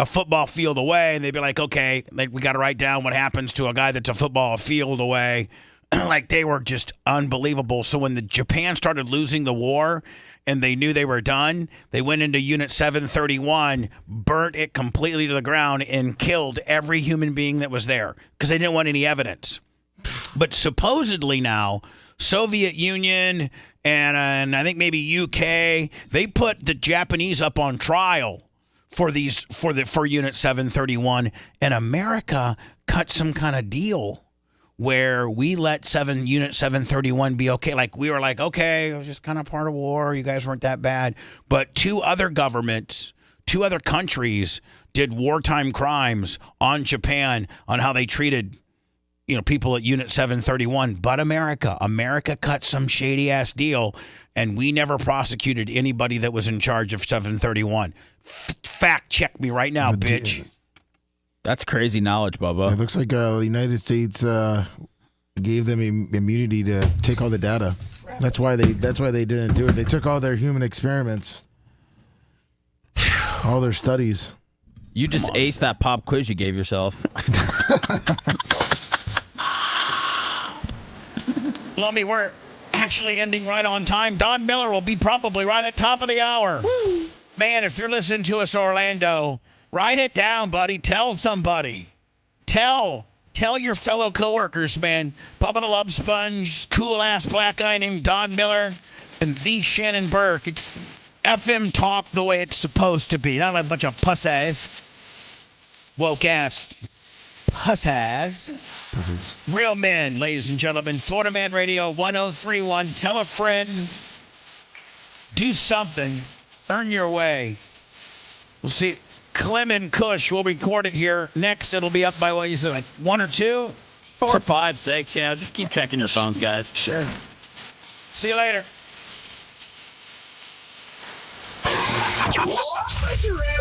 football field away, and they'd be like, okay, we got to write down what happens to a guy that's a football field away. Like they were just unbelievable. So when the Japan started losing the war and they knew they were done, they went into Unit 731, burnt it completely to the ground, and killed every human being that was there because they didn't want any evidence. But supposedly now, Soviet Union and I think maybe UK, they put the Japanese up on trial for Unit 731, and America cut some kind of deal where we let Unit 731 be okay. Like we were like, okay, it was just kind of part of war. You guys weren't that bad. But two other countries did wartime crimes on Japan on how they treated, people at Unit 731. But America cut some shady ass deal, and we never prosecuted anybody that was in charge of 731. Fact check me right now, bitch. That's crazy knowledge, Bubba. It looks like the United States gave them immunity to take all the data. That's why they didn't do it. They took all their human experiments, all their studies. You just aced that pop quiz you gave yourself. Lummy, we're actually ending right on time. Don Miller will be probably right at top of the hour. Woo. Man, if you're listening to us, Orlando, write it down, buddy. Tell somebody. Tell your fellow coworkers, man. Bubba the Love Sponge, cool-ass black guy named Don Miller, and the Shannon Burke. It's FM talk the way it's supposed to be. Not a bunch of puss-ass, woke-ass puss-ass. Real men, ladies and gentlemen. Florida Man Radio 1031. Tell a friend. Do something. Earn your way. We'll see. Clem and Kush will record it here. Next, it'll be up by, what you said, like 1 or 2? 4, 5, 6. Yeah, just keep checking your phones, guys. Sure. See you later.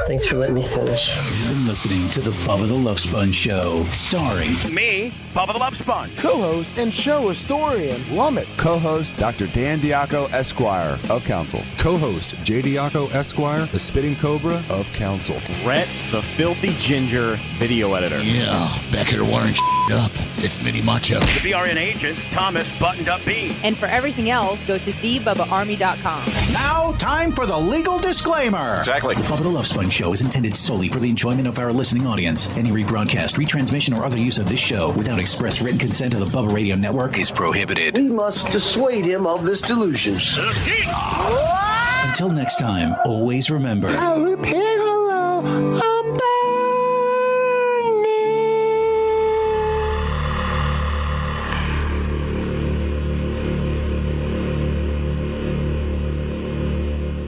Thanks for letting me finish. You've been listening to the Bubba the Love Sponge Show, starring me, Bubba the Love Sponge. Co-host and show historian, Lumet. Co-host Dr. Dan Diaco, Esquire of Council. Co-host J. Diaco, Esquire, the Spitting Cobra of Council. Brett, the Filthy Ginger video editor. Yeah, Becker wiring up. It's Mini Macho. The BRN agent, Thomas Buttoned Up B. And for everything else, go to thebubbaarmy.com. Now, time for the legal disclaimer. Exactly. The Bubba the Love Sponge Show is intended solely for the enjoyment of our listening audience. Any rebroadcast, retransmission, or other use of this show without express written consent of the Bubba Radio Network is prohibited. We must dissuade him of this delusion. Until next time, always remember. I'll repeat hello.